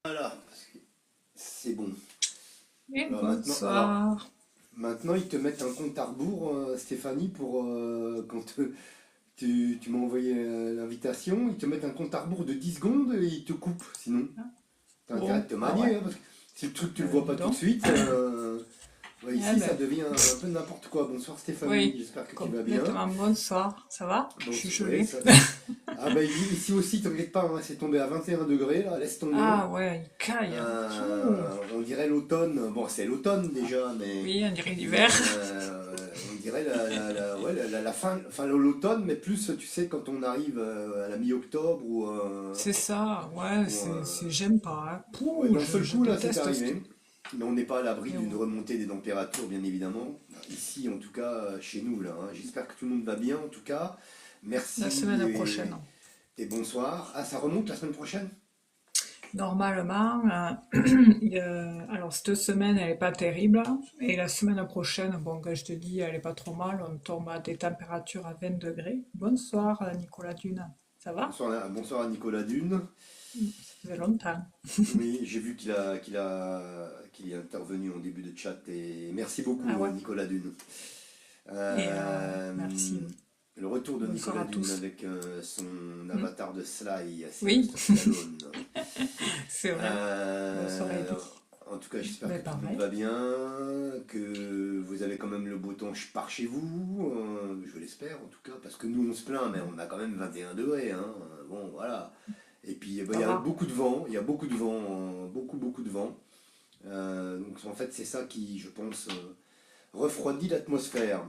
Voilà, c'est bon. Et Alors maintenant, alors, bonsoir. maintenant, ils te mettent un compte à rebours, Stéphanie, pour quand tu m'as envoyé l'invitation, ils te mettent un compte à rebours de 10 secondes et ils te coupent. Sinon, t'as intérêt Bon, de te ah ouais, manier, hein, parce que si le truc tu le vois pas dis tout de donc. suite, ouais, Eh ici ça ben, devient un peu n'importe quoi. Bonsoir Stéphanie, oui, j'espère que tu vas bien. complètement bonsoir. Ça va? Je Bon, suis ouais, gelée. ça. Ah bah ici aussi, t'inquiète pas, hein, c'est tombé à 21 degrés là, laisse tomber. Ah ouais, il caille. Ouh. On dirait l'automne. Bon, c'est l'automne déjà, Oui, on dirait mais l'hiver. on dirait ouais, la fin, enfin l'automne, mais plus, tu sais, quand on arrive à la mi-octobre C'est ça, ouais, ou, j'aime pas, hein. ouais, Pouh, d'un seul je coup là, c'est déteste ce truc. arrivé. Mais on n'est pas à l'abri Mais d'une bon, remontée des températures, bien évidemment. Ici, en tout cas, chez nous là, hein. J'espère que tout le monde va bien, en tout cas. la Merci semaine prochaine. et bonsoir. Ah, ça remonte la semaine prochaine? Normalement, alors cette semaine, elle est pas terrible. Et la semaine prochaine, bon, quand je te dis, elle est pas trop mal. On tombe à des températures à 20 degrés. Bonsoir, Nicolas Dune. Ça va? Bonsoir à Nicolas Dune. Ça fait longtemps. Oui, j'ai vu qu'il est intervenu en début de chat et merci Ah beaucoup ouais. Nicolas Dune. Et Euh, merci, oui. le retour de Bonsoir Nicolas à Dune tous. avec son Hmm. avatar de Sly, Oui, Sylvester Stallone. c'est vrai. Bonsoir Euh, Eddie. En tout cas, j'espère Mais que tout le monde pareil. va bien, que vous avez quand même le beau temps par chez vous, je l'espère en tout cas, parce que nous on se plaint, mais on a quand même 21 degrés, hein. Bon, voilà. Et puis il Ça y a va. beaucoup de vent, il y a beaucoup de vent, beaucoup de vent. Donc en fait c'est ça qui, je pense, refroidit l'atmosphère.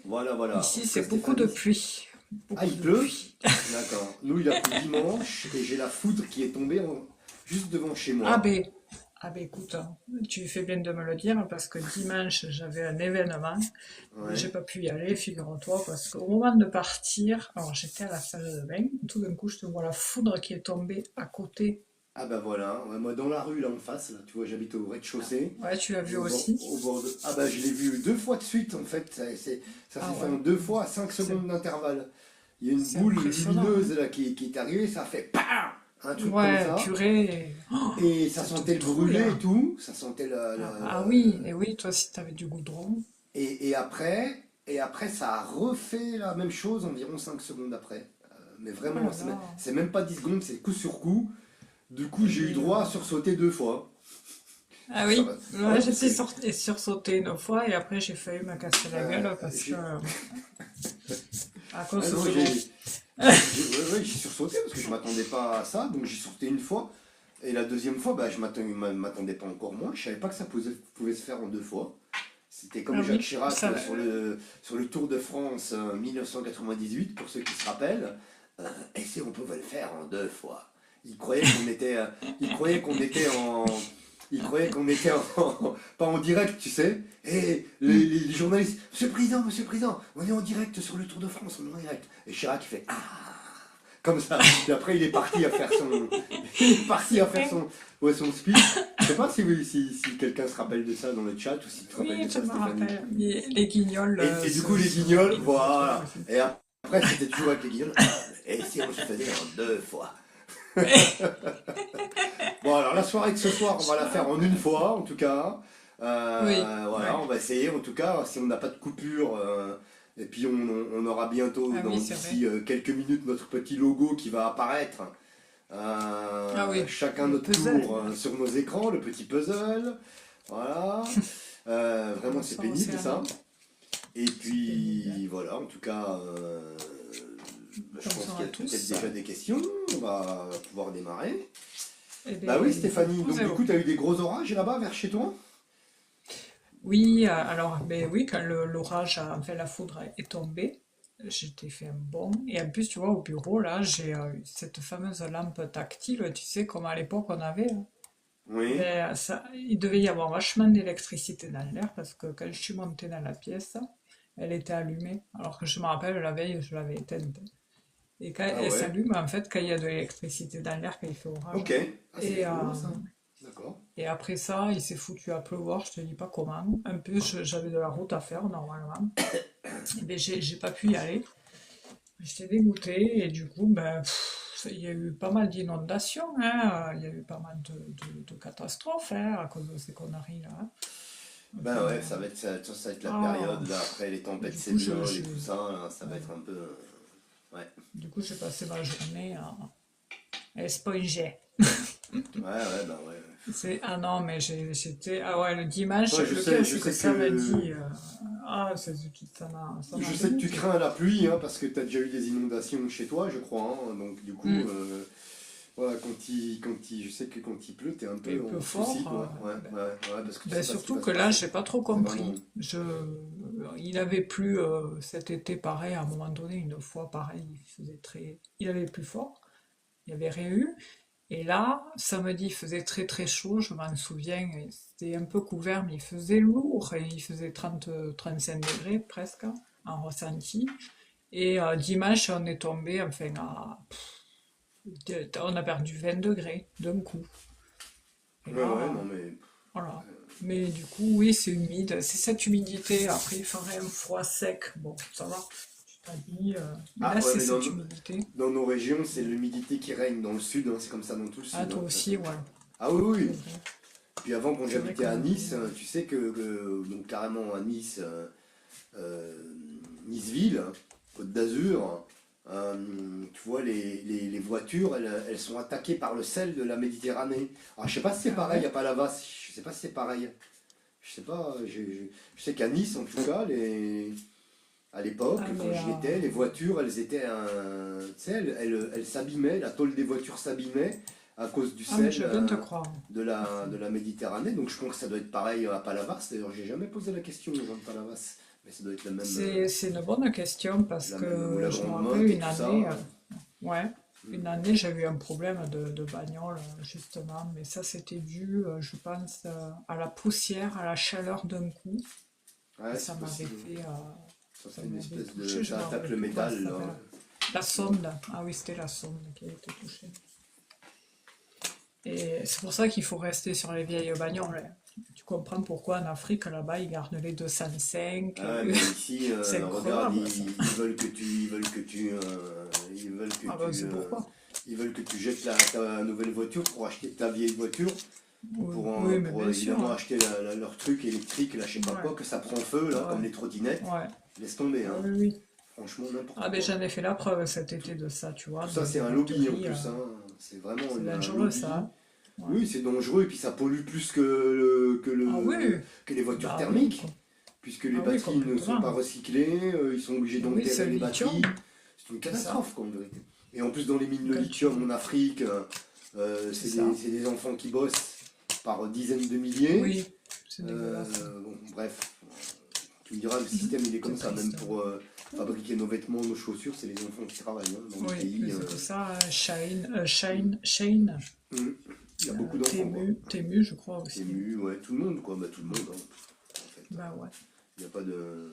Voilà. En Ici, tout cas c'est beaucoup de Stéphanie. pluie. Ah, Beaucoup il de pleut? pluie. D'accord. Nous il a plu dimanche et j'ai la foudre qui est tombée juste devant chez Ah moi. ben, ah ben écoute, hein, tu fais bien de me le dire parce que dimanche, j'avais un événement. J'ai Ouais. pas pu y aller, figure-toi, parce qu'au moment de partir, alors j'étais à la salle de bain, tout d'un coup, je te vois la foudre qui est tombée à côté. Ah bah voilà, ouais, moi dans la rue là en face, là, tu vois j'habite au rez-de-chaussée, Ouais, tu l'as vu au bord, aussi? au bord de... Ah bah je l'ai vu deux fois de suite en fait, ça Ah s'est fait ouais, en deux fois à 5 c'est secondes d'intervalle. Il y a une c'est boule impressionnant, hein. lumineuse là qui est arrivée, ça a fait PAM, un truc comme Ouais, ça, purée, et ça ça te sentait le trouille, brûler et hein. tout, ça sentait Ah oui, et oui, toi si t'avais du goudron. et après ça a refait la même chose environ 5 secondes après. Mais Oh vraiment, là c'est là. c'est même pas 10 secondes, c'est coup sur coup. Du coup Eh j'ai eu ben, droit à sursauter deux fois. ah Ça oui, va. moi Ouais, j'ai parce que sursauté une fois et après j'ai failli me casser la euh, gueule parce que j'ai à ah cause non, de l'eau. ouais, j'ai sursauté parce que je m'attendais pas à ça, donc j'ai sauté une fois. Et la deuxième fois, bah, je m'attendais pas encore moins. Je savais pas que ça pouvait se faire en deux fois. C'était comme Ah Jacques oui, Chirac ça, sur le Tour de France 1998, pour ceux qui se rappellent. Et si on pouvait le faire en deux fois? Il croyait qu'on était, il croyait qu'on était en, il croyait qu'on était pas en direct, tu sais. Et hmm. les journalistes, Monsieur le Président, on est en direct sur le Tour de France, on est en direct. Et Chirac il fait comme ça. Puis après il est parti à faire son, il est parti C'est à faire vrai. son speech. Je sais pas si quelqu'un se rappelle de ça dans le chat ou si tu te rappelles Oui, de je ça, me Stéphanie. rappelle. Les guignols Et du coup, les se guignols, rient pas trop voilà. aussi. Et après, c'était toujours avec les guignols. Et si on se faisait en deux fois? Bon, alors la soirée de ce soir, on va la faire en une fois, en tout cas. Oui, Voilà, ouais. on va essayer, en tout cas, si on n'a pas de coupure. Et puis, on aura bientôt, Ah oui, c'est vrai. d'ici quelques minutes, notre petit logo qui va apparaître. Ah oui, Chacun le notre puzzle. tour sur nos écrans, le petit puzzle. Voilà. Vraiment, c'est Bonsoir pénible Océane. ça. Et C'est pénible. puis voilà, en tout cas, je pense Bonsoir qu'il à y a peut-être tous. déjà des questions. On va pouvoir démarrer. Eh Bah oui, bien, Stéphanie, donc du coup, posez-vous. tu as eu des gros orages là-bas vers chez toi? Oui, alors, ben oui, quand l'orage, enfin la foudre est tombée, j'étais fait un bond. Et en plus, tu vois, au bureau, là, j'ai cette fameuse lampe tactile, tu sais, comme à l'époque on avait, hein. Oui. Ben, ça, il devait y avoir vachement d'électricité dans l'air parce que quand je suis montée dans la pièce, elle était allumée. Alors que je me rappelle, la veille, je l'avais éteinte. Et quand Ah elle ouais. s'allume, en fait, quand il y a de l'électricité dans l'air, quand il fait orage. Ok. Ah, c'est Et, rigolo ça. D'accord. et après ça, il s'est foutu à pleuvoir, je te dis pas comment. En plus, j'avais de la route à faire normalement. Et ben, j'ai pas pu y aller. J'étais dégoûtée et du coup, ben, il y a eu pas mal d'inondations, hein, il y a eu pas mal de catastrophes hein, à cause de ces conneries-là, hein. Donc, Ben ouais, ça va être la ah, période là, après les tempêtes du coup, sévioles et tout ça, là, ça va ouais. être un peu. Ouais, Du coup, j'ai passé ma journée à esponger. ouais, ben ouais. Ah non, mais j'étais. Ah ouais, le dimanche, Toi, le pire, je c'est que sais ça m'a que. dit. Ah, ça m'a Je sais que tu dégoûté. crains la pluie, hein, parce que tu as déjà eu des inondations chez toi, je crois, hein, donc du coup, Hmm. voilà, je sais que quand il pleut, t'es un Et peu peu en fort. souci, quoi. Ouais, ouais, parce que tu Ben sais pas ce qui surtout va se que là, passer. j'ai pas trop C'est vraiment. compris. Il avait plu cet été pareil, à un moment donné, une fois pareil, il avait plus fort, il y avait rien eu. Et là, samedi, il faisait très très chaud, je m'en souviens, et c'était un peu couvert, mais il faisait lourd, et il faisait 30 35 degrés presque, hein, en ressenti. Et dimanche, on est tombé, enfin, on a perdu 20 degrés d'un coup. Et Ouais, là, non, mais. voilà. Mais du coup, oui, c'est humide. C'est cette humidité. Après, il ferait un froid sec. Bon, ça va. Tu t'habilles. Mais Ah, là, ouais, c'est mais cette humidité. dans nos régions, c'est l'humidité qui règne dans le sud, hein, c'est comme ça dans tout le Ah, sud, hein, toi de toute aussi, façon. ouais. Ah oui, C'est oui. vrai. Puis avant, quand C'est vrai j'habitais que à nous. Nice, tu sais donc carrément à Nice, euh, Niceville, Côte d'Azur, euh, tu vois, les voitures, elles sont attaquées par le sel de la Méditerranée. Alors, je sais pas si c'est Ah pareil ouais? à Palavas, je sais pas si c'est pareil. Je sais pas, je sais qu'à Nice, en tout cas, à l'époque, Ah, quand mais. j'y étais, les voitures, elles étaient tu sais, elles s'abîmaient, la tôle des voitures s'abîmait à cause du Ah, mais sel je viens de te croire. de la Méditerranée. Donc je pense que ça doit être pareil à Palavas. D'ailleurs, j'ai jamais posé la question aux gens de Palavas, mais ça doit être C'est une bonne question parce la même, ou que la je me Grande rappelle Motte et une tout année. ça. Ouais. Hmm. Une année, j'ai eu un problème de bagnole, justement. Mais ça, c'était dû, je pense, à la poussière, à la chaleur d'un coup. Et Ouais, ça c'est m'avait possible. fait, Ça ça fait une m'avait espèce de. touché, je Ça me attaque rappelle le plus comment ça métal, là. s'appelle. La sonde. Ah oui, c'était la sonde qui a été touchée. Et c'est pour ça qu'il faut rester sur les vieilles bagnoles, hein. Tu comprends pourquoi en Afrique, là-bas, ils gardent les 205. Ah ouais, mais ici, C'est regarde, incroyable, ça. Ah bah, c'est pourquoi. ils veulent que tu jettes ta nouvelle voiture pour acheter ta vieille voiture, Oui, oui, mais pour bien sûr, évidemment hein. acheter leur truc électrique, là, je sais pas Ouais, quoi, que ça prend feu, là, comme ouais, les trottinettes. ouais. Laisse tomber, Ah hein. oui, oui. Franchement, Ah n'importe ben quoi. j'en ai fait la preuve cet Tout, été de ça, tu vois, tout ça, c'est des un lobby en batteries. plus, hein. C'est vraiment C'est un dangereux, ça, lobby. hein. Ouais. Oui, c'est dangereux et puis ça pollue plus Ah oui, que les voitures bah oui, thermiques, puisque les ah oui, batteries ne sont pas complètement. recyclées, ils sont obligés Ah oui, c'est d'enterrer le les batteries. lithium, C'est une c'est ça. catastrophe, quoi, en vérité. Et en plus, dans les mines Et de quand tu... lithium en Afrique, C'est ça. c'est des enfants qui bossent par dizaines de milliers. Oui, c'est dégueulasse. Bon, bref, tu me diras, le système il est comme C'est ça, même triste. pour fabriquer nos vêtements, nos chaussures, c'est les enfants qui travaillent, hein, dans le Oui, pays. mais c'est pour ça, Shane, Hum. Il y a beaucoup d'enfants, quoi. Tému, je crois aussi. Ému, ouais, tout le monde, quoi, bah tout le monde, hein, en fait. Bah ouais. Il n'y a pas de.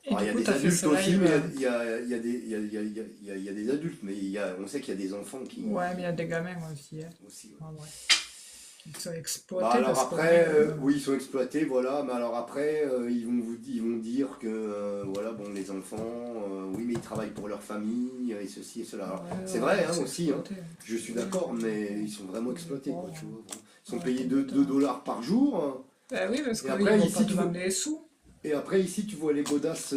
Et Alors, il du y a coup, des t'as fait adultes ce aussi, live. mais il y a des, il y a des adultes, mais on sait qu'il y a des enfants Ouais, mais il y a des gamins aussi, hein. aussi. Ouais. Ah ouais. Ils sont Bah exploités alors parce qu'on est. après, oui, ils sont exploités, voilà, mais alors après, ils vont dire que, voilà, bon, les enfants, oui, mais ils travaillent pour leur famille, et ceci et cela. Alors, Ouais, c'est ouais, vrai, ils hein, sont aussi, hein, exploités. je suis Oui, d'accord, oui, mais ils sont vraiment oui, exploités, quoi, bon, tu vois. Bon. Ils sont ouais, payés 2 complètement. dollars par jour, hein. Ben oui, parce Et qu'ils après, vont pas ici, tu veux. demander les sous. Et après, ici, tu vois les godasses,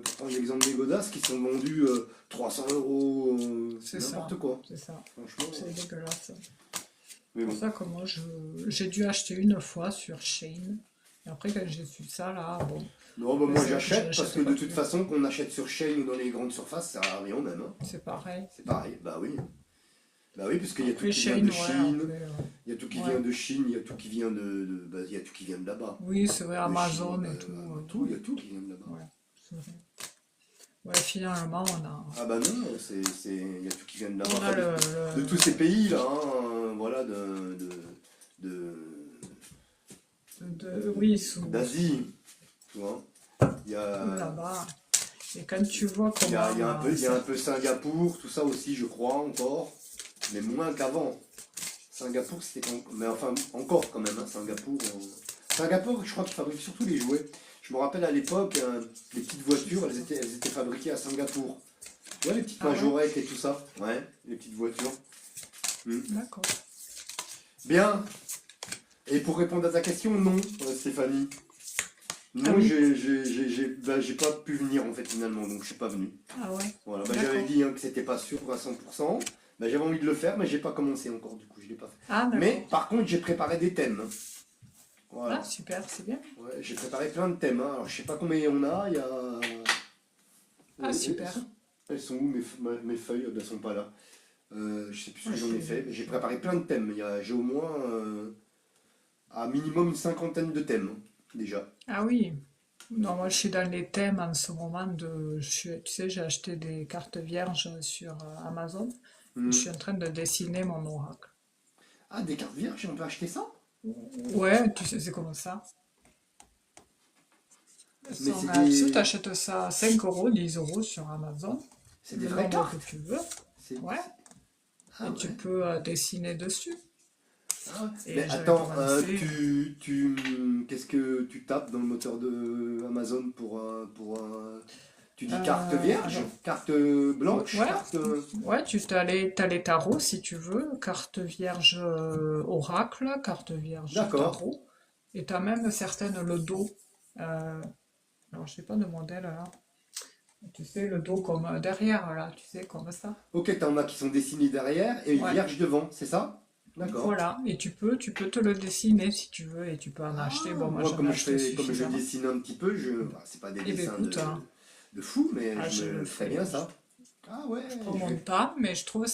pour prendre l'exemple des godasses, qui sont vendus 300 euros, C'est ça, n'importe quoi. c'est ça. Franchement. C'est dégueulasse. Mais Pour bon. ça que moi, j'ai dû acheter une fois sur Shein. Et après, quand j'ai su ça, là, bon, Non, bah ben, moi c'est vrai que je j'achète parce que n'achète de pas toute plus. façon, qu'on achète sur Shein ou dans les grandes surfaces, ça revient au même, hein. C'est pareil. C'est pareil, bah oui. Bah oui, parce qu'il y a tout Après, qui vient Shein, de ouais, Chine, après, il y a tout qui vient ouais. de Chine, il y a tout qui vient bah, il y a tout qui vient de là-bas. Oui, c'est vrai, De Chine, Amazon bah, et tout. tout, il y a tout qui vient de là-bas. Ouais, c'est vrai. Ouais, finalement, Ah bah non, il y a tout qui vient de là-bas. on a Enfin, de tous ces pays-là, hein, voilà, de, oui, d'Asie, tu vois. Il y a, là-bas. Et quand tu vois comment il y a un peu Singapour, tout ça aussi, je crois, encore, mais moins qu'avant. Singapour, c'était mais enfin, encore quand même, hein, Singapour. Singapour, je crois qu'ils fabriquent surtout les jouets. Je me rappelle à l'époque, les petites voitures, elles étaient fabriquées à Singapour. Ouais, les petites Ah ouais? majorettes et tout ça. Ouais, les petites voitures. Hmm. D'accord. Bien. Et pour répondre à ta question, non, Stéphanie. Ah Non, oui? j'ai pas pu venir en fait finalement, donc je suis pas venu. Ah ouais? Voilà, bah, j'avais D'accord. dit que c'était pas sûr à 100%. Bah, j'avais envie de le faire, mais j'ai pas commencé encore, du coup je l'ai pas fait. Ah Mais d'accord. par contre, j'ai préparé des thèmes. Ah Voilà. super, c'est bien. Ouais, j'ai préparé plein de thèmes. Alors je sais pas combien on a. Il y a. Ah Elles super. sont, elles sont où mes feuilles? Elles sont pas là. Je sais plus ce Ouais, que j'en ai fait, mais j'ai préparé plein de thèmes. J'ai au moins à minimum une cinquantaine de thèmes déjà. Ah oui. Non, moi je suis dans les thèmes en ce moment tu sais, j'ai acheté des cartes vierges sur Amazon. Je Hmm. suis en train de dessiner mon oracle. Ah, des cartes vierges, on peut acheter ça? Ouais, tu sais, c'est comme ça. Mais c'est Tu des. achètes ça à 5 euros, 10 euros sur Amazon, C'est des le vraies nombre que cartes? tu veux. C'est- Ouais, c'est- Ah et tu ouais. peux dessiner dessus. Ah ouais. Mais Et j'avais attends, commencé. qu'est-ce que tu tapes dans le moteur de Amazon tu dis carte vierge, Alors, carte blanche, ouais, carte. ouais, t'as les tarots si tu veux, carte vierge oracle, carte vierge D'accord. tarot, et t'as même certaines le dos. Euh, alors, je sais pas de modèle là. Tu sais, le dos comme derrière là, tu sais, comme ça. Ok, t'en as qui sont dessinés derrière et Ouais, vierge devant, c'est ça? D'accord. voilà. Et tu peux te le dessiner si tu veux, et tu peux en acheter. Ah, Bon, moi moi j'en ai acheté comme je suffisamment. dessine un petit peu, enfin, c'est pas des Eh bien, dessins écoute, hein, de fou, mais ah, je je me le ferais fais. bien ça. Ah ouais, Je prends je mon vais. temps, mais je trouve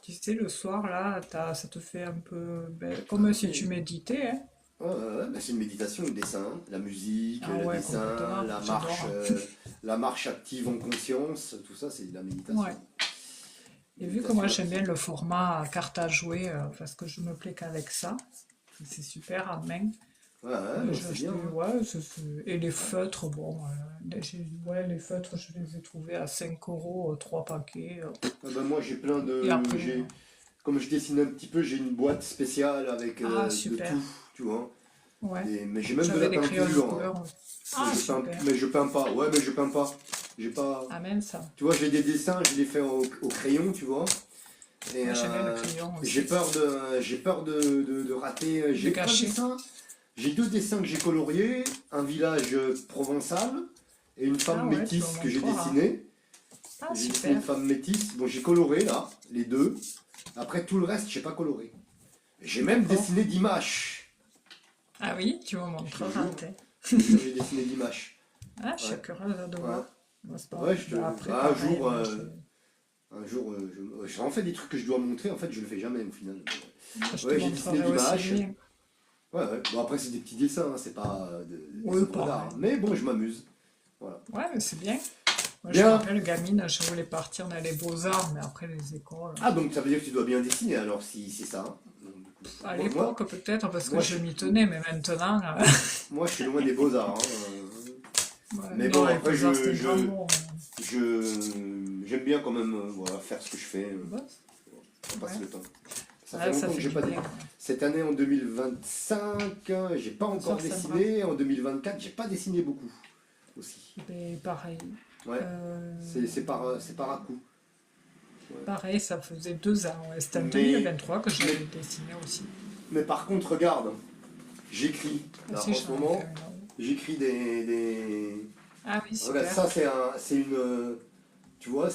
tu sais, le soir là, ça te fait un peu, ben, Ah comme si tu ouais. méditais, hein. Ouais, ouais, ouais, bah, c'est une méditation, le dessin, la musique, Ah le ouais, dessin, complètement, j'adore. la marche active en conscience, tout ça c'est de la méditation. Ouais. Et vu que Méditation moi j'aime bien active. le format carte à jouer, parce que je me plais qu'avec ça, c'est super à main. Ouais, ouais, non, J'ai c'est bien, acheté, hein. ouais, et les feutres, bon, ouais, les feutres, je les ai trouvés à 5 euros, 3 paquets. Ah bah, moi j'ai plein Et de. après, Comme je dessine un petit peu, j'ai une boîte spéciale avec ah, de tout, super, tu vois. ouais. Mais j'ai même de J'avais la des crayons de peinture, hein. couleur. Ah, super. Mais je peins pas. Ouais, mais je peins pas. J'ai pas. Amen, ça. Tu vois, j'ai des dessins, je les fais au crayon, tu vois. Et Ouais, j'aime bien le crayon aussi. j'ai peur de rater. De J'ai un gâcher. dessin, j'ai deux dessins que j'ai coloriés, un village provençal et une femme Ah ouais, tu me métisse que j'ai montreras. dessiné. Ah, J'ai dessiné une super. femme métisse. Bon, j'ai coloré là, les deux. Après tout le reste, j'ai pas coloré. J'ai même D'accord. dessiné d'images. Ah oui, tu me Je te montreras, jure. t'es. Je te jure, j'ai dessiné d'images. Ah, je Ouais, suis curieuse de ouais. voir. Moi, c'est pas... Ouais, bah, après, bah, pareil, moi, un jour, j'ai en fait des trucs que je dois montrer. En fait, je le fais jamais au final. je te Ouais, j'ai dessiné montrerai aussi le d'images. mien. Ouais, ouais. Bon, après, c'est des petits dessins, hein, c'est pas des Oui, œuvres d'art. pareil. Mais bon, je m'amuse. Voilà. Ouais, mais c'est bien. Moi, je me Bien. rappelle, gamine, je voulais partir dans les beaux-arts, mais après les écoles. Ah, donc ça veut dire que tu dois bien dessiner alors, si c'est ça, hein. Donc, du coup, À moi, l'époque, peut-être, parce que moi, je m'y tenais, mais maintenant, moi, je suis loin des beaux-arts, hein. ouais, Mais bon, non, les après, beaux-arts, c'était grand mot. j'aime bien quand même voilà, faire ce que je fais. Ouais, On passe le temps. Ça fait ouais, ça longtemps que fait j'ai du pas bien. dessiné. Cette année, en 2025, j'ai pas encore Ça me dessiné. En 2024, j'ai pas dessiné beaucoup aussi. Mais pareil. Ouais, Euh, c'est par à coup. Ouais. Pareil, ça faisait 2 ans. Ouais. C'était en Mais, 2023 que mais, j'avais dessiné aussi. mais par contre, regarde, j'écris. Là, Aussi, en ce j'en ai fait moment, un autre. j'écris des. Ah oui, Regarde, super. ça, c'est une. Tu vois,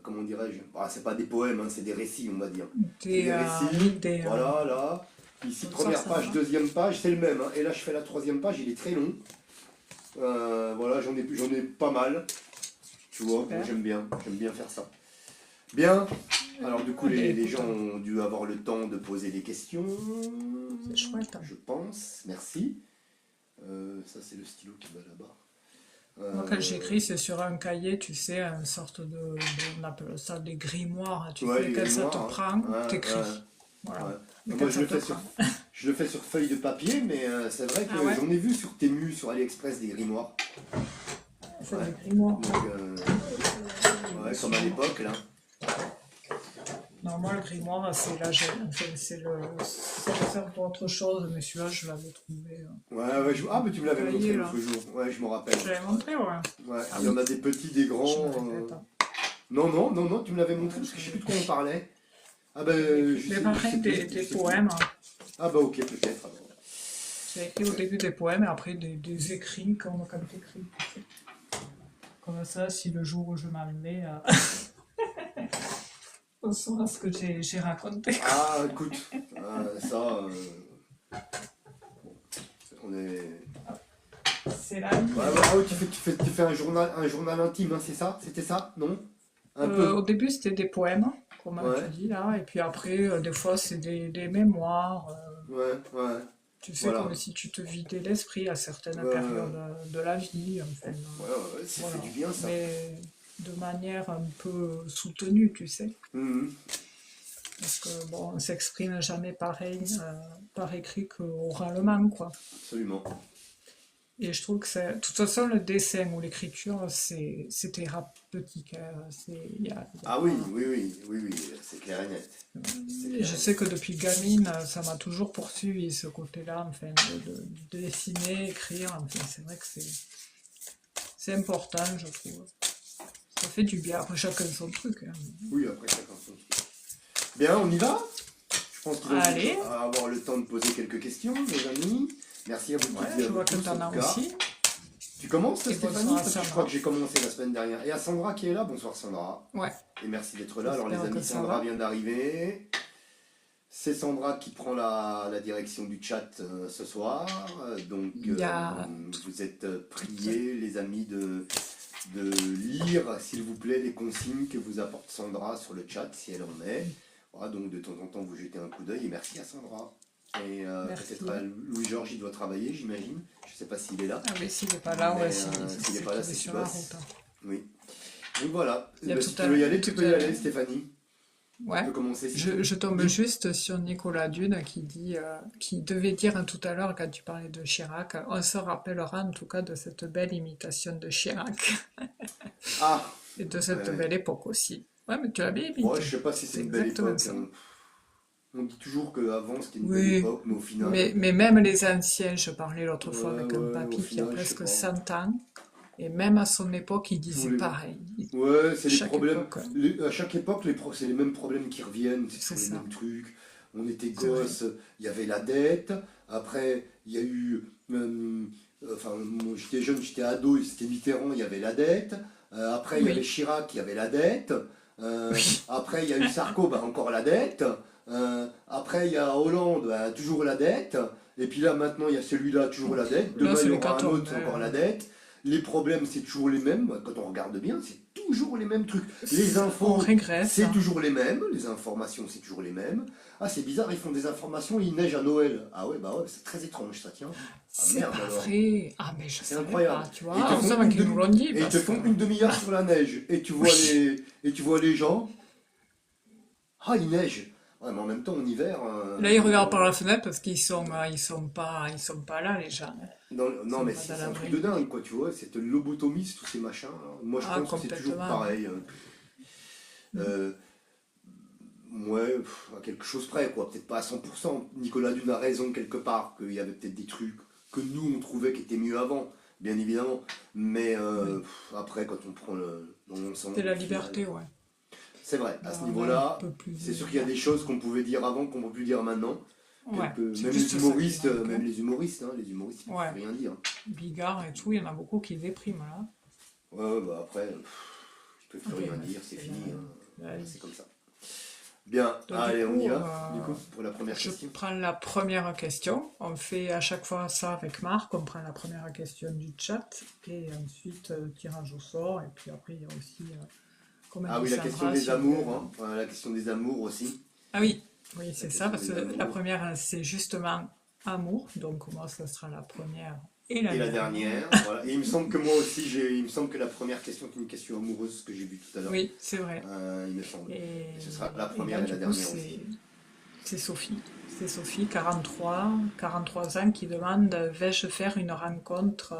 comment dirais-je? Ah, c'est pas des poèmes, hein, c'est des récits, on va dire. C'est des Oui, récits, voilà, là. Ici, première ça page, va. deuxième page, c'est le même, hein. Et là, je fais la troisième page, il est très long. Voilà, j'en ai pas mal. Tu vois, Super. j'aime bien faire ça. Bien. Alors, du coup, Ah, ben, les écoute, gens ont dû avoir le temps de poser des questions. c'est chouette. Je pense. Merci. Ça, c'est le stylo qui va là-bas. Moi, quand j'écris, c'est sur un cahier, tu sais, une sorte on appelle ça des grimoires. Tu Ouais, sais, les quand ça te grimoires, prend, hein. Ouais, t'écris. ouais, Voilà. ouais. Mais Moi, quand ça te prend. je le fais sur feuille de papier, mais c'est vrai que Ah ouais? j'en ai vu sur Temu, sur AliExpress, des grimoires. C'est Ouais. des grimoires. Donc, ouais, comme à l'époque, là. Non, moi, le grimoire, c'est là, enfin, ça sert pour autre chose, mais celui-là, je l'avais trouvé Ouais, ah, mais tu me l'avais montré taillé, là. l'autre jour. Ouais, je m'en rappelle. Je l'avais montré, ouais. Ouais, Ah il y en oui, a des petits, des je me grands. répète, hein. Non, tu me l'avais montré Ouais, parce que je sais plus de quoi on parlait. Ah ben, j'avais écrit. Mais je sais pareil, plus. des Je sais plus. poèmes, hein. Ah bah ok, peut-être alors. J'ai écrit au début des poèmes et après des écrits, comme t'écris. Comme ça, si le jour où je m'en vais, on saura ce que j'ai raconté. Ah, écoute, ça, on est. C'est la vie. Ouais, ouais, ah ouais, tu fais un journal intime, hein, c'est ça? C'était ça? Non? Un Au peu. début, c'était des poèmes, comme tu Ouais, dis là, et puis après, des fois, c'est des mémoires. ouais, Tu sais, voilà. comme si tu te vidais l'esprit à certaines Ouais, périodes de la vie, enfin, ouais, ça fait voilà. du bien ça. Mais de manière un peu soutenue, tu sais. Mhm, Parce que, bon, on s'exprime jamais pareil par écrit qu'oralement, quoi. absolument. Et je trouve que c'est... De toute façon, le dessin ou l'écriture, c'est thérapeutique, hein. Il y a Ah oui, pas... oui, c'est clair et net. C'est Et clair je et sais net. que depuis gamine, ça m'a toujours poursuivi, ce côté-là, enfin, de dessiner, écrire. Enfin, c'est vrai que c'est important, je trouve. Ça fait du bien. Après, chacun son truc, hein. Oui, après chacun son truc. Bien, on y va? Je pense qu'il va Allez, avoir le temps de poser quelques questions, mes amis. Merci à vous toutes ouais, et à je vous vois que tous, en t'en as tout cas. aussi. Tu commences, Et Stéphanie? bonsoir à Parce que je crois que Sandra. j'ai commencé la semaine dernière. Et à Sandra qui est là. Bonsoir, Sandra. Ouais, Et merci d'être là. Alors, les j'espère que amis, ça Sandra va. vient d'arriver. C'est Sandra qui prend la direction du chat ce soir. Donc, Il y a vous êtes toute... priés, les amis, de lire, s'il vous plaît, les consignes que vous apporte Sandra sur le chat, si elle en est. Voilà, donc, de temps en temps, vous jetez un coup d'œil. Et merci à Sandra. Et peut-être Merci. à Louis-Georges, il doit travailler, j'imagine. Je ne sais pas s'il est là. Ah, mais s'il n'est pas là, Mais ouais, s'il n'est c'est pas là, qu'il est c'est qu'il sur la bosse. route, hein. Oui. Donc voilà. Il y a Si tu veux y aller, tu peux y aller, Stéphanie. Tu Ouais, peux commencer si tu veux. je tombe Dis. juste sur Nicolas Dune qui dit, qui devait dire tout à l'heure quand tu parlais de Chirac, on se rappellera en tout cas de cette belle imitation de Chirac Ah, et de cette ouais. belle époque aussi. Ouais, mais tu l'as bien Bon, imité. je sais pas si c'est C'est une belle exactement époque. ça. On dit toujours qu'avant c'était une belle Oui, époque, mais au final, mais même les anciens, je parlais l'autre fois avec un au papy qui a final, je sais presque pas. 100 ans, et même à son époque, il Toujours disait les... pareil. Ouais, c'est les Chaque problèmes. époque, À chaque époque, c'est les mêmes problèmes qui reviennent, c'est c'est toujours les ça, mêmes trucs. On était c'est vrai. gosses, il y avait la dette. Après, il y a eu. Enfin, moi, j'étais jeune, j'étais ado, c'était Mitterrand, il y avait la dette. Après, il y avait Oui, Chirac, il y avait la dette. oui. Après, il y a eu Sarko, bah, encore la dette. Après, il y a Hollande, bah, toujours la dette. Et puis là, maintenant, il y a celui-là, toujours la dette. Là, Demain, c'est il y les aura un cartons. autre, c'est encore la dette. Les problèmes, c'est toujours les mêmes. Quand on regarde bien, c'est toujours les mêmes trucs. Les On infos, régresse, c'est hein. toujours les mêmes. Les informations, c'est toujours les mêmes. Ah, c'est bizarre, ils font des informations, il neige à Noël. Ah ouais, bah ouais, c'est très étrange, ça tient. Ah C'est merde pas alors. vrai. Ah, mais je C'est savais incroyable. pas, tu Et ils te vois. font Ça va une qu'ils nous demi, l'ont dit et ils te parce que. font une demi-heure sur la neige. Oui. Et tu vois les gens. Ah, il neige. Ouais, mais en même temps, en hiver. Là, ils regardent par la fenêtre parce qu'ils sont pas là, les gens. Ils Non, sont mais pas dans c'est un truc de l'abri. dingue, quoi, tu vois. Cette lobotomie, tous ces machins. Moi, je Ah, pense que c'est toujours complètement, ouais. pareil. Euh, ouais, à quelque chose près, quoi. Peut-être pas à 100%. Nicolas Dune a raison quelque part, qu'il y avait peut-être des trucs que nous, on trouvait qui étaient mieux avant, bien évidemment. Mais Oui. après, quand on prend dans C'était l'ensemble, au la final. liberté, ouais. C'est vrai, à Là, ce on a un niveau-là, peu plus c'est de sûr qu'il y a des choses liberté. qu'on pouvait dire avant qu'on ne peut plus dire maintenant. Ouais, c'est Même juste ça qui manque, hein. les humoristes, ils ne Ouais, peuvent plus rien dire. Bigard et tout, il y en a beaucoup qui dépriment, là. Ouais, bah après, ils peuvent Ah, plus ben, rien ouais, dire, c'est c'est fini, hein. la C'est vie. comme ça. Bien, Donc, du allez, on y coup, va, du coup, pour la première je question. prends la première question. On fait à chaque fois ça avec Marc. On prend la première question du chat et ensuite tirage au sort. Et puis après, il y a aussi, comme a Ah dit oui, la question Sandra, des si on veut. amours, hein. Voilà, la question des amours aussi. Ah oui, oui, La c'est ça, question parce des que la amours. première, c'est justement amour. Donc, moi, ça sera la première et la Et la dernière. dernière, voilà. Et il me semble que moi aussi, il me semble que la première question est une question amoureuse que j'ai vue tout à l'heure. Oui, c'est vrai. Il me semble. Et, Et ce sera la et là, première et du la coup, dernière aussi. c'est Sophie. C'est Sophie, 43 ans, qui demande vais-je faire une rencontre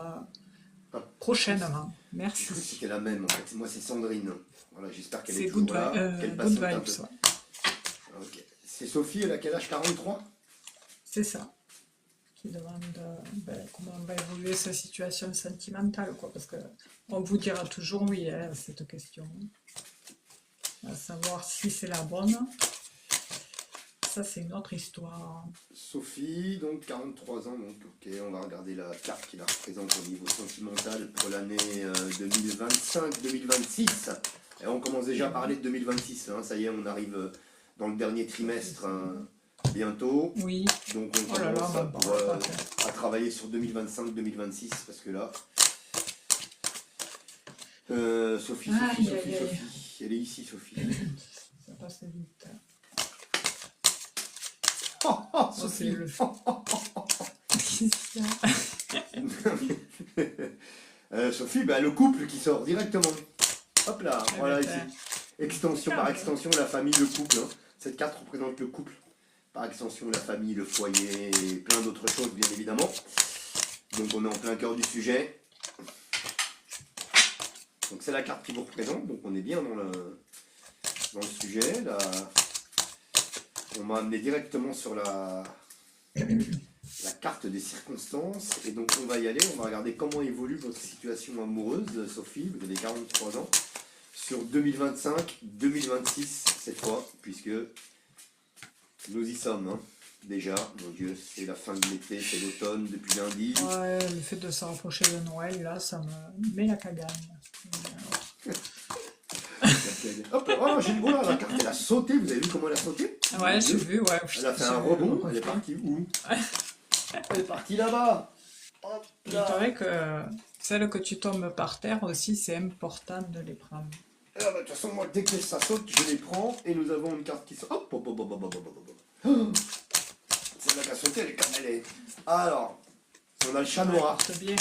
Ah, prochainement? j'ai cru que Merci. c'était la même en fait. Moi, c'est Sandrine. Voilà, j'espère qu'elle est C'est toujours là, qu'elle good patiente un vibes, peu. ouais. C'est Sophie, elle a quel âge? 43? C'est ça. Qui demande comment va évoluer sa situation sentimentale, quoi. Parce que on vous dira toujours oui hein, à cette question. À savoir si c'est la bonne. Ça, c'est une autre histoire. Sophie, donc 43 ans, donc ok, on va regarder la carte qui la représente au niveau sentimental pour l'année 2025-2026. Et on commence déjà à parler de 2026, hein, ça y est, on arrive dans le dernier trimestre bientôt. Oui. Donc on Oh là là, commence à travailler sur 2025-2026, parce que là... Sophie, elle est ici, Sophie. Ça passe vite. Oh, Sophie. Sophie, bah, le couple qui sort directement. Hop là, voilà ici. Extension par extension, la famille, le couple. Hein. Cette carte représente le couple. Par extension, la famille, le foyer et plein d'autres choses, bien évidemment. Donc on est en plein cœur du sujet. Donc c'est la carte qui vous représente, donc on est bien dans le sujet. Là, on m'a amené directement sur la carte des circonstances. Et donc on va y aller, on va regarder comment évolue votre situation amoureuse, Sophie, vous avez 43 ans, sur 2025-2026 cette fois, puisque nous y sommes. Hein. Déjà, mon Dieu, c'est la fin de l'été, c'est l'automne depuis lundi. Ouais, le fait de se rapprocher de Noël, là, ça me met la cagagne. Hop, oh, là, la carte elle a sauté, vous avez vu comment elle a sauté? Ouais, j'ai vu, ouais. Elle a fait un rebond, elle est partie où? Elle est partie là-bas. Hop Il là. paraît que celle que tu tombes par terre aussi, c'est important de les prendre. De toute façon, moi, dès que ça saute, je les prends et nous avons une carte qui saute. Hop, hop, hop, hop, hop, hop, hop. Celle-là qui a sauté, elle est... Alors, on a le chat noir. C'est bien.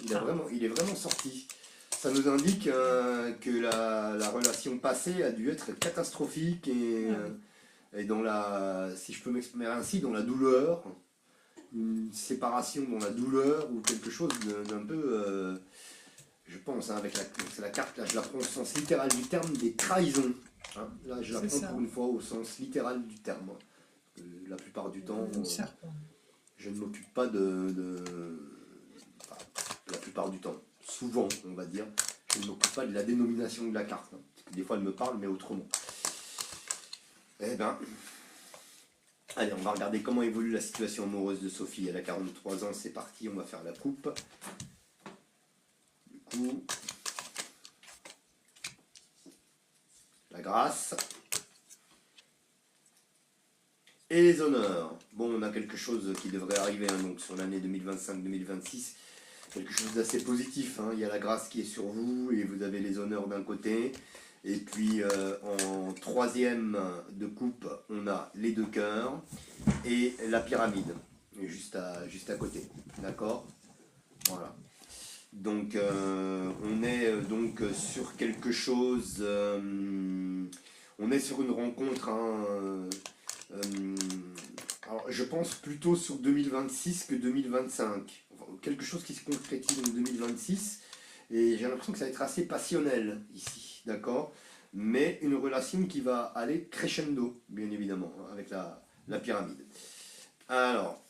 Il est vraiment sorti. Ça nous indique que la relation passée a dû être catastrophique et dans la, si je peux m'exprimer ainsi, dans la douleur, une séparation dans la douleur ou quelque chose d'un peu, je pense, hein, avec la carte, là je la prends au sens littéral du terme, des trahisons. Hein. Là je la prends pour une fois au sens littéral du terme. La plupart du temps, je ne m'occupe pas enfin, la plupart du temps, souvent on va dire, je ne m'occupe pas de la dénomination de la carte. Hein, parce que des fois elle me parle mais autrement. Eh ben, allez, on va regarder comment évolue la situation amoureuse de Sophie. Elle a 43 ans, c'est parti, on va faire la coupe. Du coup, la grâce. Et les honneurs. Bon, on a quelque chose qui devrait arriver hein, donc sur l'année 2025-2026. Quelque chose d'assez positif. Hein. Il y a la grâce qui est sur vous et vous avez les honneurs d'un côté. Et puis en troisième de coupe, on a les deux cœurs et la pyramide, juste à côté. D'accord? Voilà. Donc on est donc sur quelque chose, on est sur une rencontre, hein, alors je pense plutôt sur 2026 que 2025. Enfin, quelque chose qui se concrétise en 2026 et j'ai l'impression que ça va être assez passionnel ici, d'accord? Mais une relation qui va aller crescendo, bien évidemment, hein, avec la pyramide. Alors,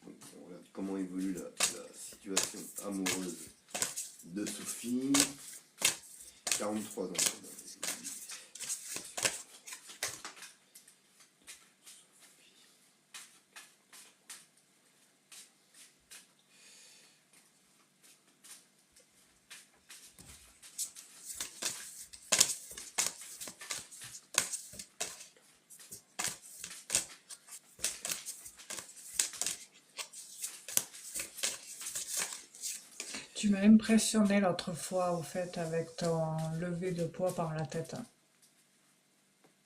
on regarde comment évolue la situation amoureuse de Sophie. 43 ans. Tu m'as impressionné l'autre fois, au fait, avec ton lever de poids par la tête.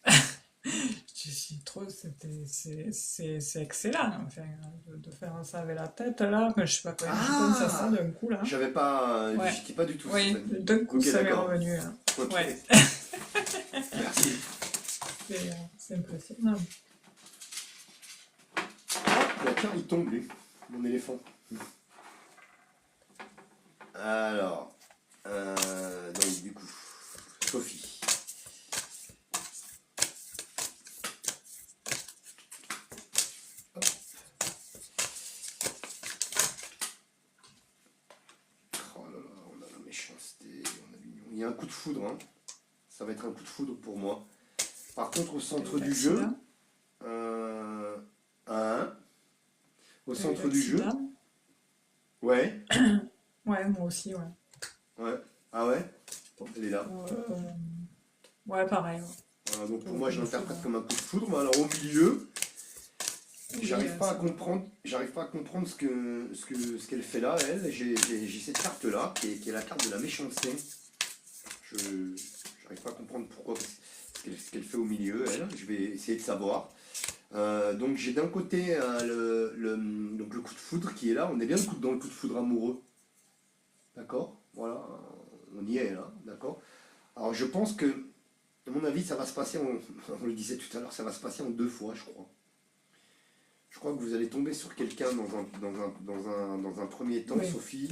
Je suis trop, c'est excellent, enfin, de faire ça avec la tête, là, mais je sais pas comment je pense à ça d'un coup, là. J'avais pas, Ouais. j'étais pas du tout. Oui, d'un coup, Ok, ça m'est d'accord. revenu, là. Ok. Ouais, Merci. c'est impressionnant. Bah, tiens, il tombe lui, mon éléphant. Alors, donc du coup, Sophie. Hop. Oh là là, on a la méchanceté, on a l'union. Il y a un coup de foudre, hein. Ça va être un coup de foudre pour moi. Par contre, au T'as eu centre du jeu, l'accident? euh, un, au T'as eu centre du jeu, l'accident? ouais, Ouais, moi aussi, ouais. ouais, ah ouais, bon, elle est là. Ouais, pareil, ouais. Voilà, donc Pour pour le moi, coup je de foudre, l'interprète ouais. comme un coup de foudre. Mais alors au milieu, Oui, ça va pas. j'arrive pas à comprendre ce qu'elle fait là, elle. J'ai cette carte-là, qui est la carte de la méchanceté. Je j'arrive pas à comprendre pourquoi, ce qu'elle fait au milieu, elle. Je vais essayer de savoir. Donc j'ai d'un côté donc le coup de foudre qui est là. On est bien dans le coup de foudre amoureux. D'accord. Voilà. On y est là. D'accord. Alors je pense que, à mon avis, ça va se passer, on le disait tout à l'heure, ça va se passer en deux fois, je crois. Je crois que vous allez tomber sur quelqu'un dans un premier temps, Oui, Sophie,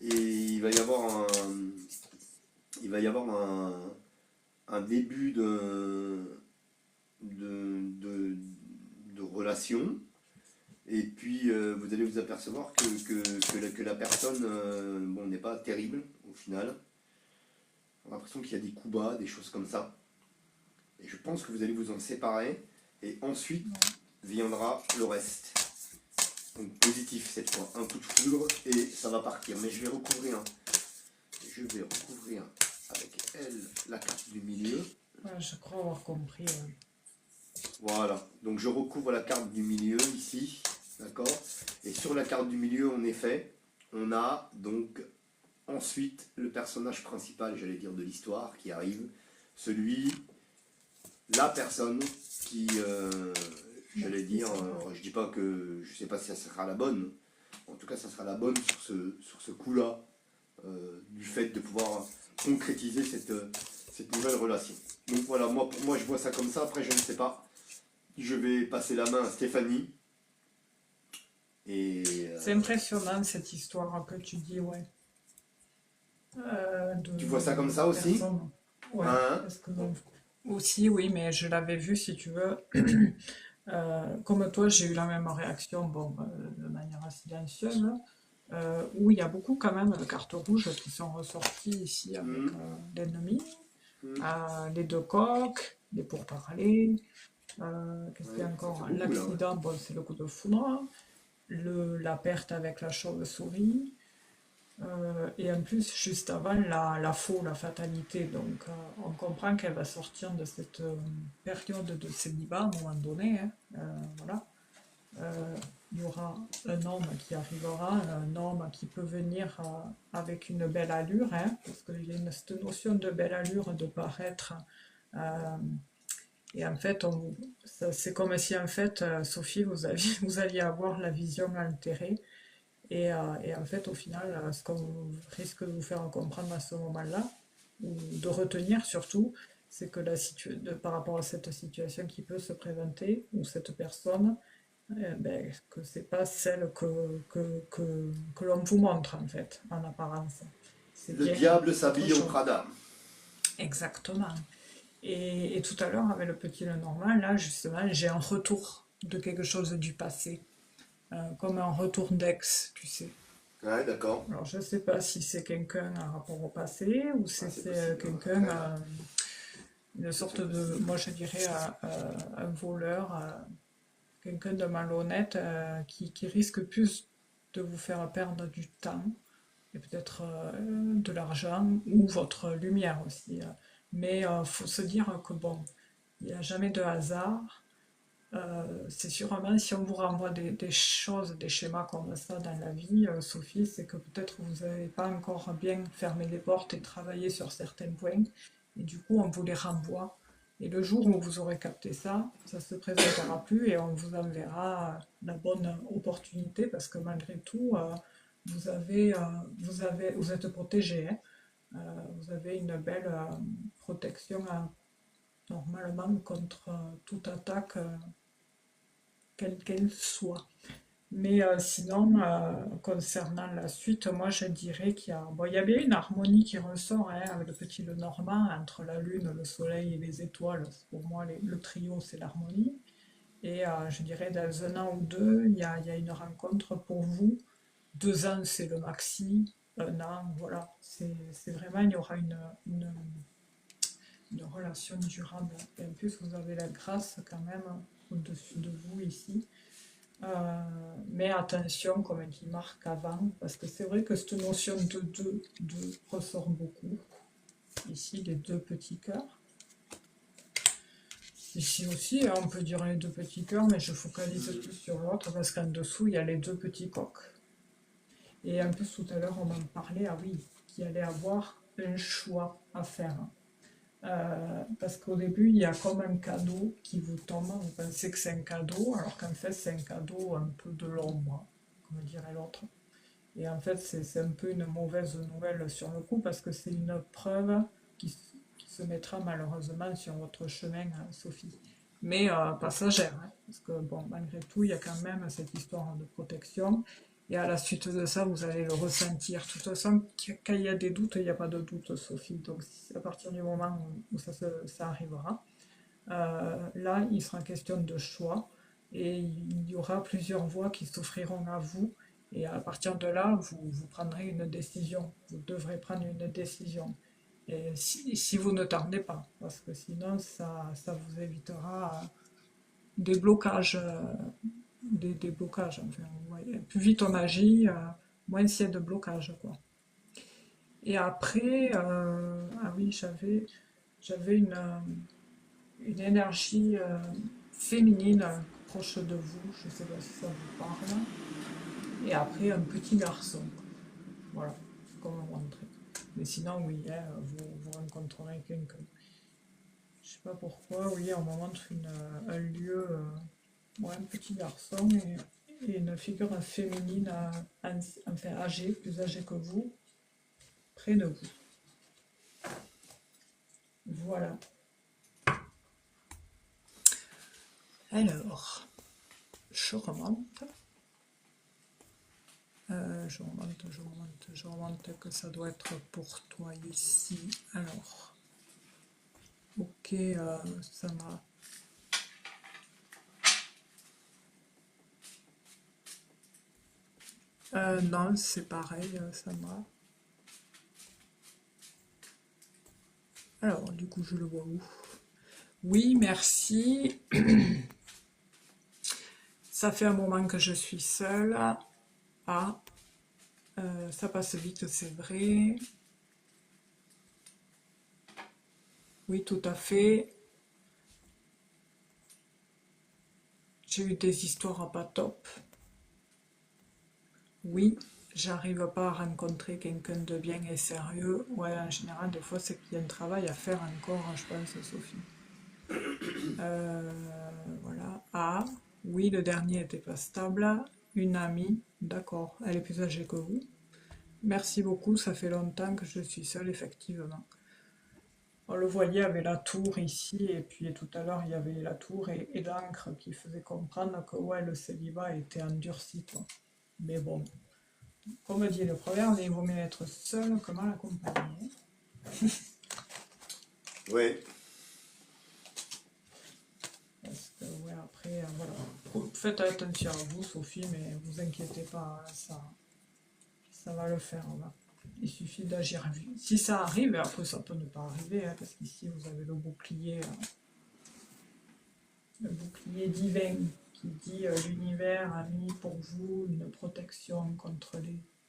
et il va y avoir un début de, de, de relation, et puis vous allez vous apercevoir que la personne bon, n'est pas terrible au final. On a l'impression qu'il y a des coups bas, des choses comme ça. Et je pense que vous allez vous en séparer, et ensuite viendra le reste. Donc positif cette fois, un coup de foudre et ça va partir. Mais je vais recouvrir avec elle la carte du milieu. ouais, je crois avoir compris, ouais. Voilà, donc je recouvre la carte du milieu ici, d'accord. Et sur la carte du milieu, en effet, on a donc ensuite le personnage principal, j'allais dire, de l'histoire qui arrive. Celui, la personne qui, Bon, j'allais c'est dire, ça, ouais. je dis pas que, je sais pas si ça sera la bonne. En tout cas, ça sera la bonne sur ce coup-là, du fait de pouvoir concrétiser cette nouvelle relation. Donc voilà, pour moi, je vois ça comme ça. Après, je ne sais pas. Je vais passer la main à Stéphanie. Et C'est impressionnant cette histoire que tu dis, ouais. tu vois ça comme De ça aussi? personnes. Ouais, Hein? parce que Bon. aussi, oui, mais je l'avais vu, si tu veux. Comme toi, j'ai eu la même réaction, bon, de manière silencieuse, où il y a beaucoup quand même de cartes rouges qui sont ressorties ici avec Hum, l'ennemi, hum. les deux coques, les pourparlers, qu'est-ce qu'il y Ouais, a ça fait encore? beaucoup là, ouais. L'accident, bon, c'est le coup de foudre, la perte avec la chauve-souris, et en plus, juste avant, la fatalité. Donc, on comprend qu'elle va sortir de cette période de célibat à un moment donné, hein. Voilà. Euh, il y aura un homme qui arrivera, un homme qui peut venir avec une belle allure, hein, parce qu'il y a cette notion de belle allure, de paraître. euh, et en fait, c'est comme si en fait, Sophie, vous alliez avoir la vision altérée. Et en fait, au final, ce qu'on risque de vous faire comprendre à ce moment-là, ou de retenir surtout, c'est que par rapport à cette situation qui peut se présenter, ou cette personne, ben, que c'est pas celle que l'on vous montre en fait, en apparence. C'est Le bien diable autre s'habille en chose. Prada. Exactement. Et tout à l'heure, avec le petit Lenormand, là, justement, j'ai un retour de quelque chose du passé, comme un retour d'ex, tu sais. Ouais, d'accord. Alors, je ne sais pas si c'est quelqu'un en rapport au passé ou Ah, si c'est c'est possible, hein. quelqu'un, une C'est très sorte de, possible. moi je dirais, un voleur, quelqu'un de malhonnête qui risque plus de vous faire perdre du temps et peut-être de l'argent ou votre lumière aussi. Mais il faut se dire que bon, il n'y a jamais de hasard. C'est sûrement si on vous renvoie des choses, des schémas comme ça dans la vie, Sophie, c'est que peut-être vous n'avez pas encore bien fermé les portes et travaillé sur certains points, et du coup on vous les renvoie. Et le jour où vous aurez capté ça, ça se présentera plus et on vous enverra la bonne opportunité parce que malgré tout, vous êtes protégé, hein. Vous avez une belle protection normalement contre toute attaque quelle qu'elle soit. Mais sinon, concernant la suite, moi je dirais qu'il y a, bon, il y a bien une harmonie qui ressort hein, avec le petit Lenormand entre la lune, le soleil et les étoiles. Pour moi, le trio, c'est l'harmonie. Et je dirais dans un an ou deux, il y a une rencontre pour vous. 2 ans, c'est le maxi. Un an, voilà. C'est vraiment, il y aura une relation durable. Et en plus, vous avez la grâce quand même au-dessus de vous ici. Mais attention, comme dit Marc avant, parce que c'est vrai que cette notion de deux ressort beaucoup. Ici, les deux petits cœurs. Ici aussi, hein, on peut dire les deux petits cœurs, mais je focalise plus sur l'autre parce qu'en dessous, il y a les deux petits coqs. Et en plus, tout à l'heure, on m'en parlait, ah oui, qu'il allait avoir un choix à faire. Parce qu'au début, il y a comme un cadeau qui vous tombe, vous pensez que c'est un cadeau, alors qu'en fait, c'est un cadeau un peu de l'ombre, comme dirait l'autre. Et en fait, c'est un peu une mauvaise nouvelle sur le coup, parce que c'est une preuve qui se mettra malheureusement sur votre chemin, Sophie. Mais passagère, hein, parce que bon, malgré tout, il y a quand même cette histoire de protection. Et à la suite de ça, vous allez le ressentir. De toute façon, quand il y a des doutes, il n'y a pas de doute, Sophie. Donc, à partir du moment où ça arrivera, là, il sera question de choix et il y aura plusieurs voies qui s'offriront à vous. Et à partir de là, vous prendrez une décision. Vous devrez prendre une décision. Et si vous ne tardez pas, parce que sinon, ça vous évitera des blocages. Des blocages. Enfin, ouais. Plus vite on agit, moins il y a de blocages, quoi. Et après, ah oui, j'avais une énergie féminine proche de vous, je ne sais pas si ça vous parle. Et après, un petit garçon. Voilà, comme montrer. Mais sinon, oui, hein, vous rencontrerez quelqu'un. Je sais pas pourquoi, oui, on me montre un lieu, ouais, un petit garçon et une figure féminine, enfin âgée, plus âgée que vous, près de vous. Voilà. Alors, je remonte. Je remonte que ça doit être pour toi ici. Alors, ok, Sandra. Non, c'est pareil, Sandra. Alors, du coup, je le vois où? Oui, merci. Ça fait un moment que je suis seule. Ah, ça passe vite, c'est vrai. Oui, tout à fait. J'ai eu des histoires pas top. Oui, j'arrive pas à rencontrer quelqu'un de bien et sérieux. Ouais, en général, des fois, c'est qu'il y a un travail à faire encore, je pense, Sophie. Euh, voilà. Ah, oui, le dernier était pas stable. Une amie, d'accord. Elle est plus âgée que vous. Merci beaucoup, ça fait longtemps que je suis seule, effectivement. On le voyait, il y avait la tour ici, et puis tout à l'heure, il y avait la tour et l'encre qui faisait comprendre que ouais, le célibat était endurci, toi. Mais bon, comme dit le proverbe, il vaut mieux être seul que mal accompagné. Ouais, Parce que, ouais, après, voilà. Faites attention à vous, Sophie, mais vous inquiétez pas, hein, ça va le faire. Là. Il suffit d'agir vite. Si ça arrive, et après ça peut ne pas arriver, hein, parce qu'ici vous avez le bouclier divin qui dit l'univers a mis pour vous une protection contre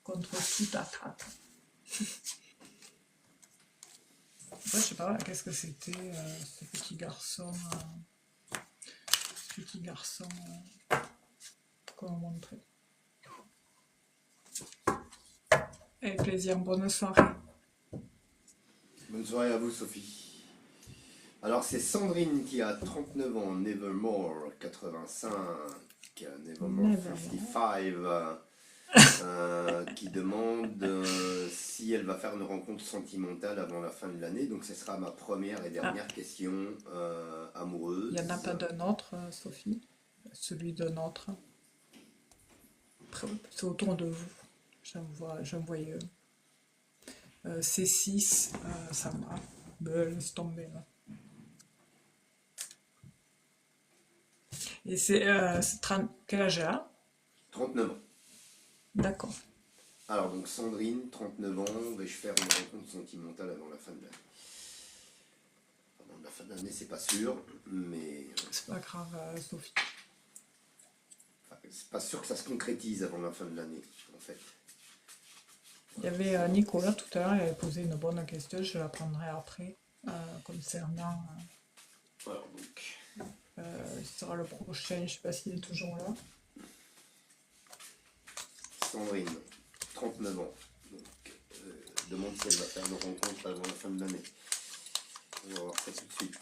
toute attaque. Après, je sais pas, qu'est-ce que c'était ce petit garçon, comment montrer. Avec plaisir, bonne soirée. bonne soirée à vous, Sophie. Alors, c'est Sandrine qui a 39 ans, Nevermore 85, Nevermore Nevermore. 55, qui demande si elle va faire une rencontre sentimentale avant la fin de l'année. Donc, ce sera ma première et Ah, dernière question amoureuse. il n'y en a pas d'un autre, Sophie. Celui d'un autre. C'est autour de vous. J'en voyais C6, ça m'a. Laisse tomber là. Et c'est 30 quel âge là? 39 ans. D'accord. Alors donc Sandrine, 39 ans, vais-je faire une rencontre sentimentale avant la fin de l'année? Avant la fin de l'année, c'est pas sûr, mais C'est pas grave, Sophie. enfin, c'est pas sûr que ça se concrétise avant la fin de l'année, en fait. Il y avait Nicolas tout à l'heure, il avait posé une bonne question, je la prendrai après, concernant. Alors donc, Il sera le prochain, je sais pas s'il est toujours là. Sandrine, 39 ans, donc demande si elle va faire une rencontre avant la fin de l'année. On va voir ça tout de suite.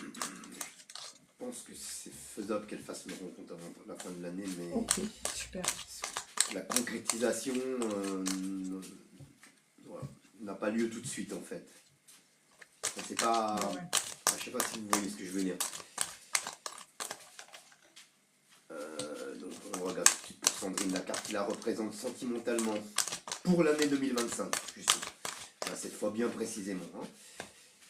Je pense que c'est faisable qu'elle fasse une rencontre avant la fin de l'année, mais Ok, super. la concrétisation voilà, n'a pas lieu tout de suite en fait. C'est pas. Ah ouais. Je sais pas si vous voyez ce que je veux dire. Donc on regarde tout de suite pour Sandrine la carte qui la représente sentimentalement pour l'année 2025, justement. Là, cette fois bien précisément, hein,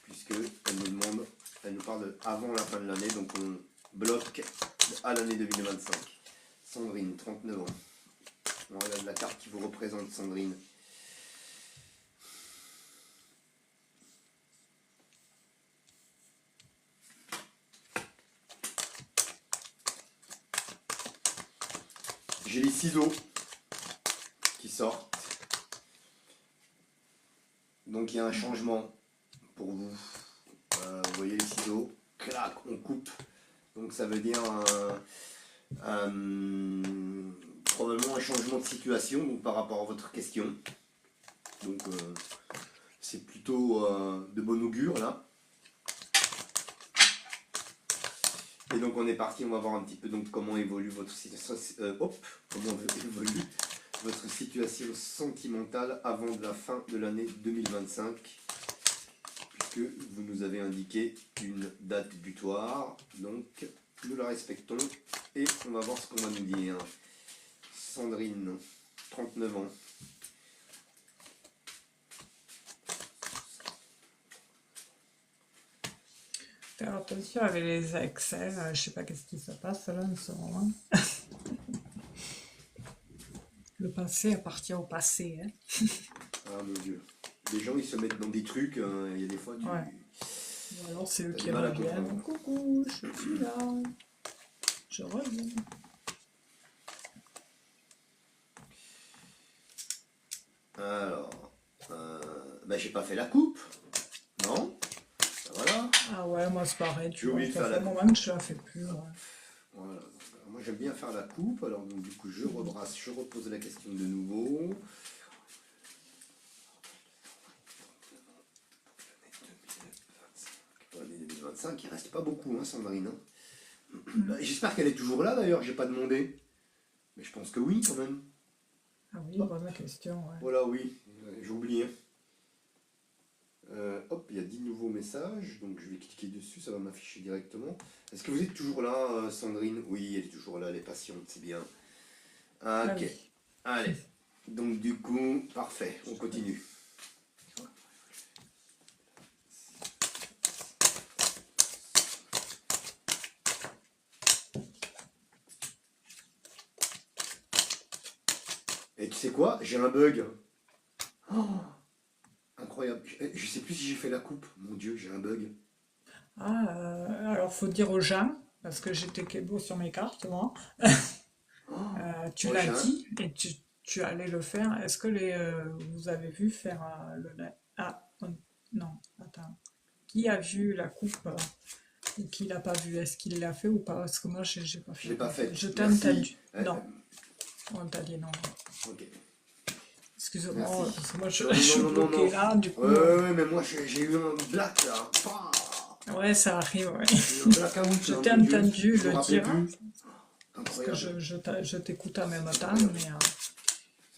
puisque elle nous demande, elle nous parle de avant la fin de l'année, donc on bloque à l'année 2025. Sandrine, 39 ans. On regarde la carte qui vous représente, Sandrine. J'ai les ciseaux qui sortent. Donc il y a un changement pour vous. Vous voyez les ciseaux, clac, on coupe. Donc ça veut dire probablement un changement de situation donc, par rapport à votre question. Donc c'est plutôt de bon augure là. Et donc on est parti, on va voir un petit peu donc comment évolue votre situation sentimentale avant de la fin de l'année 2025, puisque vous nous avez indiqué une date butoir, donc nous la respectons et on va voir ce qu'on va nous dire. Sandrine, 39 ans. Faire attention avec les excès, je sais pas qu'est-ce qui se passe là en ce moment. Le passé appartient au passé. Hein. Ah mon Dieu. Les gens ils se mettent dans des trucs, il y a des fois du... Ouais. Ou alors c'est eux T'as qui du mal à reviennent. comprendre. Coucou, je suis là. Je reviens. Alors, j'ai pas fait la coupe, non? Voilà. Ah ouais, moi c'est pareil, tu J'ai vois. oublié de Ça faire fait la un coupe. moment que je la fais plus. Ouais. Voilà. Alors, moi j'aime bien faire la coupe, alors donc du coup je rebrasse, je repose la question de nouveau. L'année 2025, il reste pas beaucoup, hein, Sandrine. Hein. J'espère qu'elle est toujours là d'ailleurs, j'ai pas demandé. Mais je pense que oui quand même. Ah oui, bonne question. Ouais. Voilà, oui, j'ai oublié. Hop, il y a 10 nouveaux messages, donc je vais cliquer dessus, ça va m'afficher directement. Est-ce que vous êtes toujours là, Sandrine? Oui, elle est toujours là, elle est patiente, c'est bien. Ah Ok, oui. allez. Donc du coup, parfait, on continue. Et tu sais quoi? J'ai un bug. Oh, incroyable. Je sais plus si j'ai fait la coupe. Mon Dieu, j'ai un bug. Ah, alors faut dire aux gens, parce que j'étais Kebo sur mes cartes, moi. Tu l'as Prochain. dit et tu allais le faire. Est-ce que vous avez vu faire non, attends. Qui a vu la coupe et qui l'a pas vu? Est-ce qu'il l'a fait ou pas? Parce que moi, j'ai pas Je fait l'ai pas attention. faite. Je t'ai Merci. entendu. Non, on t'a dit non. Ok. Excuse-moi, Merci. parce que moi, Non, je suis non, non, bloquée non. là, du coup. Ouais, mais moi j'ai eu un black là. Ouais, ça arrive, ouais. J'ai eu un blackout. Je hein, t'ai mon Dieu. entendu Je me le rappelais dire, plus. parce que Incroyable. je t'écoute en même temps, Incroyable.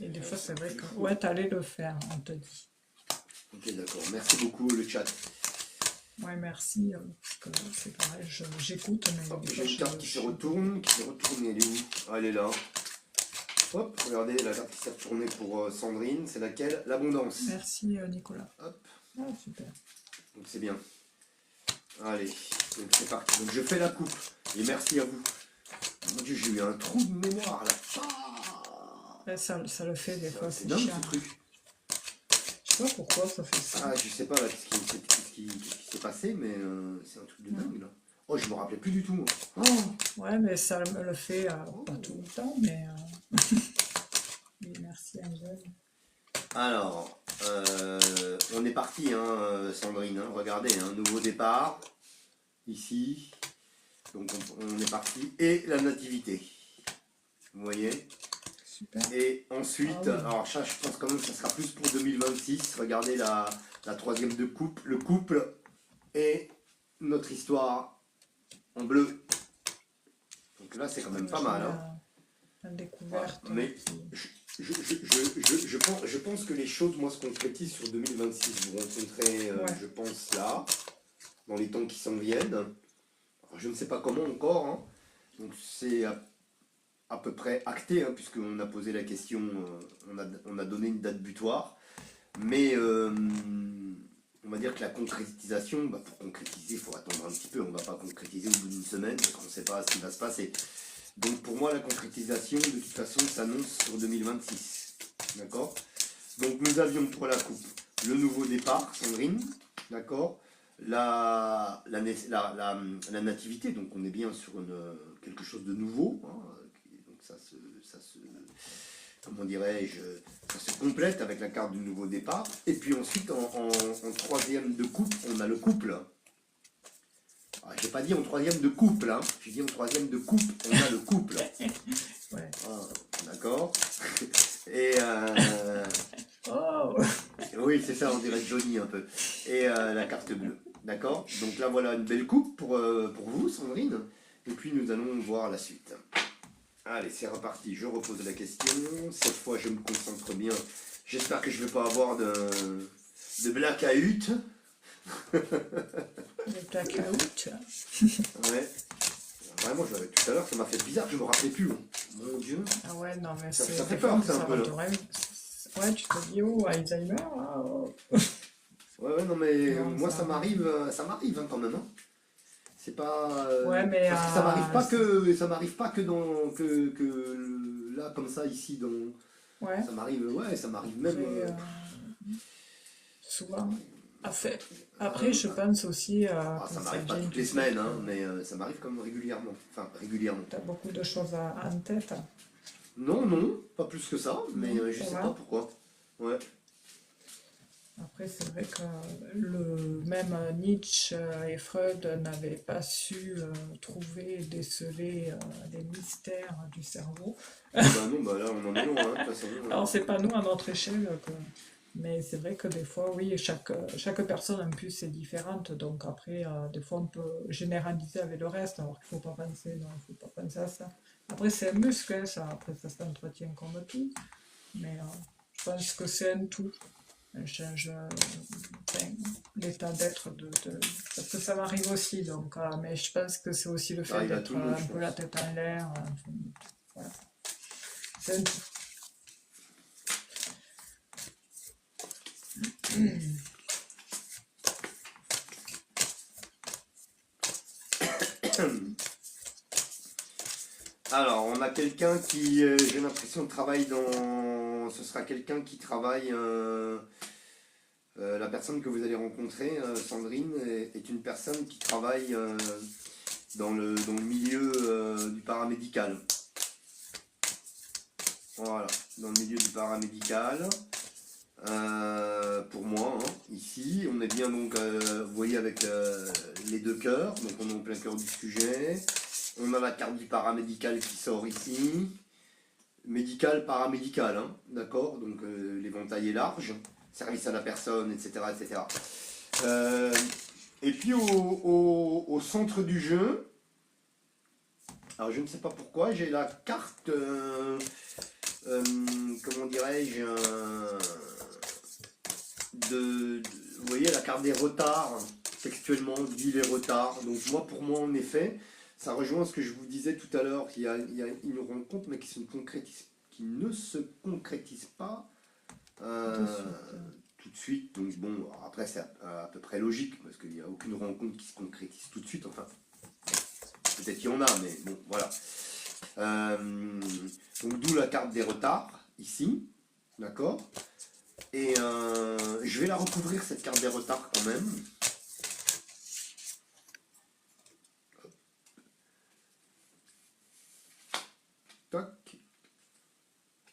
mais et des fois, c'est vrai que ouais, t'allais le faire, on te dit. Ok, d'accord. Merci beaucoup le chat. Ouais, merci. Parce que c'est pareil, j'écoute, mais des J'ai fois une carte qui se retourne, elle est où? Ah, elle est là. Hop, regardez, la carte qui s'est retournée pour Sandrine, c'est laquelle? L'abondance. Merci, Nicolas. Hop, Ah, super. donc c'est bien. Allez, donc c'est parti. Donc je fais la coupe. Et merci à vous. Mon Dieu, j'ai eu un trou de mémoire là. Ah, Ouais, ça le fait des fois, c'est c'est dingue chiant. ce truc. Je sais pas pourquoi ça fait ça. Ah, je sais pas là, qu'est-ce qui s'est passé, mais c'est un truc de dingue là. Oh, je me rappelais plus du tout, moi. Oh, Ouais, mais ça me le fait pas tout le temps, mais oui, merci, Angèle. alors, on est parti, hein, Sandrine. Hein, regardez, un nouveau départ ici. Donc on est parti. Et la nativité. Vous voyez? Super. Et ensuite, Ah oui. alors ça, je pense quand même que ça sera plus pour 2026. Regardez la troisième de couple, le couple et notre histoire en bleu. Donc là, c'est quand même pas mal. Hein. La découverte. Voilà. Mais je pense que les choses, moi, se concrétisent sur 2026. Vous rencontrez, Ouais. je pense, là, dans les temps qui s'en viennent. Alors, je ne sais pas comment encore. Hein. Donc c'est à peu près acté, hein, puisqu'on a posé la question, on a donné une date butoir. Mais on va dire que la concrétisation, bah, pour concrétiser, il faut attendre un petit peu. On ne va pas concrétiser au bout d'une semaine, parce qu'on ne sait pas ce qui va se passer. Donc pour moi, la concrétisation, de toute façon, s'annonce sur 2026. D'accord? Donc nous avions pour la coupe le nouveau départ, Sandrine. D'accord? La nativité, donc on est bien sur quelque chose de nouveau. Hein, donc ça se comment dirais-je, ça se complète avec la carte du nouveau départ. Et puis ensuite, en troisième de couple, on a le couple. Alors, j'ai pas dit en troisième de couple, hein. J'ai dit en troisième de couple, on a le couple. Ouais. Ah, d'accord. Et Oh! oui, c'est ça, on dirait Johnny un peu. Et la carte bleue. D'accord. Donc là, voilà une belle coupe pour vous, Sandrine. Et puis nous allons voir la suite. Allez, c'est reparti. Je repose la question. Cette fois, je me concentre bien. J'espère que je ne vais pas avoir de blackout. Le blackout. Ouais. Vraiment, je l'avais tout à l'heure. Ça m'a fait bizarre. Je me rappelais plus. Hein. Mon Dieu. Ah ouais, non, mais Ça c'est. fait des peur, fois, ça, un peu, là. Ouais, tu te dis, oh, Alzheimer, là, oh. Ouais, non, mais Non, moi, ça ça m'arrive hein, quand même. Hein. C'est pas. Ouais, mais. Parce que ça m'arrive pas que dans. Que là, comme ça, ici, dans. Ouais, Ça m'arrive même. après, souvent. Après, je pense aussi Ça quand ça m'arrive pas vient toutes du les fait semaines, que hein, mais ça m'arrive comme régulièrement. Enfin, régulièrement. tu as beaucoup de choses en tête. Non, non, pas plus que ça, mais Non, je ça sais va. pas pourquoi. Ouais. Après, c'est vrai que même Nietzsche et Freud n'avaient pas su trouver et déceler les mystères du cerveau. Bah non, bah là on en est loin, hein, de toute façon. Alors, c'est pas nous à notre échelle, mais c'est vrai que des fois, oui, chaque personne en plus est différente. Donc après, des fois, on peut généraliser avec le reste, alors qu'il faut pas penser, non, il faut pas penser à ça. Après, c'est un muscle, hein, ça. Après, ça s'entretient comme tout. Mais je pense que c'est un tout. Enfin, l'état d'être parce que ça m'arrive aussi, donc, mais je pense que c'est aussi le Ça fait arrive à d'être tout le monde, un je peu la pense. tête en l'air. Enfin, voilà. C'est un tout. Alors, on a quelqu'un qui, j'ai l'impression, travaille dans. Ce sera quelqu'un qui travaille. La personne que vous allez rencontrer, Sandrine, est une personne qui travaille dans le milieu du paramédical. Voilà, dans le milieu du paramédical. Pour moi, hein, ici, on est bien donc, vous voyez, avec les deux cœurs, donc on est en plein cœur du sujet. On a la carte du paramédical qui sort ici. Médical, paramédical, hein, d'accord? Donc l'éventail est large, service à la personne, etc. etc. Et puis au centre du jeu, alors je ne sais pas pourquoi, j'ai la carte, comment dirais-je, vous voyez la carte des retards. textuellement dit les retards. Donc moi, pour moi, en effet, ça rejoint ce que je vous disais tout à l'heure. Il y a une rencontre, mais qui ne se concrétise pas de euh, suite. tout de suite. Donc bon, après c'est à peu près logique, parce qu'il n'y a aucune rencontre qui se concrétise tout de suite. Enfin, peut-être qu'il y en a, mais bon, voilà. Donc d'où la carte des retards, ici, d'accord. Et je vais la recouvrir, cette carte des retards, quand même. Tac.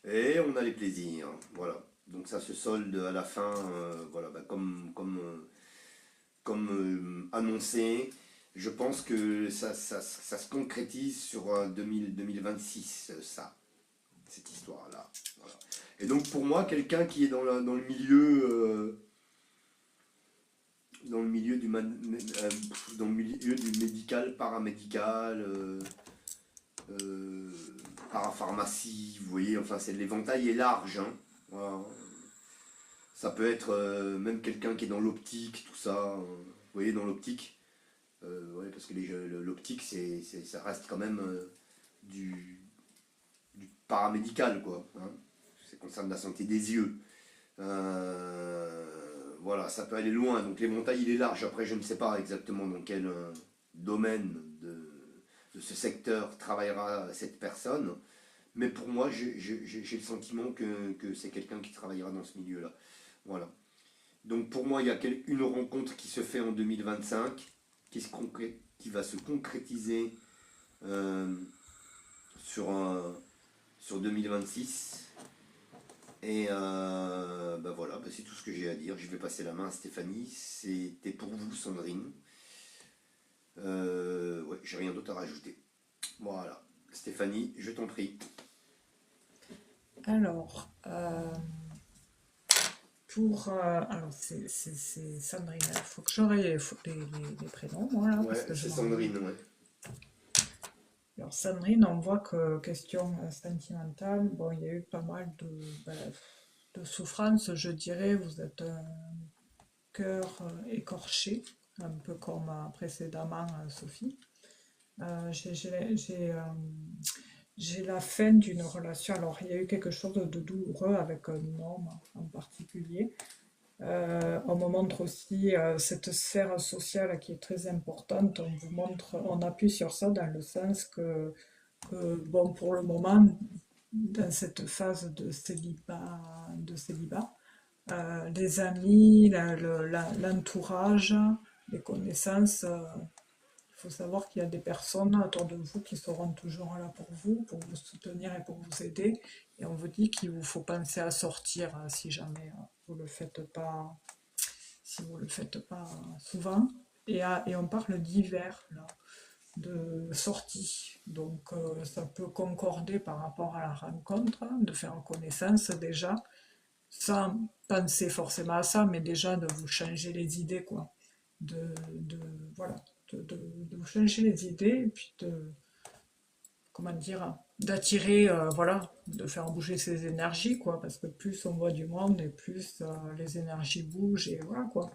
Et on a les plaisirs, voilà. Donc ça se solde à la fin, voilà, bah, comme annoncé. Je pense que ça se concrétise sur 2026, ça, cette histoire-là. Voilà. Et donc pour moi, quelqu'un qui est dans le milieu dans le milieu du médical, paramédical, euh, parapharmacie, vous voyez, enfin l'éventail est large, hein. Voilà. Ça peut être même quelqu'un qui est dans l'optique, tout ça. Vous voyez, dans l'optique, ouais, parce que l'optique, ça reste quand même du paramédical, quoi. Hein. Ça concerne la santé des yeux. Voilà, ça peut aller loin. Donc l'éventail, il est large. Après, je ne sais pas exactement dans quel domaine de ce secteur travaillera cette personne. Mais pour moi, j'ai le sentiment que c'est quelqu'un qui travaillera dans ce milieu-là. Voilà. Donc pour moi, il y a une rencontre qui se fait en 2025, qui va se concrétiser euh, sur 2026. Et ben voilà, ben c'est tout ce que j'ai à dire. Je vais passer la main à Stéphanie. C'était pour vous, Sandrine. Ouais, j'ai rien d'autre à rajouter. Voilà. Stéphanie, je t'en prie. Alors, alors c'est Sandrine. Il faut que j'aurai les prénoms, moi, là, parce Ouais, que je c'est m'en rappelle. Sandrine, ouais. Alors, Sandrine, on voit que question sentimentale, bon, il y a eu pas mal de souffrances, je dirais. Vous êtes un cœur écorché, un peu comme précédemment Sophie. J'ai la fin d'une relation. Alors, il y a eu quelque chose de douloureux avec un homme en particulier. On me montre aussi cette sphère sociale qui est très importante. On vous montre, on appuie sur ça dans le sens bon, pour le moment, dans cette phase de célibat, les amis, l'entourage, les connaissances, il faut savoir qu'il y a des personnes autour de vous qui seront toujours là pour vous soutenir et pour vous aider. Et on vous dit qu'il vous faut penser à sortir si jamais vous le faites pas, si vous le faites pas souvent. Et on parle d'hiver là, de sortie. Donc ça peut concorder par rapport à la rencontre, hein, de faire connaissance déjà, sans penser forcément à ça, mais déjà de vous changer les idées, quoi. De voilà, de vous changer les idées, et puis comment dire, d'attirer, voilà, de faire bouger ses énergies, quoi, parce que plus on voit du monde, et plus les énergies bougent, et voilà, quoi.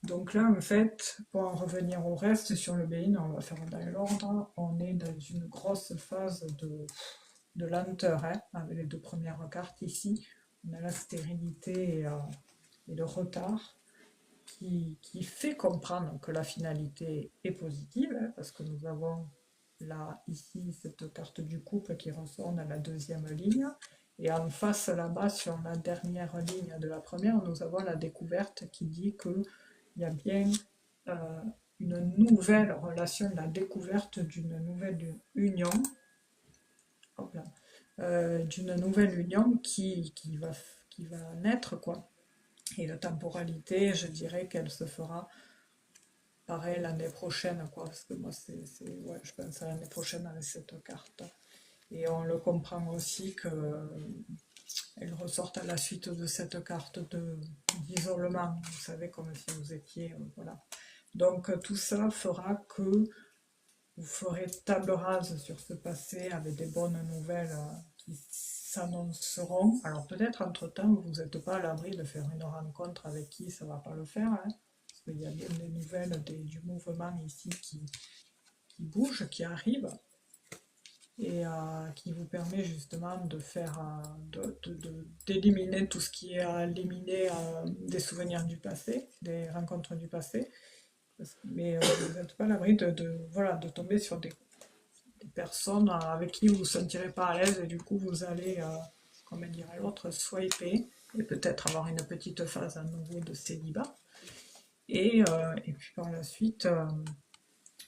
Donc là, en fait, pour en revenir au reste sur le Bénin, on va faire dans l'ordre. On est dans une grosse phase de lenteur, hein, avec les deux premières cartes ici. On a la stérilité et le retard qui fait comprendre que la finalité est positive, hein, parce que nous avons là, ici, cette carte du couple qui ressort dans la deuxième ligne. Et en face, là-bas, sur la dernière ligne de la première, nous avons la découverte qui dit que il y a bien euh, une nouvelle relation, la découverte d'une nouvelle union, hop là, d'une nouvelle union qui va naître, quoi. Et la temporalité, je dirais qu'elle se fera pareil l'année prochaine, quoi, parce que moi, ouais, je pense à l'année prochaine avec cette carte. Et on le comprend aussi que elle ressort à la suite de cette carte d'isolement, vous savez, comme si vous étiez, voilà. Donc tout ça fera que vous ferez table rase sur ce passé avec des bonnes nouvelles qui s'annonceront. Alors peut-être entre-temps, vous n'êtes pas à l'abri de faire une rencontre avec qui ça ne va pas le faire, hein, qu'il y a bien des nouvelles du mouvement ici qui bouge, qui arrive, et qui vous permet justement de faire, d'éliminer tout ce qui est à éliminer des souvenirs du passé, des rencontres du passé. Mais vous n'êtes pas à l'abri voilà, de tomber sur des personnes avec qui vous ne vous sentirez pas à l'aise et du coup vous allez, comme dirait l'autre, swiper et peut-être avoir une petite phase à nouveau de célibat. Et puis par la suite,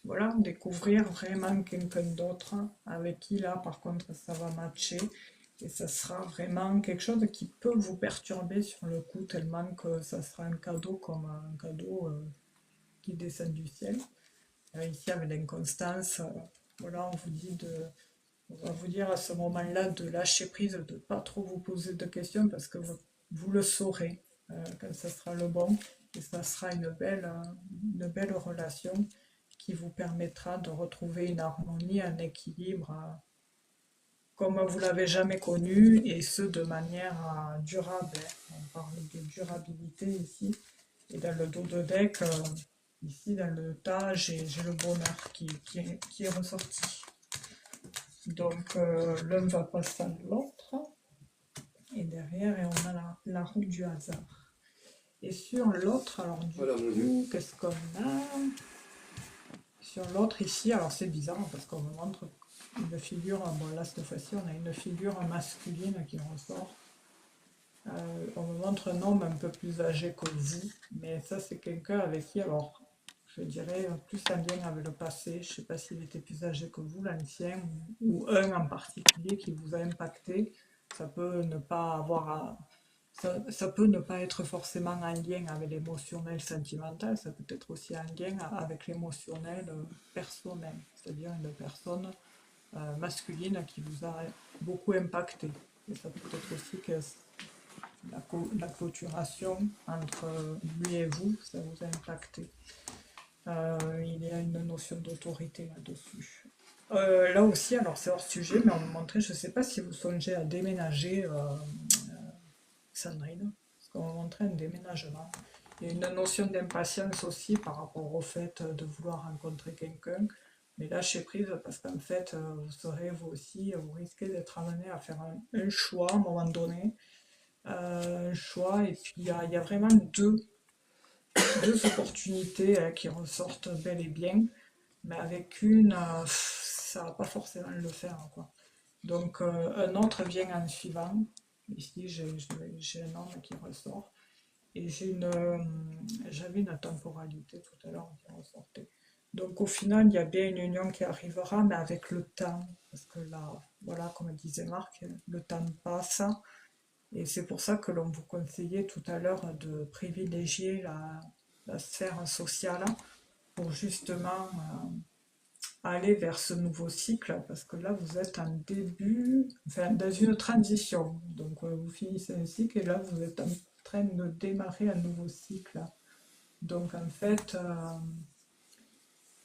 voilà, découvrir vraiment quelqu'un d'autre avec qui là par contre ça va matcher et ça sera vraiment quelque chose qui peut vous perturber sur le coup tellement que ça sera un cadeau comme un cadeau qui descend du ciel. Ici avec l'inconstance, voilà, on va vous dire à ce moment-là de lâcher prise, de ne pas trop vous poser de questions parce que vous le saurez quand ça sera le bon et ça sera une belle relation qui vous permettra de retrouver une harmonie, un équilibre comme vous l'avez jamais connu et ce de manière durable. On parle de durabilité ici et dans le dos de deck, ici dans le tas, j'ai le bonheur qui est ressorti. Donc l'un va passer à l'autre et derrière et on a la roue du hasard. Et sur l'autre, alors du Voilà, mon Dieu. coup, qu'est-ce qu'on a? Sur l'autre ici, alors c'est bizarre parce qu'on me montre une figure, bon là cette fois-ci on a une figure masculine qui ressort. On me montre un homme un peu plus âgé que vous, mais ça c'est quelqu'un avec qui, alors je dirais plus un lien avec le passé, je ne sais pas s'il était plus âgé que vous, l'ancien, ou un en particulier qui vous a impacté. Ça peut ne pas avoir ça peut ne pas être forcément en lien avec l'émotionnel sentimental, ça peut être aussi en lien avec l'émotionnel personnel, c'est-à-dire une personne masculine qui vous a beaucoup impacté. Et ça peut être aussi que la clôturation entre lui et vous, ça vous a impacté. Il y a une notion d'autorité là-dessus. Là aussi, alors c'est hors sujet, mais on me montrait, je ne sais pas si vous songez à déménager, Sandrine, parce qu'on me montrait un déménagement. Il y a une notion d'impatience aussi par rapport au fait de vouloir rencontrer quelqu'un, mais lâchez prise parce qu'en fait, vous serez vous aussi, vous risquez d'être amené à faire un choix à un moment donné, un choix, et puis il y a vraiment deux opportunités qui ressortent bel et bien, mais avec une, ça va pas forcément le faire, quoi. Donc un autre vient en suivant. Ici, j'ai un homme qui ressort. Et j'avais une temporalité tout à l'heure qui ressortait. Donc au final, il y a bien une union qui arrivera, mais avec le temps. Parce que là, voilà, comme disait Marc, le temps passe. Et c'est pour ça que l'on vous conseillait tout à l'heure de privilégier la sphère sociale pour justement aller vers ce nouveau cycle, parce que là vous êtes en début, enfin dans une transition. Donc vous finissez un cycle et là vous êtes en train de démarrer un nouveau cycle. Donc en fait,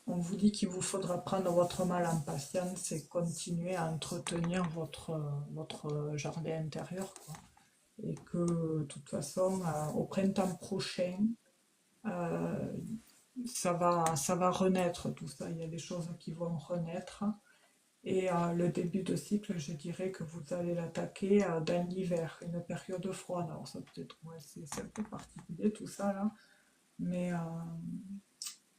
on vous dit qu'il vous faudra prendre votre mal en patience et continuer à entretenir votre jardin intérieur, quoi. Et que de toute façon, au printemps prochain, euh, ça va renaître tout ça. Il y a des choses qui vont renaître. Et le début de cycle, je dirais que vous allez l'attaquer dans l'hiver, une période froide. Alors ça peut-être, ouais, c'est un peu particulier tout ça là, mais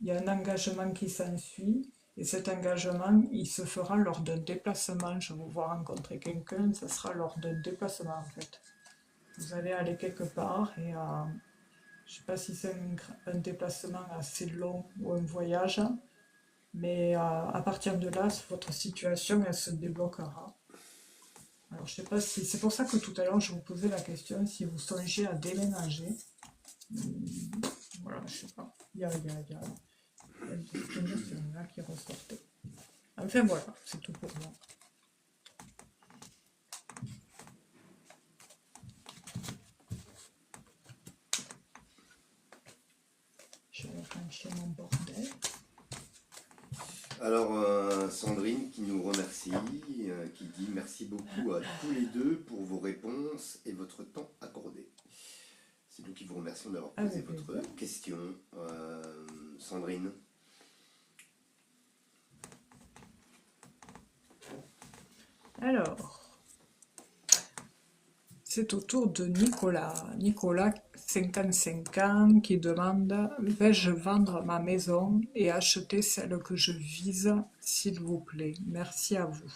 il y a un engagement qui s'ensuit. Et cet engagement, il se fera lors d'un déplacement. Je vais vous voir rencontrer quelqu'un, ça sera lors d'un déplacement en fait. Vous allez aller quelque part et je ne sais pas si c'est un déplacement assez long ou un voyage, mais à partir de là, votre situation, elle se débloquera. Alors, je sais pas si... C'est pour ça que tout à l'heure, je vous posais la question si vous songez à déménager. Voilà, je sais pas. Il y a cette notion-là qui ressortait. Enfin, voilà, c'est tout pour moi. Je vais ranger mon bordel. Alors, Sandrine qui nous remercie, qui dit merci beaucoup à tous les deux pour vos réponses et votre temps accordé. C'est Donc, ils vous remercient d'avoir posé avec votre plaisir. question, Sandrine. Alors, c'est au tour de Nicolas. Nicolas, 55 ans, qui demande: vais-je vendre ma maison et acheter celle que je vise, s'il vous plaît? Merci à vous.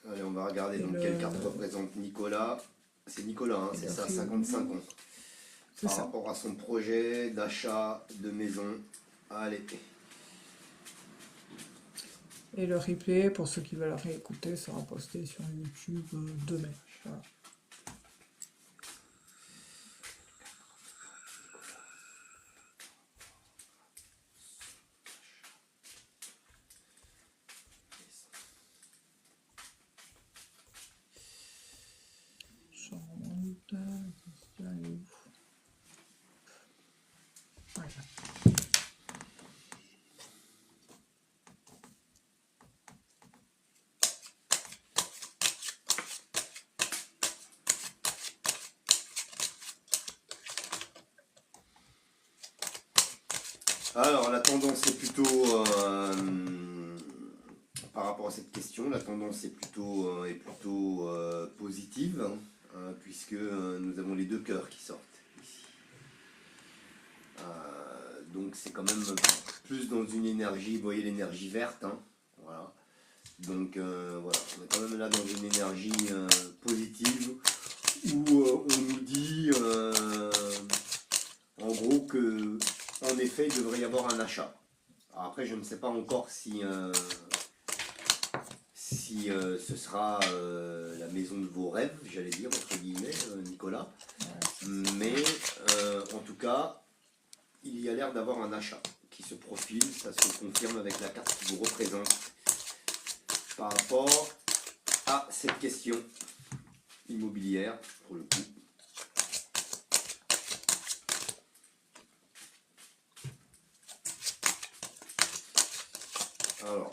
Allez, on va regarder Et donc quelle carte représente Nicolas. C'est Nicolas, hein, c'est le ça, prix, 55 ans. c'est Par ça. rapport à son projet d'achat de maison. Allez. Et le replay, pour ceux qui veulent réécouter, sera posté sur YouTube demain. Voilà. Je remonte. Elle est où? Voilà. Alors, la tendance est plutôt, par rapport à cette question, la tendance est plutôt positive, hein, puisque nous avons les deux cœurs qui sortent ici. Donc, c'est quand même plus dans une énergie, vous voyez l'énergie verte, hein, voilà. Donc, voilà, on est quand même là dans une énergie positive où on nous dit en gros que en effet il devrait y avoir un achat. Alors après je ne sais pas encore si, ce sera la maison de vos rêves, j'allais dire entre guillemets, Nicolas, mais en tout cas il y a l'air d'avoir un achat qui se profile, ça se confirme avec la carte qui vous représente par rapport à cette question immobilière pour le coup. Alors,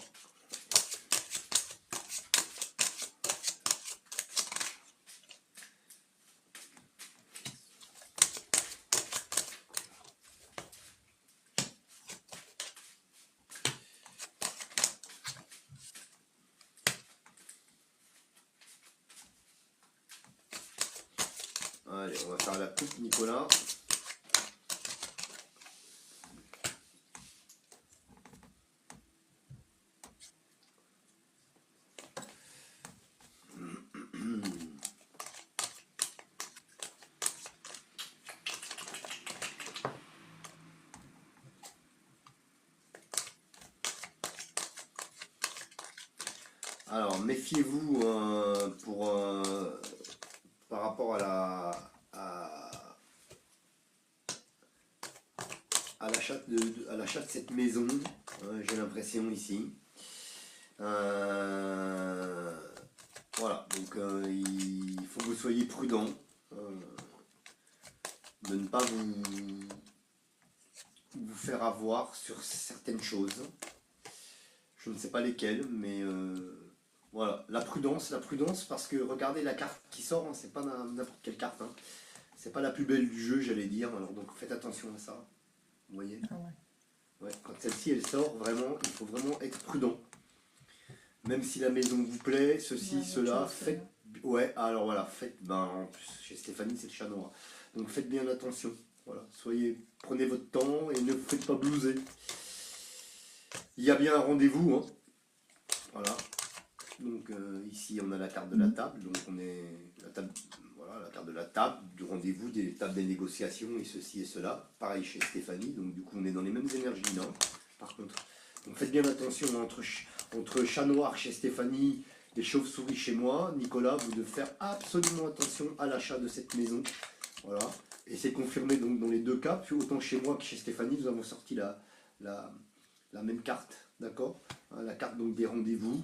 allez, on va faire la coupe, Nicolas. Alors, méfiez-vous par rapport à l'achat de cette maison, j'ai l'impression ici. Voilà, donc il faut que vous soyez prudent de ne pas vous faire avoir sur certaines choses. Je ne sais pas lesquelles, mais voilà, la prudence, parce que regardez la carte qui sort, hein, c'est pas n'importe quelle carte, hein. C'est pas la plus belle du jeu, j'allais dire, alors donc faites attention à ça, vous voyez. Ah ouais. Ouais, quand celle-ci elle sort, vraiment, il faut vraiment être prudent. Même si la maison vous plaît, ceci, Ouais, cela, autre chose, faites. Ouais, alors voilà, faites. Ben, en plus, chez Stéphanie, c'est le chat noir. Donc faites bien attention. Voilà, prenez votre temps et ne vous faites pas blouser. Il y a bien un rendez-vous, hein. Voilà. Donc ici, on a la carte de la table. Donc on est la table. Voilà, la carte de la table, du rendez-vous, des tables des négociations et ceci et cela. Pareil chez Stéphanie. Donc du coup, on est dans les mêmes énergies, non. Par contre. Donc faites bien attention entre chat noir chez Stéphanie et chauve-souris chez moi. Nicolas, vous devez faire absolument attention à l'achat de cette maison. Voilà. Et c'est confirmé donc dans les deux cas. Puis autant chez moi que chez Stéphanie, nous avons sorti la même carte. D'accord, hein, la carte donc des rendez-vous.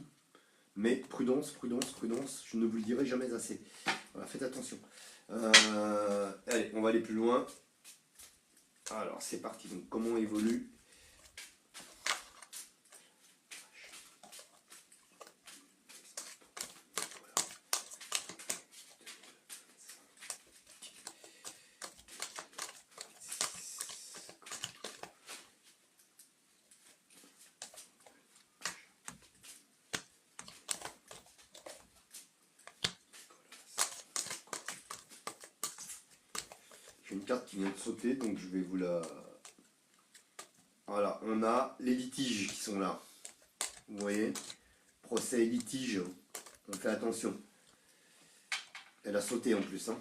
Mais prudence, prudence, prudence. Je ne vous le dirai jamais assez. Voilà, faites attention. Allez, on va aller plus loin. Alors c'est parti. Donc comment évolue J'ai une carte qui vient de sauter, donc je vais vous la... Voilà, on a les litiges qui sont là. Vous voyez? Procès et litige. On fait attention. Elle a sauté en plus, hein.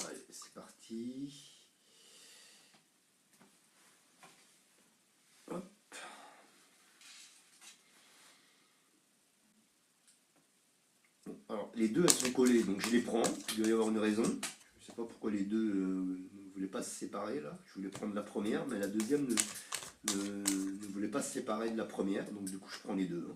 Allez, c'est parti. Hop. Bon, alors, les deux, elles sont collées, donc je les prends. Il doit y avoir une raison. Je ne sais pas pourquoi les deux ne voulaient pas se séparer, là. Je voulais prendre la première, mais la deuxième ne voulait pas se séparer de la première. Donc, du coup, je prends les deux, hein.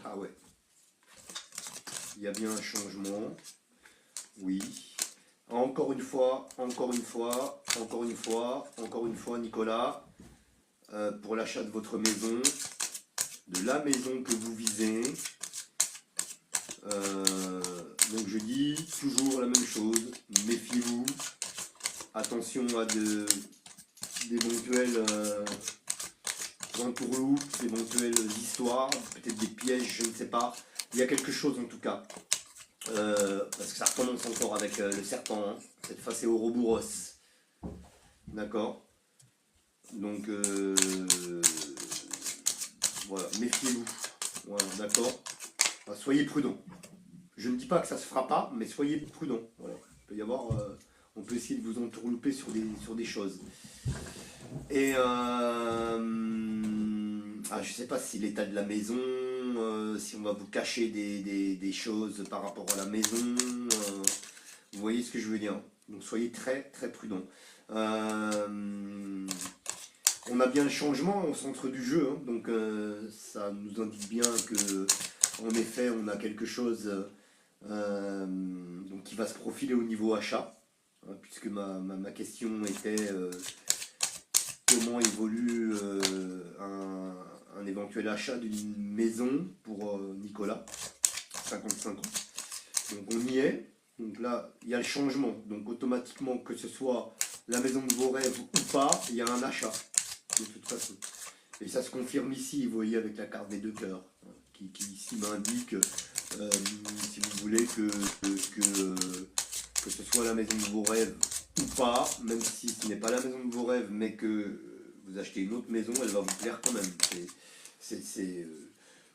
Ah ouais. Il y a bien un changement. Oui. Encore une fois, encore une fois, encore une fois, encore une fois, Nicolas, pour l'achat de votre maison, de la maison que vous visez. Donc je dis toujours la même chose, méfiez-vous, attention à d'éventuelles entourloupes, d'éventuelles histoires, peut-être des pièges, je ne sais pas. Il y a quelque chose en tout cas. Parce que ça recommence encore avec le serpent, hein. Cette fois c'est Ouroboros. D'accord. Donc voilà, méfiez-vous. Voilà, d'accord. Enfin, soyez prudents. Je ne dis pas que ça se fera pas, mais soyez prudents. Voilà. Il peut y avoir, on peut essayer de vous entourlouper sur des choses. Et je sais pas si l'état de la maison, si on va vous cacher des choses par rapport à la maison. Vous voyez ce que je veux dire. Donc soyez très très prudents. On a bien le changement au centre du jeu, hein, donc ça nous indique bien que en effet on a quelque chose donc qui va se profiler au niveau achat, hein, puisque ma question était comment évolue un éventuel achat d'une maison pour Nicolas, 55 ans. Donc on y est. Donc là, il y a le changement. Donc automatiquement, que ce soit la maison de vos rêves ou pas, il y a un achat, de toute façon. Et ça se confirme ici, vous voyez, avec la carte des deux cœurs, hein, qui ici m'indique, si vous voulez, que ce soit la maison de vos rêves ou pas, même si ce n'est pas la maison de vos rêves, mais que vous achetez une autre maison, elle va vous plaire quand même.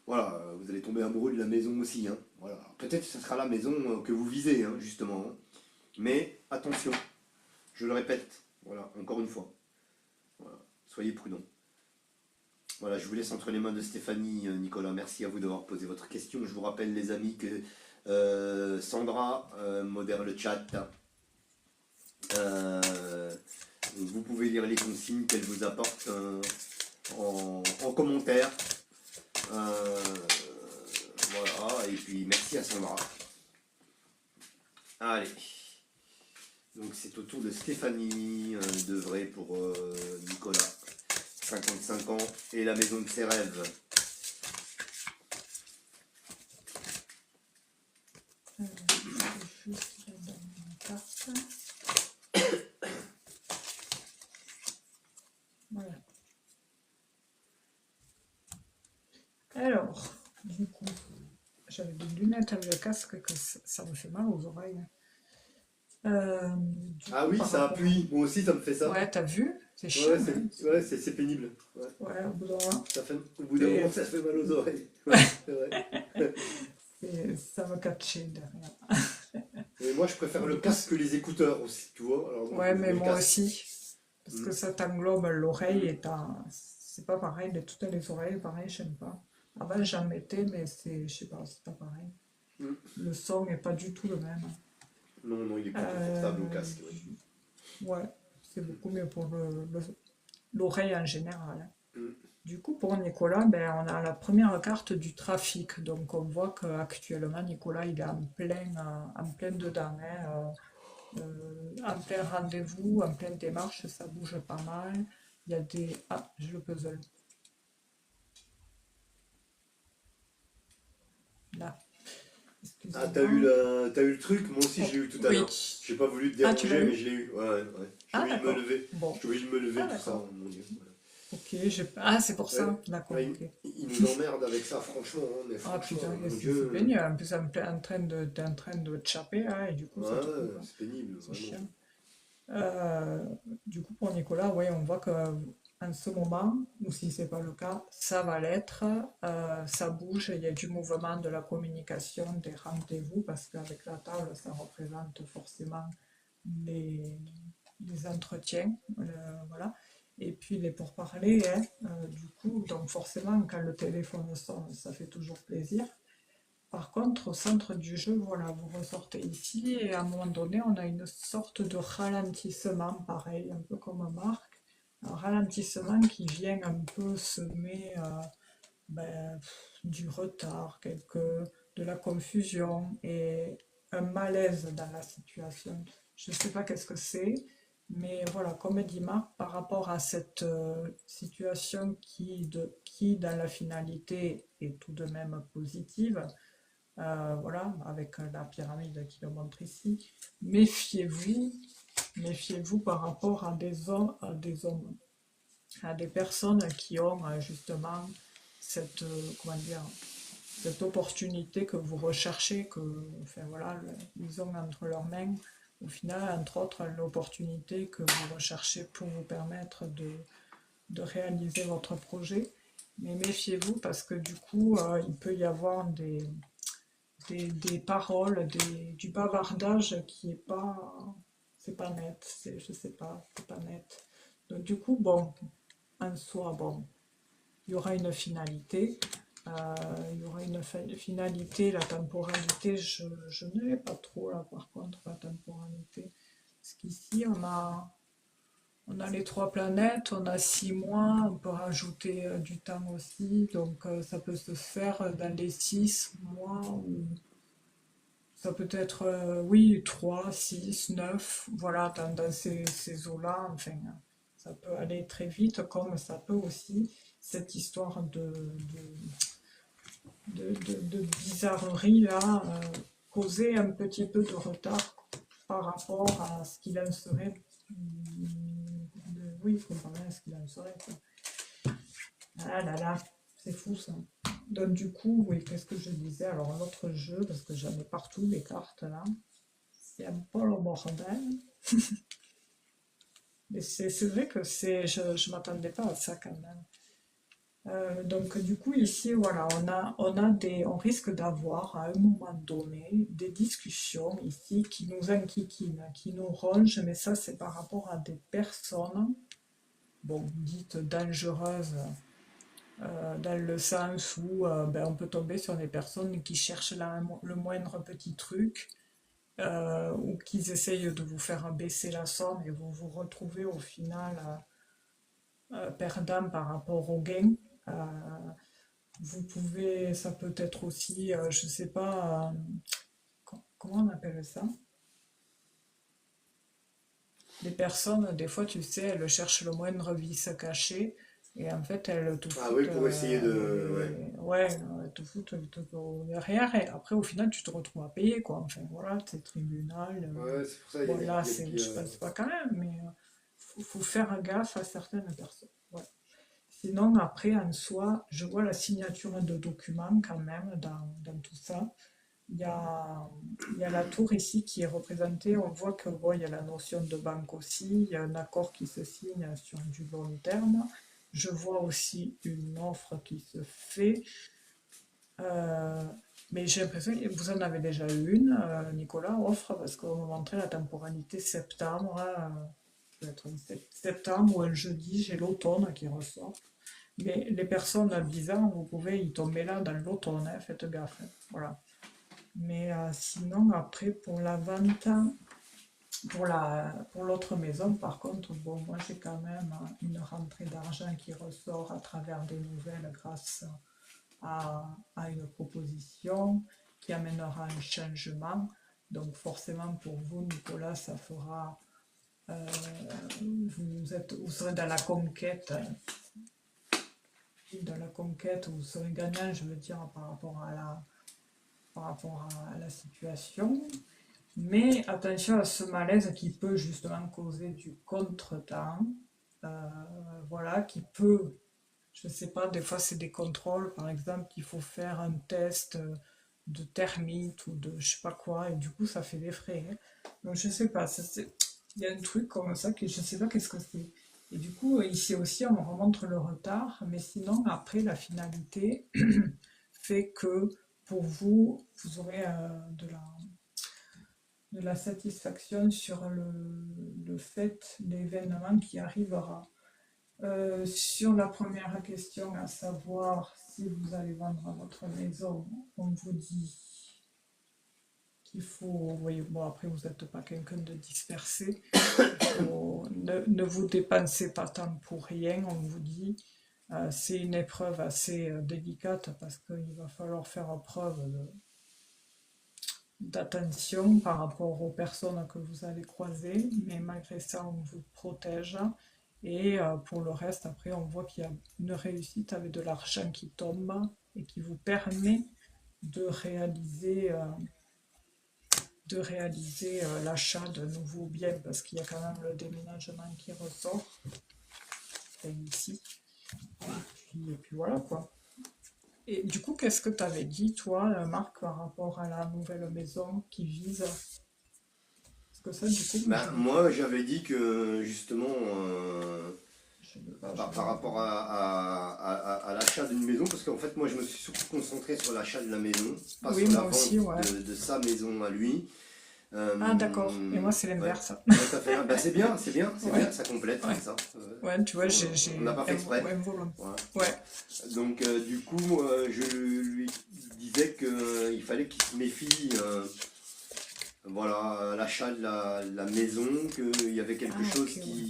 Voilà, vous allez tomber amoureux de la maison aussi, hein. Voilà. Peut-être que ce sera la maison que vous visez, hein, justement, hein. Mais attention, je le répète, voilà, encore une fois. Voilà. Soyez prudents. Voilà, je vous laisse entre les mains de Stéphanie, Nicolas. Merci à vous d'avoir posé votre question. Je vous rappelle, les amis, que Sandra modère le chat. Vous pouvez lire les consignes qu'elle vous apporte en commentaire. Voilà, et puis merci à Sandra. Allez. Donc c'est au tour de Stéphanie Devray pour Nicolas, 55 ans, et la maison de ses rêves. Juste la dernière carte. Voilà. Alors, du coup, j'avais des lunettes avec le casque que ça me fait mal aux oreilles. Ah oui, ça appuie. Moi aussi, ça me fait ça. Ouais, t'as vu? C'est chiant. Ouais, c'est pénible. Ouais. Ouais, au bout d'un moment. Au bout d'un moment, ça fait mal aux oreilles. Ouais, c'est vrai. Et ça me catchait derrière. Et moi, je préfère le casque que les écouteurs aussi, tu vois. Alors, ouais, mais moi casque aussi. Parce que ça t'englobe l'oreille et c'est pas pareil, de toutes les oreilles, pareil, j'aime pas. Avant, j'en mettais, mais je sais pas, c'est pas pareil. Le son n'est pas du tout le même. Non, il est plus confortable au casque. Oui. Ouais, c'est beaucoup mieux pour l'oreille en général. Du coup, pour Nicolas, ben, on a la première carte du trafic. Donc, on voit qu'actuellement, Nicolas, il est en plein dedans, hein, en plein rendez-vous, en pleine démarche, ça bouge pas mal. Il y a des... Ah, j'ai le puzzle. Ah, excusez-moi. t'as eu le truc? Moi aussi, je Oh, l'ai eu tout à oui. l'heure. J'ai pas voulu te Ah, tu l'as déranger, mais eu? je l'ai eu. Ouais, ouais. J'étais Ah, obligé de me d'accord. lever. Bon. J'étais obligé de me lever, Ah, tout ça, d'accord. oh mon Dieu. Voilà. Ok, ah, c'est pour ça. Ouais, D'accord, ouais, ok. il nous emmerde avec ça, franchement, hein, mais Ah franchement, putain, mon c'est Dieu. pénible. En plus, t'es en train de te chaper, hein, et du coup, ça te Ouais, coupe, hein. c'est pénible, C'est vraiment. chiant. Euh, du coup, pour Nicolas, ouais, on voit que en ce moment, ou si c'est pas le cas, ça va l'être. Ça bouge, il y a du mouvement, de la communication, des rendez-vous, parce qu'avec la table, ça représente forcément des, des entretiens, voilà. Et puis les pourparlers, hein, du coup, donc forcément, quand le téléphone sonne, ça fait toujours plaisir. Par contre, au centre du jeu, voilà, vous ressortez ici et à un moment donné, on a une sorte de ralentissement, pareil, un peu comme Marc, un ralentissement qui vient un peu semer du retard, de la confusion et un malaise dans la situation. Je ne sais pas qu'est-ce que c'est, mais voilà, comme dit Marc, par rapport à cette situation qui, dans la finalité, est tout de même positive, voilà, avec la pyramide qui le montre ici. Méfiez-vous, méfiez-vous par rapport à des personnes qui ont justement cette, comment dire, cette opportunité que vous recherchez, que, enfin voilà, ils ont entre leurs mains, au final, entre autres, l'opportunité que vous recherchez pour vous permettre de réaliser votre projet. Mais méfiez-vous parce que du coup, il peut y avoir des paroles, du bavardage qui est pas, c'est pas net, je sais pas, c'est pas net. Donc du coup, bon, en soi, bon, il y aura une finalité, il y aura une finalité, la temporalité, je ne l'ai pas trop là par contre, la temporalité. Parce qu'ici, on a les trois planètes, on a 6 mois, on peut rajouter du temps aussi, donc ça peut se faire dans les 6 mois ou ça peut être, oui, 3, 6, 9, voilà, dans ces eaux-là, enfin, ça peut aller très vite, comme ça peut aussi, cette histoire de bizarrerie, là, causer un petit peu de retard par rapport à ce qu'il en serait, oui, comparé à ce qu'il en serait, quoi. Ah là là, c'est fou ça. Donc du coup, oui, qu'est-ce que je disais? Alors un autre jeu, parce que j'en ai partout les cartes là. C'est un peu le bordel. Mais c'est vrai que je m'attendais pas à ça quand même. Donc du coup ici voilà on risque d'avoir à un moment donné des discussions ici qui nous enquiquinent, qui nous rongent, mais ça c'est par rapport à des personnes bon dites dangereuses dans le sens où on peut tomber sur des personnes qui cherchent le moindre petit truc ou qu'ils essayent de vous faire baisser la somme et vous vous retrouvez au final perdant par rapport au gain. Euh, Vous pouvez, ça peut être aussi, je sais pas, comment on appelle ça? Les personnes, des fois, tu sais, elles cherchent le moindre vice caché et en fait, elles te Ah oui, foutent, pour essayer de. Ouais. ouais, elles te foutent derrière et après, au final, tu te retrouves à payer, quoi. Enfin, voilà, c'est tribunal. Ouais, c'est pour ça Bon, là, il y a c'est, qui. je pense pas quand même, mais faut faire gaffe à certaines personnes. Ouais. Sinon, après, en soi, je vois la signature de documents quand même dans tout ça. Il y a, il y a la tour ici qui est représentée. On voit que bon, il y a la notion de banque aussi. Il y a un accord qui se signe sur du long terme. Je vois aussi une offre qui se fait. Euh, mais j'ai l'impression que vous en avez déjà eu une, Nicolas, offre, parce qu'on m'a montré la temporalité septembre. Ça peut être un septembre ou un jeudi, j'ai l'automne qui ressort. Mais les personnes bizarres, vous pouvez y tomber là dans l'automne, hein, faites gaffe, hein, voilà. Mais sinon, après, pour la vente, pour l'autre maison, par contre, bon, moi j'ai quand même une rentrée d'argent qui ressort à travers des nouvelles grâce à une proposition qui amènera un changement. Donc forcément pour vous, Nicolas, ça fera, euh, vous serez dans la conquête, vous serez gagnant, je veux dire, par rapport par rapport à la situation. Mais attention à ce malaise qui peut justement causer du contretemps. Euh, voilà, qui peut, je sais pas, des fois c'est des contrôles, par exemple, qu'il faut faire un test de thermite ou de je sais pas quoi, et du coup ça fait des frais, hein. Donc je sais pas, il y a un truc comme ça que je sais pas qu'est-ce que c'est. Et du coup, ici aussi, on me remontre le retard, mais sinon, après, la finalité fait que pour vous, vous aurez de la satisfaction sur le fait, l'événement qui arrivera. Sur la première question, à savoir si vous allez vendre votre maison, on vous dit qu'il faut, oui, bon après vous n'êtes pas quelqu'un de dispersé, ne vous dépensez pas tant pour rien, on vous dit, c'est une épreuve assez délicate parce qu'il va falloir faire preuve d'attention par rapport aux personnes que vous allez croiser, mais malgré ça, on vous protège. Et pour le reste, après, on voit qu'il y a une réussite avec de l'argent qui tombe et qui vous permet de réaliser l'achat de nouveaux biens parce qu'il y a quand même le déménagement qui ressort ici. Et puis voilà quoi. Et du coup, qu'est-ce que tu avais dit, toi, Marc, par rapport à la nouvelle maison qui vise? Parce que ça, du coup, moi, Ben, moi, j'avais dit que justement, je n'ai pas, je par rapport à l'achat d'une maison, parce qu'en fait, moi, je me suis surtout concentré sur l'achat de la maison, pas Oui, sur la moi vente aussi, ouais. de sa maison à lui. Ah, d'accord. Et moi, c'est Ouais, l'inverse. ça fait, ben, c'est Ouais, bien, ça complète, ouais. c'est ça. Ouais, tu vois, On n'a pas fait exprès. Voilà. Ouais. Donc, du coup, je lui disais qu'il fallait qu'il se méfie. Voilà, à l'achat de la maison, qu'il y avait quelque Ah, chose ok, ouais.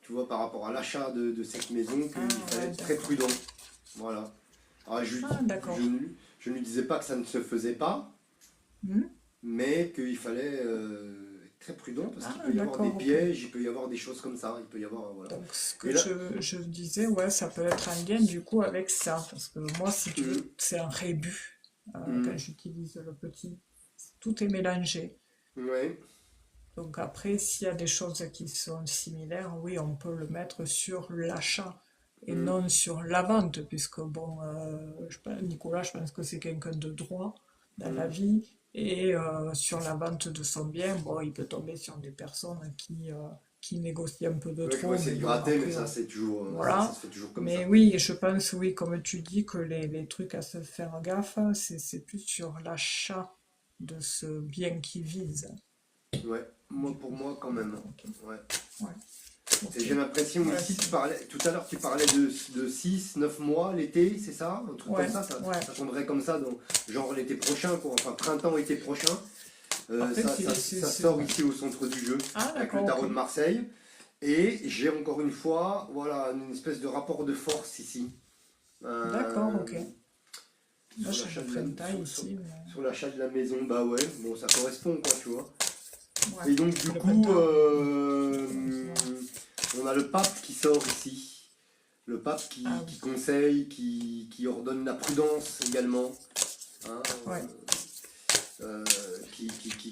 tu vois, par rapport à l'achat de cette maison, Ah, qu'il fallait ouais, être très d'accord. prudent. Voilà. Alors, Ah, d'accord. je ne lui disais pas que ça ne se faisait pas, Hmm. mais qu'il fallait être très prudent parce qu'il Ah, peut y avoir des d'accord, ok. pièges, il peut y avoir des choses comme ça, il peut y avoir. Voilà. Donc, ce que Et là, je disais, ouais, ça peut être un lien, du coup, avec ça. Parce que moi, si tu hum, veux, c'est un rébut. Quand hum, j'utilise le petit, tout est mélangé. ouais, Donc après, s'il y a des choses qui sont similaires, oui, on peut le mettre sur l'achat et hum, non sur la vente, puisque bon, Nicolas, je pense que c'est quelqu'un de droit dans la hum. vie, et sur la vente de son bien, bon, il peut tomber sur des personnes qui négocient un peu de Ouais, qui vont trop, essayer mais de bon, gratter, mais après, ça, c'est toujours, ça voilà. se fait toujours comme Mais ça. oui, je pense, oui, comme tu dis, que les trucs à se faire gaffe, c'est plus sur l'achat de ce bien qui vise, Ouais, du pour coup. moi, quand même. D'accord, ok. Ouais. Ouais, Et ok. j'ai l'impression Ouais, ici, tout à l'heure tu parlais de 6 9 mois l'été, c'est ça? Un truc comme ouais, ouais. ça tomberait comme ça, donc, genre l'été prochain, quoi, enfin printemps-été prochain. Après, Ça sort ouais. ici au centre du jeu, Ah, avec le d'accord, ok. tarot de Marseille. Et j'ai encore une fois, voilà, une espèce de rapport de force ici. D'accord, Euh, ok. Moi, sur j'ai l'achat le de la, printemps ici, sur l'achat de la maison, bah ouais, bon, ça correspond, quoi, tu vois. ouais. Et donc, du Le coup, printemps, ça correspond. on a le pape qui sort ici. Le pape Ah qui oui, conseille, qui ordonne la prudence également. Hein, ouais. euh,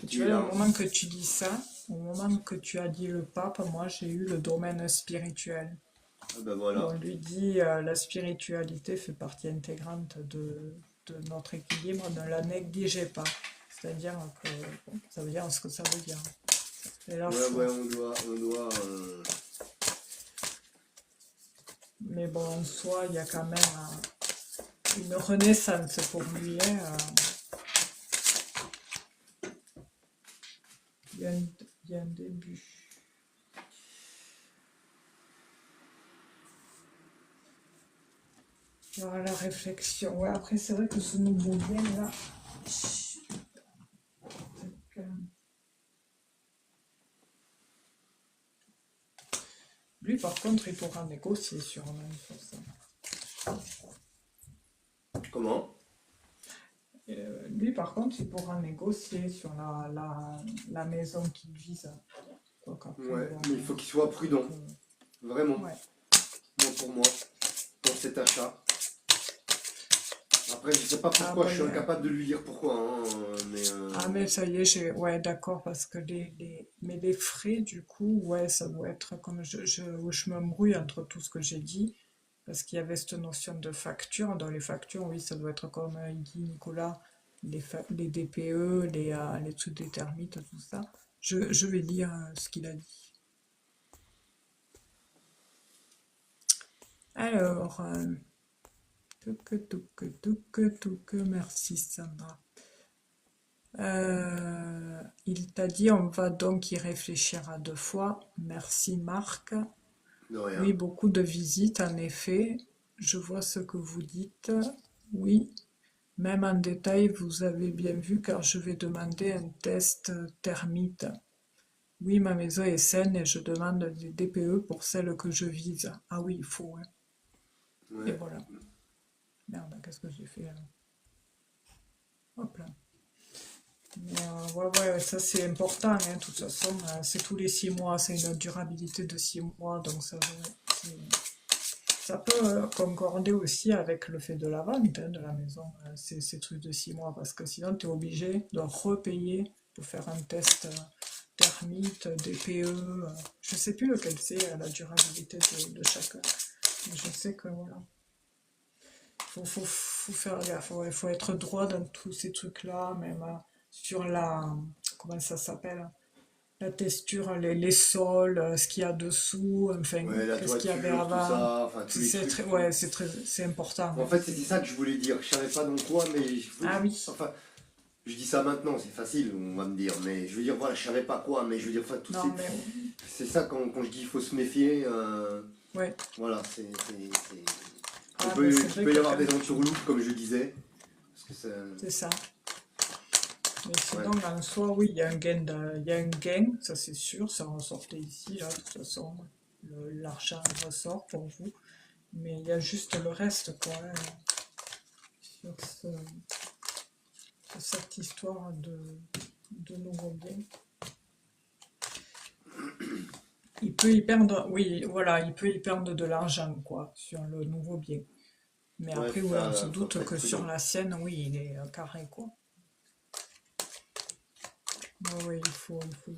Et tu qui est vois, au là. moment que tu dis ça, au moment que tu as dit le pape, moi, j'ai eu le domaine spirituel. Ah ben Et voilà. on lui dit, la spiritualité fait partie intégrante de notre équilibre, ne la négligez pas. C'est-à-dire que, bon, ça veut dire ce que ça veut dire. Et la Ouais, ouais, foi. on doit Mais bon, en soi, il y a quand même une renaissance pour lui, hein. Il y a il y a un début. Voilà la réflexion. Ouais, après, c'est vrai que ce nouveau bien là. Lui, par contre, il pourra négocier sûrement sur ça. comment? Lui, par contre, il pourra négocier sur la maison qu'il vise. Donc après, Ouais, bon, mais il faut qu'il soit prudent. Vraiment. ouais. Moi, pour cet achat. Après, je sais pas Ah, pourquoi, bon, je suis incapable de lui dire pourquoi, hein, mais ah, mais ça y est, ouais, d'accord, parce que mais les frais, du coup, ouais, ça doit être comme je me brouille entre tout ce que j'ai dit, parce qu'il y avait cette notion de facture. Dans les factures, oui, ça doit être comme il dit Nicolas, les DPE, les trucs des termites, tout ça. Je vais lire ce qu'il a dit. Alors, merci Sandra. Il t'a dit on va donc y réfléchir à deux fois. Merci Marc. de rien. Oui, beaucoup de visites en effet. Je vois ce que vous dites. Oui, même en détail, vous avez bien vu car je vais demander un test thermite. Oui, ma maison est saine et je demande des DPE pour celle que je vise. Ah oui, il faut, hein. Et Ouais. voilà. Merde, qu'est-ce que j'ai fait là? Hop là. Mais, ouais, ouais, ça c'est important, hein, de toute façon, c'est tous les 6 mois, c'est une durabilité de 6 mois, donc ça peut concorder aussi avec le fait de la vente hein, de la maison, ces trucs de 6 mois, parce que sinon tu es obligé de repayer pour faire un test thermite, DPE, je sais plus lequel c'est, la durabilité de chacun, mais je sais que voilà, faut faire gaffe, il faut être droit dans tous ces trucs-là, même sur comment ça s'appelle? La texture, les sols, ce qu'il y a dessous, enfin, Ouais, la qu'est-ce qu'il y avait toiture, tout avant. ça, enfin tous les C'est trucs. très, ouais, c'est important, En hein, fait, c'était ça que je voulais dire. Je savais pas dans quoi, mais Ah oui, enfin, je dis ça maintenant, c'est facile, on va me dire. Mais je veux dire, voilà, je savais pas quoi, mais je veux dire, enfin, tout non, mais c'est ça quand je dis qu'il faut se méfier. ouais. Voilà, Ah, mais c'est il vrai peut y que avoir quand des entourloupes, comme je disais. Parce que c'est ça. Mais ouais, sinon, en soi, oui, il y a un gain, ça c'est sûr, ça ressortait ici, là, de toute façon, l'argent ressort pour vous. Mais il y a juste le reste, quoi, hein, sur sur cette histoire de nouveaux biens. Il peut y perdre, oui, voilà, il peut y perdre de l'argent, quoi, sur le nouveau bien. Mais ouais, après, oui, on se faut doute être que sur prudent. la sienne, oui, il est carré, quoi. Oui, oui,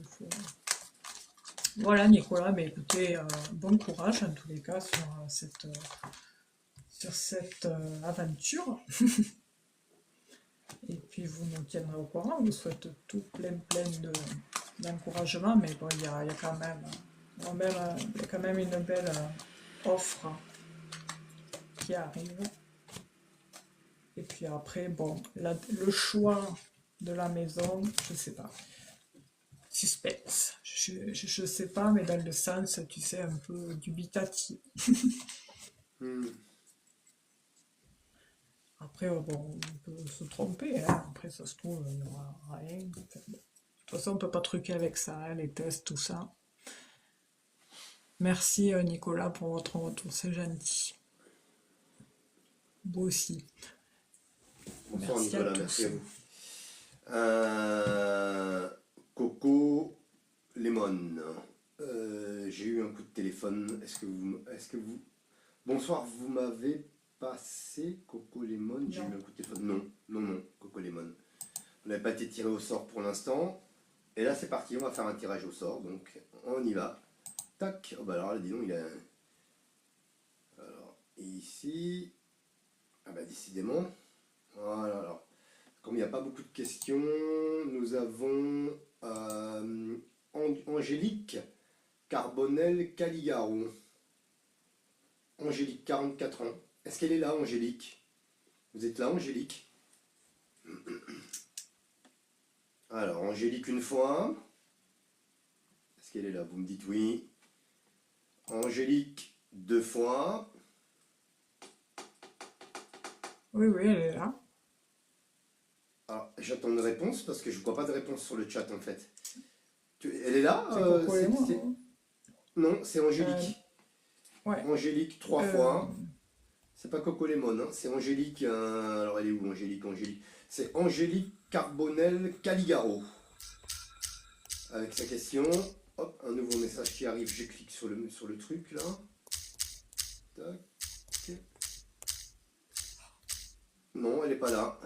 Voilà, Nicolas, mais écoutez, bon courage en tous les cas sur cette aventure. Et puis vous nous tiendrez au courant. On vous souhaite tout plein d'encouragement, mais bon, il y a quand même, il y a quand même une belle offre qui arrive. Et puis après, bon, le choix de la maison, je sais pas. Suspense. Je sais pas, mais dans le sens, tu sais, un peu dubitatif. Hmm. Après, bon, on peut se tromper, hein. Après, ça se trouve, il n'y aura rien. Enfin, bon. De toute façon, on peut pas truquer avec ça, hein, les tests, tout ça. Merci, Nicolas, pour votre retour, c'est gentil. Vous aussi. Bonsoir Merci à Nicolas, merci tous. à vous. Euh, Coco Lemon. J'ai eu un coup de téléphone. Bonsoir, vous m'avez passé Coco Lemon. J'ai eu Non. un coup de téléphone. Non, non, non, Coco Lemon. On n'avait pas été tiré au sort pour l'instant. Et là, c'est parti, on va faire un tirage au sort. Donc, on y va. Tac. Oh, bah alors là, dis donc, il a. Alors, ici. Ah, bah, décidément. Voilà, alors. Comme il n'y a pas beaucoup de questions, nous avons Angélique Carbonel Caligaro. Angélique, 44 ans. Est-ce qu'elle est là, Angélique? Vous êtes là, Angélique? Alors, Angélique une fois. Est-ce qu'elle est là? Vous me dites oui. Angélique deux fois. Oui, oui, elle est là. Ah, j'attends une réponse parce que je ne vois pas de réponse sur le chat en fait. Elle est là C'est Coco et moi, hein. Non, c'est Euh, Angélique. ouais. Angélique trois Euh, fois. C'est pas Coco Lemon, hein, c'est Angélique. Alors elle est où Angélique? C'est Angélique Carbonel Caligaro. Avec sa question. Hop, un nouveau message qui arrive. Je clique sur le truc là. Tac. Non, elle n'est pas là.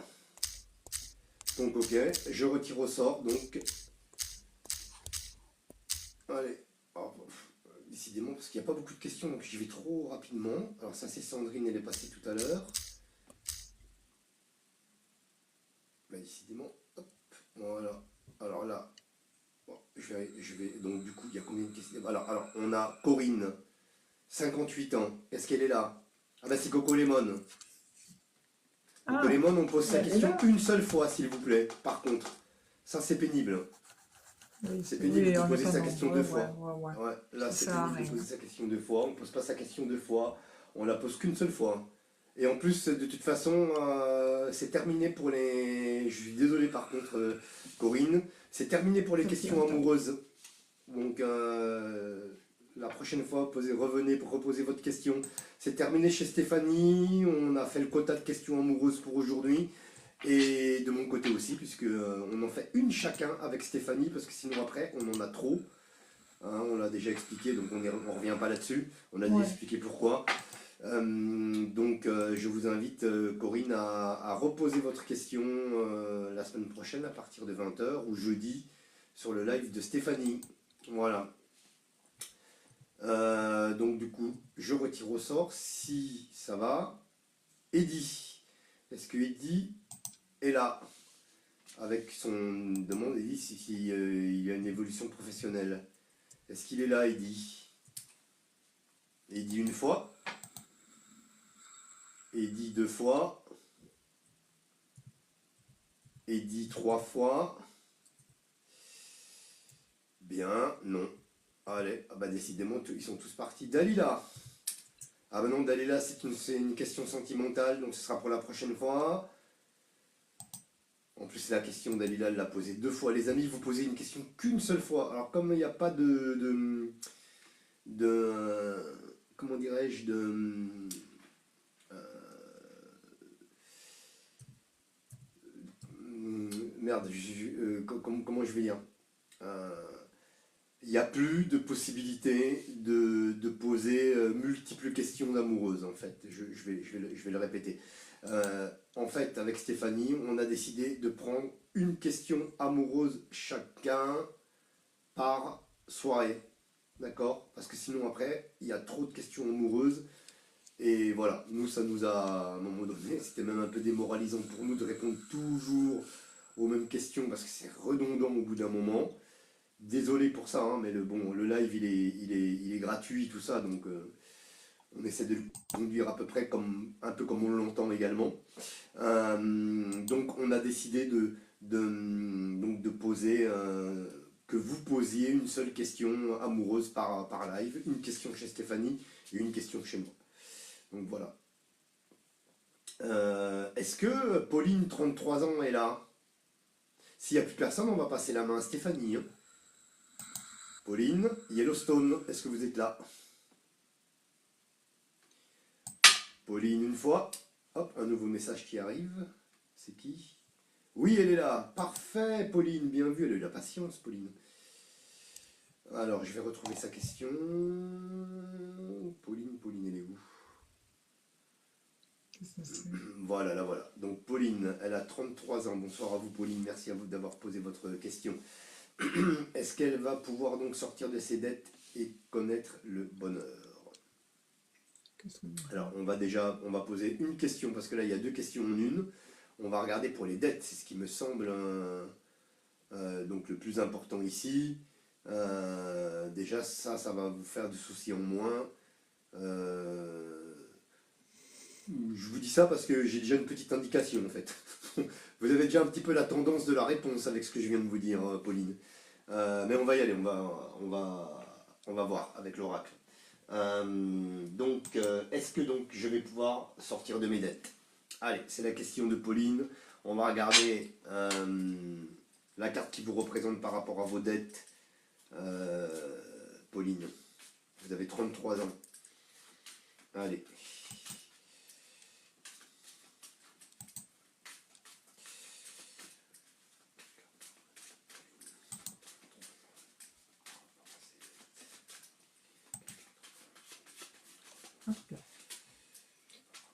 Donc ok, je retire au sort, donc... Allez. Oh, décidément, parce qu'il n'y a pas beaucoup de questions, donc j'y vais trop rapidement. Alors ça c'est Sandrine, elle est passée tout à l'heure. Bah, décidément, hop, voilà. Alors là, bon, je vais... Donc du coup, il y a combien de questions? Alors, on a Corinne, 58 ans. Est-ce qu'elle est là? Ah bah c'est Coco Lemon. Coco Ah, Lemon, on pose sa elle est question là. une seule fois, s'il vous plaît. Par contre, ça c'est pénible. Oui, C'est pénible oui, de on n'est poser pas sa question deux nombreux, ouais, fois. ouais, ouais. Ouais, là Ça c'est sert à pénible de rien. poser sa question deux fois. On ne pose pas sa question deux fois. On la pose qu'une seule fois. Et en plus, de toute façon, c'est terminé pour les. Je suis désolé par contre, Corinne. C'est terminé pour les Ça fait questions longtemps. amoureuses. Donc, la prochaine fois, revenez pour reposer votre question. C'est terminé chez Stéphanie. On a fait le quota de questions amoureuses pour aujourd'hui. Et de mon côté aussi, puisque on en fait une chacun avec Stéphanie, parce que sinon après, on en a trop. Hein, on l'a déjà expliqué, donc on ne revient pas là-dessus. On a déjà Ouais. expliqué pourquoi. Donc, je vous invite, Corinne, à reposer votre question la semaine prochaine à partir de 20h ou jeudi sur le live de Stéphanie. Voilà. Donc, du coup, je retire au sort si ça va. Eddy. Est-ce que Eddy est là? Avec son demande, Eddy, si, il y a une évolution professionnelle. Est-ce qu'il est là, Eddy? Eddy une fois. Eddy deux fois. Eddy trois fois. Bien, non. Allez, ah bah décidément, ils sont tous partis. Dalila. Ah bah non, Dalila, c'est une question sentimentale, donc ce sera pour la prochaine fois. En plus, la question, Dalila, elle l'a posée deux fois. Les amis, vous posez une question qu'une seule fois. Alors, comme il n'y a pas comment dirais-je, merde, comment je vais dire? Euh, Il n'y a plus de possibilité de poser multiples questions d'amoureuses, en fait. Je vais le répéter. En fait, avec Stéphanie, on a décidé de prendre une question amoureuse chacun par soirée. D'accord? Parce que sinon, après, il y a trop de questions amoureuses. Et voilà, nous, ça nous a, à un moment donné, c'était même un peu démoralisant pour nous de répondre toujours aux mêmes questions parce que c'est redondant au bout d'un moment. Désolé pour ça, hein, mais le live il est gratuit, tout ça, donc on essaie de le conduire à peu près un peu comme on l'entend également. Donc on a décidé donc de poser, que vous posiez une seule question amoureuse par live, une question chez Stéphanie et une question chez moi. Donc voilà. Est-ce que Pauline, 33 ans, est là? S'il n'y a plus personne, on va passer la main à Stéphanie, hein. Pauline, Yellowstone, est-ce que vous êtes là? Pauline une fois. Hop, un nouveau message qui arrive. C'est qui? Oui, elle est là. Parfait, Pauline. Bien vu, elle a eu la patience, Pauline. Alors, je vais retrouver sa question. Pauline, elle est où? Qu'est-ce que c'est? Voilà, là voilà. Donc, Pauline, elle a 33 ans. Bonsoir à vous, Pauline. Merci à vous d'avoir posé votre question. Est-ce qu'elle va pouvoir donc sortir de ses dettes et connaître le bonheur? Qu'est-ce que c'est? Alors, on va poser une question, parce que là, il y a deux questions en une. On va regarder pour les dettes, c'est ce qui me semble donc le plus important ici. Déjà, ça va vous faire du souci en moins. Euh, je vous dis ça parce que j'ai déjà une petite indication, en fait. Vous avez déjà un petit peu la tendance de la réponse avec ce que je viens de vous dire, Pauline. Mais on va y aller, on va voir avec l'oracle. Donc, est-ce que donc je vais pouvoir sortir de mes dettes? Allez, c'est la question de Pauline. On va regarder la carte qui vous représente par rapport à vos dettes. Pauline, vous avez 33 ans. Allez. Hop là.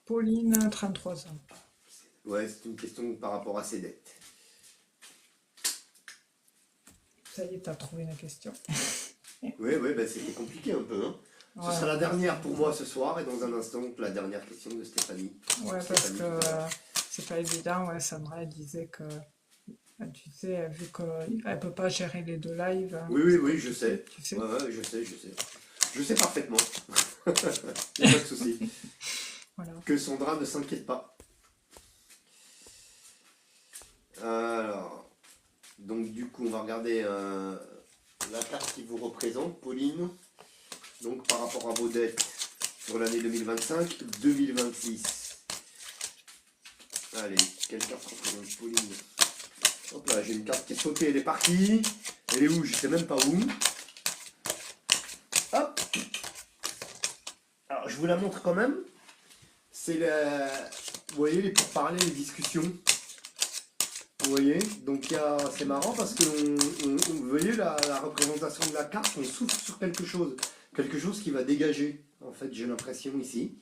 Pauline, 33 ans. Ouais, c'est une question par rapport à ses dettes. Ça y est, t'as trouvé une question. Oui, oui, ben c'était compliqué un peu. Hein. Ce Ouais, sera la ouais, dernière pour moi ce soir et dans un instant, la dernière question de Stéphanie. ouais, parce Stéphanie que tout à l'heure. c'est pas évident. Ouais, Sandra elle disait que, tu sais, vu qu'elle peut pas gérer les deux lives, Oui, oui, c'est oui, je compliqué, sais. tu sais. Ouais, ouais, je sais, je sais. Je sais parfaitement. Il n'y a pas de souci. Voilà. Que Sandra ne s'inquiète pas. Alors, donc du coup, on va regarder la carte qui vous représente, Pauline. Donc par rapport à vos dettes sur l'année 2025-2026. Allez, quelle carte représente Pauline? Hop là, j'ai une carte qui est sautée, elle est partie. Elle est où? Je sais même pas où. Hop. Alors je vous la montre quand même. C'est la... Vous voyez les pourparlers, les discussions. Vous voyez? Donc c'est marrant parce que vous voyez la représentation de la carte, on souffle sur quelque chose. Quelque chose qui va dégager, en fait, j'ai l'impression ici.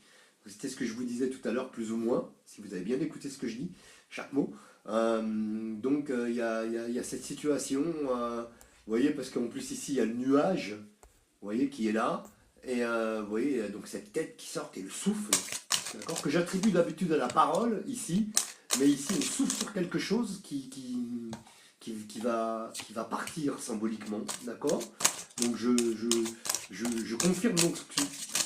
C'était ce que je vous disais tout à l'heure, plus ou moins, si vous avez bien écouté ce que je dis, chaque mot. Donc il y a cette situation, vous voyez, parce qu'en plus ici il y a le nuage, vous voyez, qui est là, et vous voyez, donc cette tête qui sort et le souffle, d'accord, que j'attribue d'habitude à la parole ici, mais ici on souffle sur quelque chose qui va partir symboliquement, d'accord. Donc je confirme donc ce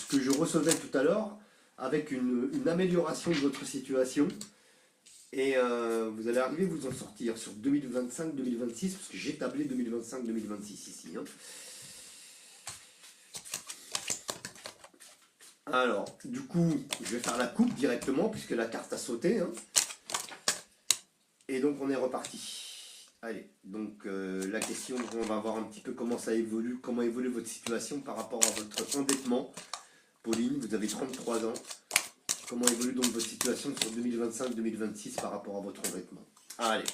que je recevais tout à l'heure, avec une amélioration de votre situation. Et vous allez arriver à vous en sortir sur 2025-2026, parce que j'ai tablé 2025-2026 ici. Hein. Alors, du coup, je vais faire la coupe directement, puisque la carte a sauté. Hein. Et donc, on est reparti. Allez, donc la question, on va voir un petit peu comment ça évolue, comment évolue votre situation par rapport à votre endettement. Pauline, vous avez 33 ans. Comment évolue donc votre situation sur 2025-2026 par rapport à votre endettement? Allez.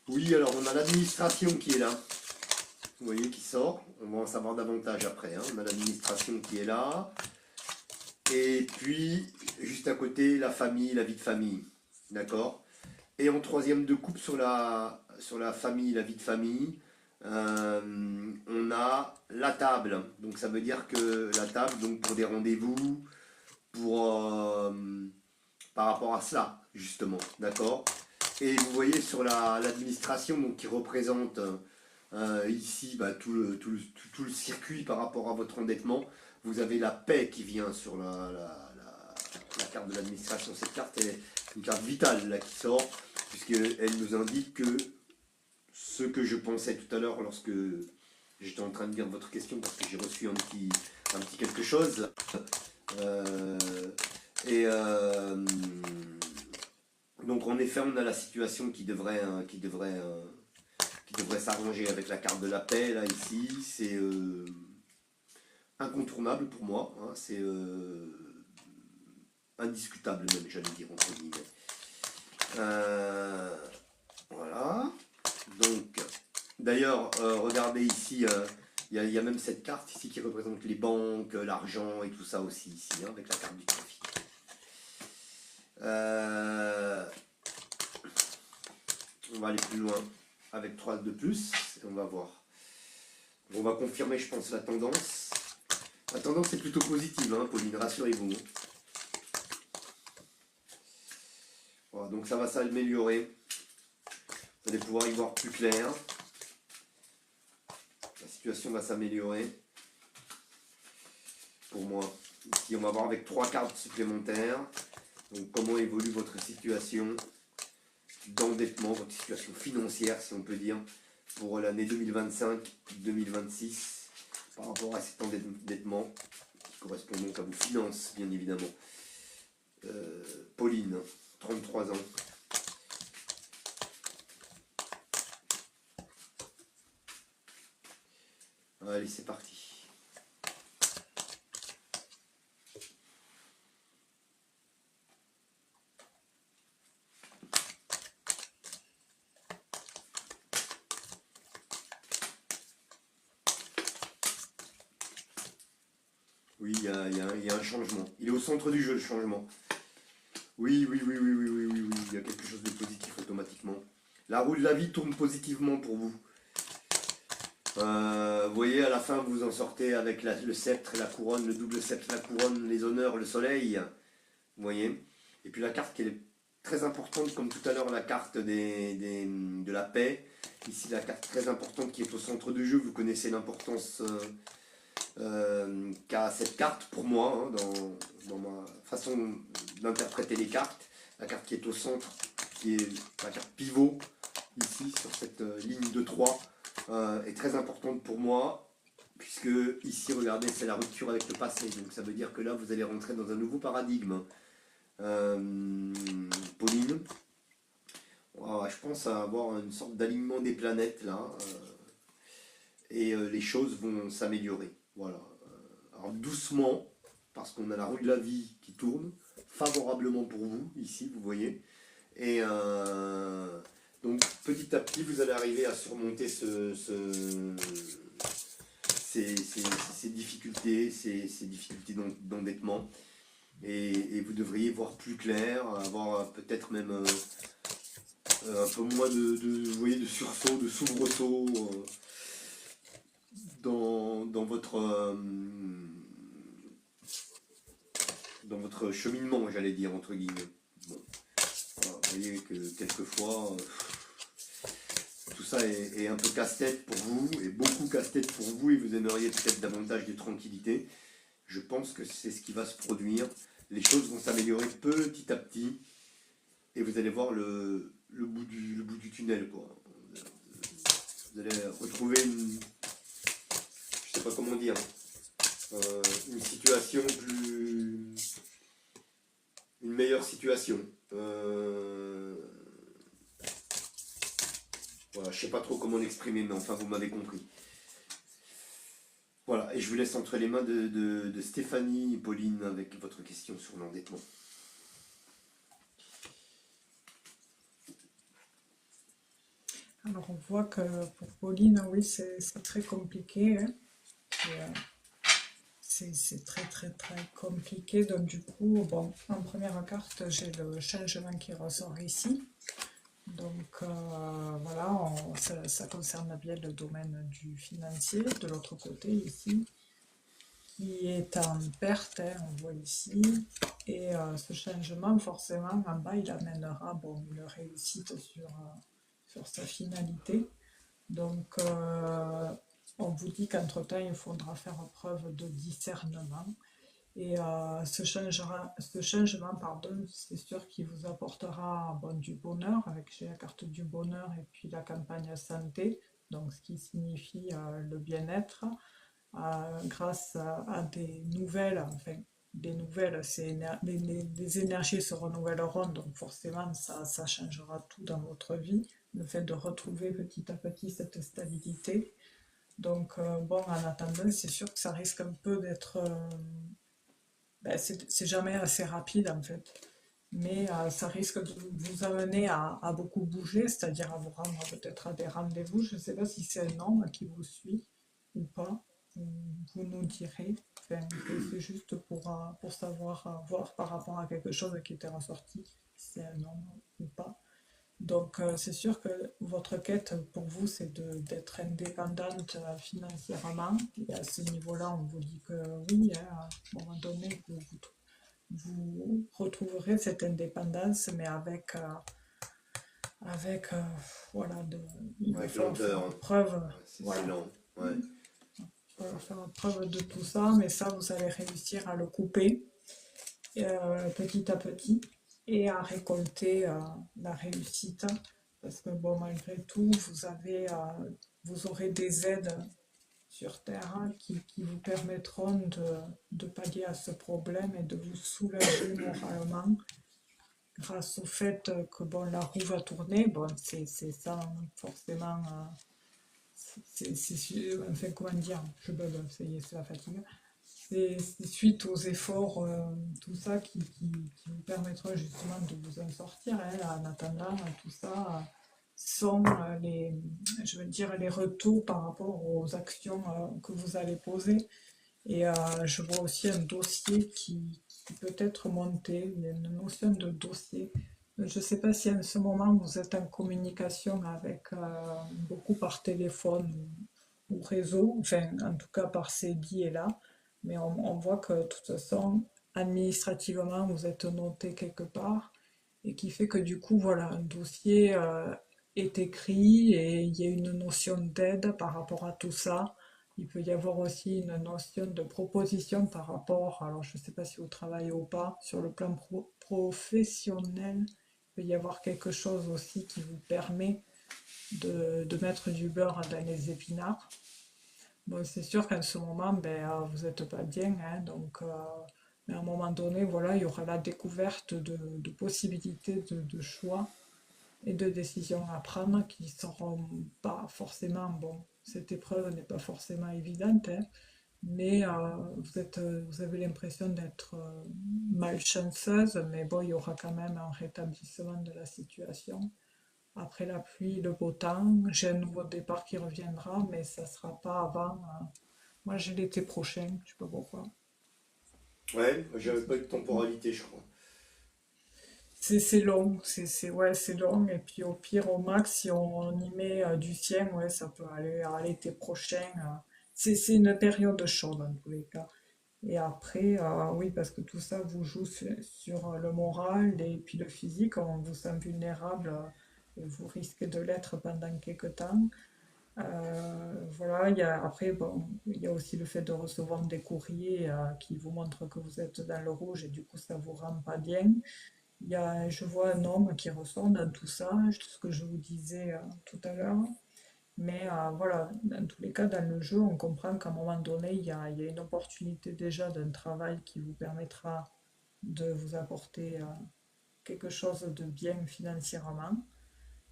Oui, alors on a l'administration qui est là. Vous voyez, qui sort. On va en savoir davantage après. Hein. On a l'administration qui est là. Et puis, juste à côté, la famille, la vie de famille. D'accord. Et en troisième de coupe sur la famille, la vie de famille, on a la table. Donc ça veut dire que la table, donc pour des rendez-vous, pour par rapport à cela, justement. D'accord. Et vous voyez sur l'administration, donc qui représente ici bah, tout le circuit par rapport à votre endettement, vous avez la paix qui vient sur la carte de l'administration. Cette carte est une carte vitale là, qui sort, puisqu'elle nous indique que ce que je pensais tout à l'heure lorsque j'étais en train de lire votre question, parce que j'ai reçu un petit quelque chose. Euh, et donc en effet, on a la situation qui devrait s'arranger avec la carte de la paix, là, ici. C'est incontournable pour moi. Hein, c'est indiscutable même, j'allais dire, entre guillemets. Voilà. Donc, d'ailleurs, regardez ici, il y a même cette carte ici qui représente les banques, l'argent et tout ça aussi, ici, hein, avec la carte du trafic. On va aller plus loin avec 3 de plus et on va voir. On va confirmer, je pense, la tendance. La tendance est plutôt positive, hein, Pauline, rassurez-vous. Voilà, donc ça va s'améliorer. Vous allez pouvoir y voir plus clair. La situation va s'améliorer. Pour moi. Ici, on va voir avec 3 cartes supplémentaires. Donc, comment évolue votre situation d'endettement, votre situation financière, si on peut dire, pour l'année 2025-2026, par rapport à cet endettement, qui correspond donc à vos finances, bien évidemment. Pauline, 33 ans. Allez, c'est parti. Oui, il y a un changement. Il est au centre du jeu, le changement. Oui, oui, oui, oui, oui, oui, oui, oui. Il y a quelque chose de positif automatiquement. La roue de la vie tourne positivement pour vous. Vous voyez, à la fin, vous en sortez avec le sceptre et la couronne, le double sceptre, la couronne, les honneurs, le soleil. Vous voyez. Et puis la carte qui est très importante, comme tout à l'heure, la carte de la paix. Ici, la carte très importante qui est au centre du jeu. Vous connaissez l'importance qu'a cette carte pour moi, hein, dans ma façon d'interpréter les cartes. La carte qui est au centre, qui est la carte pivot, ici, sur cette ligne de 3, est très importante pour moi, puisque ici, regardez, c'est la rupture avec le passé. Donc ça veut dire que là, vous allez rentrer dans un nouveau paradigme. Pauline, je pense à avoir une sorte d'alignement des planètes là, et les choses vont s'améliorer. Voilà. Alors doucement, parce qu'on a la roue de la vie qui tourne, favorablement pour vous, ici, vous voyez. Et donc petit à petit, vous allez arriver à surmonter ces difficultés, ces difficultés d'endettement. Et vous devriez voir plus clair, avoir peut-être même un peu moins vous voyez, de sursaut, de soubresaut dans votre cheminement, j'allais dire, entre guillemets. Bon. Voilà, vous voyez que quelquefois, tout ça est un peu casse-tête pour vous, et beaucoup casse-tête pour vous, et vous aimeriez peut-être davantage de tranquillité. Je pense que c'est ce qui va se produire. Les choses vont s'améliorer petit à petit, et vous allez voir le bout du tunnel, quoi. Vous allez retrouver je sais pas comment dire, une situation une meilleure situation. Voilà, je sais pas trop comment l'exprimer, mais enfin vous m'avez compris. Voilà, et je vous laisse entre les mains de Stéphanie et Pauline avec votre question sur l'endettement. Alors on voit que pour Pauline, oui, c'est très compliqué, hein. Et, c'est très très très compliqué. Donc du coup, bon, en première carte, j'ai le changement qui ressort ici. Donc voilà, ça concerne bien le domaine du financier. De l'autre côté, ici, qui est en perte, hein, on voit ici. Et ce changement, forcément, en bas, il amènera bon, une réussite sur sa finalité. Donc, on vous dit qu'entre-temps, il faudra faire preuve de discernement. Et ce changement, pardon, c'est sûr qu'il vous apportera bon, du bonheur, avec j'ai la carte du bonheur et puis la campagne santé, donc ce qui signifie le bien-être, grâce à des nouvelles, enfin, des nouvelles, les énergies se renouvelleront, donc forcément ça changera tout dans votre vie, le fait de retrouver petit à petit cette stabilité. Donc bon, en attendant, c'est sûr que ça risque un peu d'être ben, c'est jamais assez rapide en fait. Mais ça risque de vous amener à beaucoup bouger, c'est-à-dire à vous rendre peut-être à des rendez-vous. Je ne sais pas si c'est un homme qui vous suit ou pas. Vous nous direz. Enfin, c'est juste pour savoir voir par rapport à quelque chose qui était ressorti, si c'est un homme ou pas. Donc, c'est sûr que votre quête pour vous, c'est d'être indépendante financièrement. Et à ce niveau-là, on vous dit que oui, hein, à un moment donné, vous retrouverez cette indépendance, mais avec voilà, il va Avec falloir faire lenteur, hein. preuve, Ouais, c'est voilà, lent. Ouais. il va falloir faire preuve de tout ça, mais ça, vous allez réussir à le couper petit à petit et à récolter la réussite. Parce que bon, malgré tout, vous aurez des aides sur Terre hein, qui vous permettront de pallier à ce problème et de vous soulager moralement grâce au fait que bon, la roue va tourner. Bon, c'est ça, forcément. Enfin, comment dire, je bug, ça y est, c'est la fatigue. C'est suite aux efforts, tout ça qui vous permettra justement de vous en sortir. Hein, en attendant, tout ça sont je veux dire, les retours par rapport aux actions que vous allez poser. Et je vois aussi un dossier qui peut être monté, il y a une notion de dossier. Je ne sais pas si en ce moment vous êtes en communication avec beaucoup par téléphone ou réseau, enfin en tout cas par ces biais-là, mais on voit que de toute façon, administrativement, vous êtes noté quelque part et qui fait que du coup, voilà, un dossier est écrit et il y a une notion d'aide par rapport à tout ça. Il peut y avoir aussi une notion de proposition par rapport, alors je ne sais pas si vous travaillez ou pas, sur le plan professionnel, il peut y avoir quelque chose aussi qui vous permet de mettre du beurre dans les épinards. Bon, c'est sûr qu'en ce moment, ben, vous n'êtes pas bien, hein, donc, mais à un moment donné, voilà, il y aura la découverte de possibilités de choix et de décisions à prendre qui seront pas forcément, bon, cette épreuve n'est pas forcément évidente, hein, mais vous avez l'impression d'être malchanceuse, mais bon, il y aura quand même un rétablissement de la situation. Après la pluie, le beau temps, j'ai un nouveau départ qui reviendra, mais ça sera pas avant. Moi, j'ai l'été prochain, je sais pas pourquoi. Ouais, j'avais pas eu de temporalité, je crois. C'est long, ouais, c'est long. Et puis au pire, au max, si on y met du sien, ouais, ça peut aller à l'été prochain. C'est une période chaude dans tous les cas. Et après, oui, parce que tout ça vous joue sur le moral et puis le physique, on vous sent vulnérable et vous risquez de l'être pendant quelques temps. Voilà, après, bon, il y a aussi le fait de recevoir des courriers qui vous montrent que vous êtes dans le rouge et du coup ça vous rend pas bien. Je vois un homme qui ressort dans tout ça, ce que je vous disais tout à l'heure. Mais voilà, dans tous les cas, dans le jeu, on comprend qu'à un moment donné, il y a une opportunité déjà d'un travail qui vous permettra de vous apporter quelque chose de bien financièrement.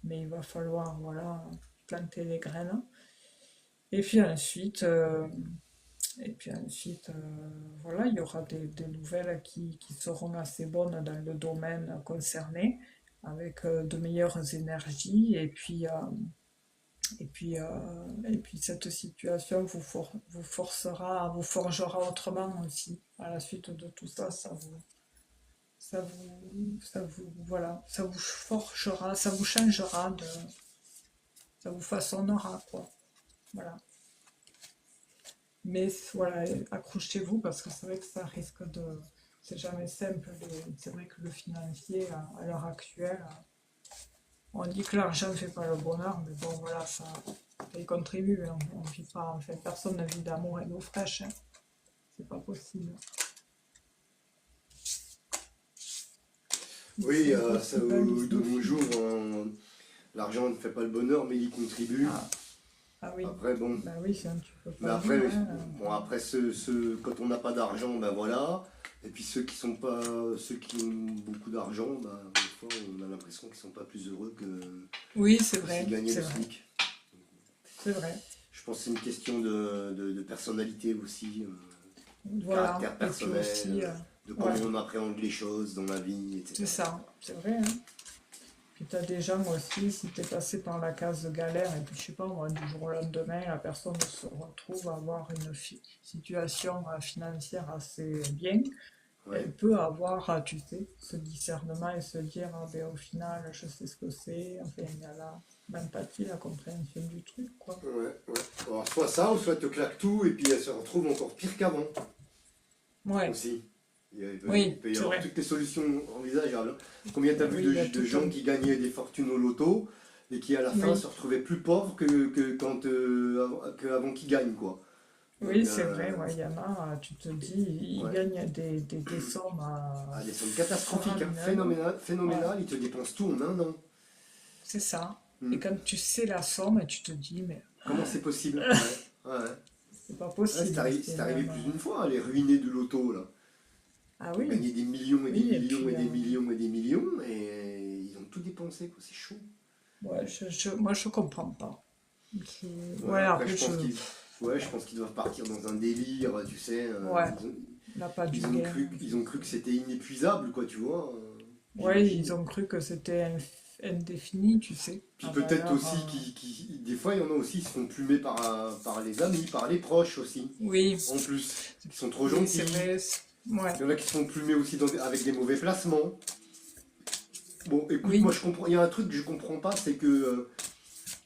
Mais il va falloir, voilà, planter les graines. Et puis ensuite, voilà, il y aura des nouvelles qui seront assez bonnes dans le domaine concerné, avec de meilleures énergies. Et puis cette situation vous forcera, vous forgera autrement aussi. À la suite de tout ça, voilà, ça vous forgera, ça vous changera, ça vous façonnera, quoi. Voilà. Mais voilà, accrochez-vous parce que c'est vrai que ça risque de. C'est jamais simple. C'est vrai que le financier, à l'heure actuelle, on dit que l'argent ne fait pas le bonheur, mais bon, voilà, ça y contribue. On vit pas, en fait, personne ne vit d'amour et d'eau fraîche, hein. C'est pas possible. Oui, C'est ça, impossible à de vivre. nos jours, l'argent ne fait pas le bonheur, mais il y contribue. Ah, ah oui, Après, bon. bah oui, ça, tu peux Mais pas après, vivre, hein. bon, après quand on n'a pas d'argent, ben voilà. Et puis ceux qui sont pas, ceux qui ont beaucoup d'argent, ben, des fois, on a l'impression qu'ils sont pas plus heureux Oui, c'est que s'ils vrai, gagnaient c'est le vrai, SMIC. c'est vrai. Je pense que c'est une question de personnalité aussi, de Voilà. caractère Et puis personnel, aussi, de ouais, comment on appréhende les choses dans la vie, c'est etc. ça, c'est vrai, hein. Puis t'as des gens aussi, si t'es passé par la case de galère, et puis je sais pas, moi, du jour au lendemain, la personne se retrouve à avoir une situation financière assez bien, Ouais, elle peut avoir, tu sais, ce discernement et se dire, ah ben au final, je sais ce que c'est, enfin, il y a l'empathie, la compréhension du truc, quoi. ouais. Alors soit ça, ou soit elle te claque tout, et puis elle se retrouve encore pire qu'avant, Ouais, aussi. Il oui, peut y c'est avoir vrai. toutes les solutions envisageables, hein. Combien t'as Ben vu oui, il y a de tout gens un... qui gagnaient des fortunes au loto et qui à la fin Oui, se retrouvaient plus pauvres que quand avant qu'ils gagnent, quoi. Donc oui, c'est vrai, ouais, il y en a, tu te dis, ils ouais. gagnent des sommes Ah, des sommes catastrophiques, hein, faramineuses. phénoménal, Ouais. phénoménal, ils te dépensent tout en un an. C'est ça. Et Hmm. quand tu sais la somme, tu te dis, mais Comment c'est possible? Ouais, ouais. c'est pas Ouais, possible. C'est c'est arrivé même. plus d'une fois, les ruinés du loto, là. Ah Ils ont oui, gagné des millions et des oui, et millions et puis, des millions et des millions, et ils ont tout dépensé, quoi. C'est chaud. ouais, moi, je comprends pas. Ouais, Ouais, après, après, je pense qu'ils doivent partir dans un délire, tu sais. ouais, l'appât du gain. Ils ont cru que c'était inépuisable, quoi, tu vois. Ouais, J'imagine. ils ont cru que c'était indéfinie, tu sais, Puis à peut-être valeur. aussi, des fois, il y en a aussi qui se font plumer par les amis, par les proches aussi, Oui, en plus, qui sont trop oui, c'est gentils. vrai. Ouais, Il y en a qui se font plumer aussi avec des mauvais placements. Bon, écoute, moi oui. je comprends. Il y a un truc que je comprends pas, c'est que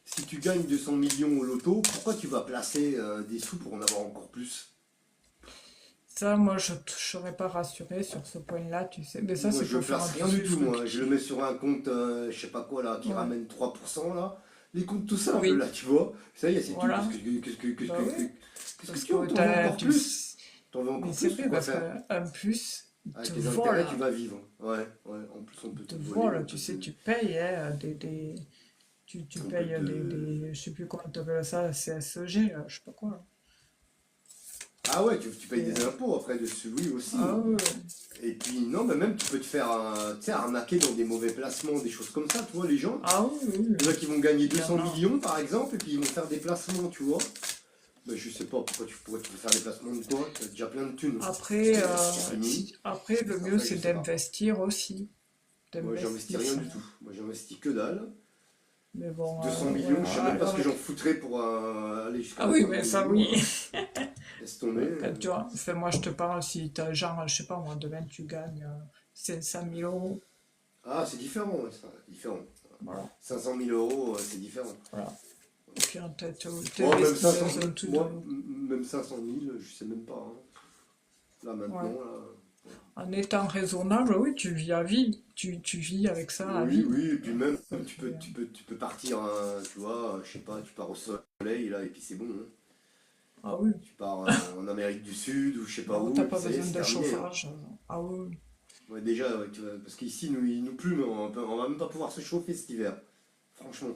si tu gagnes 200 millions au loto, pourquoi tu vas placer des sous pour en avoir encore plus? Ça, moi, je ne serais pas rassurée sur ce point-là, tu sais. Mais ça, Moi, c'est je pour faire place un rien du tout, truc moi. Je le mets qui... sur un compte, je sais pas quoi, là, qui Ouais, ramène 3%, là. Les comptes tout simples, oui, là, tu vois. Ça y est, c'est tout. voilà. Bah oui, Qu'est-ce que parce tu veux? que T'en veux encore plus? T'en veux Mais encore c'est plus? vrai, Pourquoi parce faire? qu'en plus, ils te Avec les intérêts, tu volent. vas vivre. Ouais, ouais. En plus, on Ils peut te te voler, volent, tu sais, tu payes hein, tu on peut payes te... je sais plus comment tu appelles ça, CSG, je sais pas quoi. Là. Ah ouais, tu payes des Et- impôts après dessus, oui aussi. ah Hein. ouais, ouais. Et puis, non, mais même, tu peux te faire, tu sais, arnaquer dans des mauvais placements, des choses comme ça, tu vois, les gens. Ah oui, oui, oui. Il y en a qui vont gagner Il y en 200 a. millions, par exemple, et puis ils vont faire des placements, tu vois. Ben, je sais pas pourquoi tu veux faire des placements de quoi, tu as déjà plein de thunes. Après, C'est fini. après, le mieux, Après, je c'est sais pas. d'investir aussi. Moi, j'investis rien du D'investissement. tout. Moi, j'investis que dalle. Mais bon, 200 ouais, millions, je sais même pas ce alors, que j'en foutrais pour aller jusqu'à ah oui, 200 mais ça, millions. oui. Laisse tomber. Quand tu vois, enfin, moi, je te parle si tu as genre, je sais pas moi, demain, tu gagnes 500 000 euros. Ah, c'est différent, ouais, ça, différent. Voilà, 500 000 euros, c'est différent. voilà. Et puis, en tête, tu Moi, même investis 500, dans un truc de... moi, même 500 000, je sais même pas. Hein. Là, Ouais. maintenant, là. En étant raisonnable, oui, tu vis à vie. Tu vis avec ça à Oui, vie. oui, et puis même, Ça fait... tu peux partir, hein, tu vois, je sais pas, tu pars au soleil, là, et puis c'est bon. Hein. Ah oui, Tu pars en Amérique du Sud, ou je sais pas bon, où, t'as et puis pas ça y est, besoin c'est de terminé. Hein. chauffage. Ah oui. Ouais, déjà, ouais, parce qu'ici, il nous plume, on va même pas pouvoir se chauffer cet hiver. Franchement.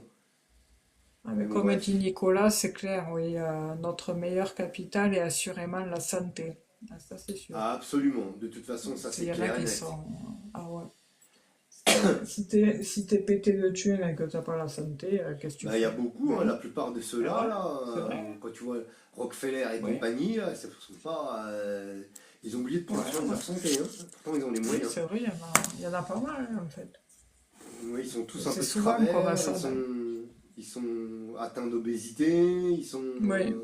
Ah, Mais mais bon, comme dit bref. Nicolas, c'est clair, oui, notre meilleur capital est assurément la santé. Ah, ça, c'est sûr. Ah, absolument. De toute façon, ça, Il c'est y en a clair et qui net. sont... Ah ouais. Si t'es pété de thunes et que t'as pas la santé, qu'est-ce que tu Bah, il y a fais? beaucoup, hein, Ben la non. plupart de Et ceux-là, voilà, là, c'est vrai. quand tu vois Rockefeller et Oui, compagnie, là, sont pas, ils ont oublié de ouais, prendre soin de ouais. leur santé. Hein. Pourtant, ils ont les Oui, moyens. c'est vrai, il y en a pas mal, hein, en fait. Oui, ils sont Et tous un c'est peu de souvent comme travers, ça. ils sont atteints d'obésité, ils sont... Oui,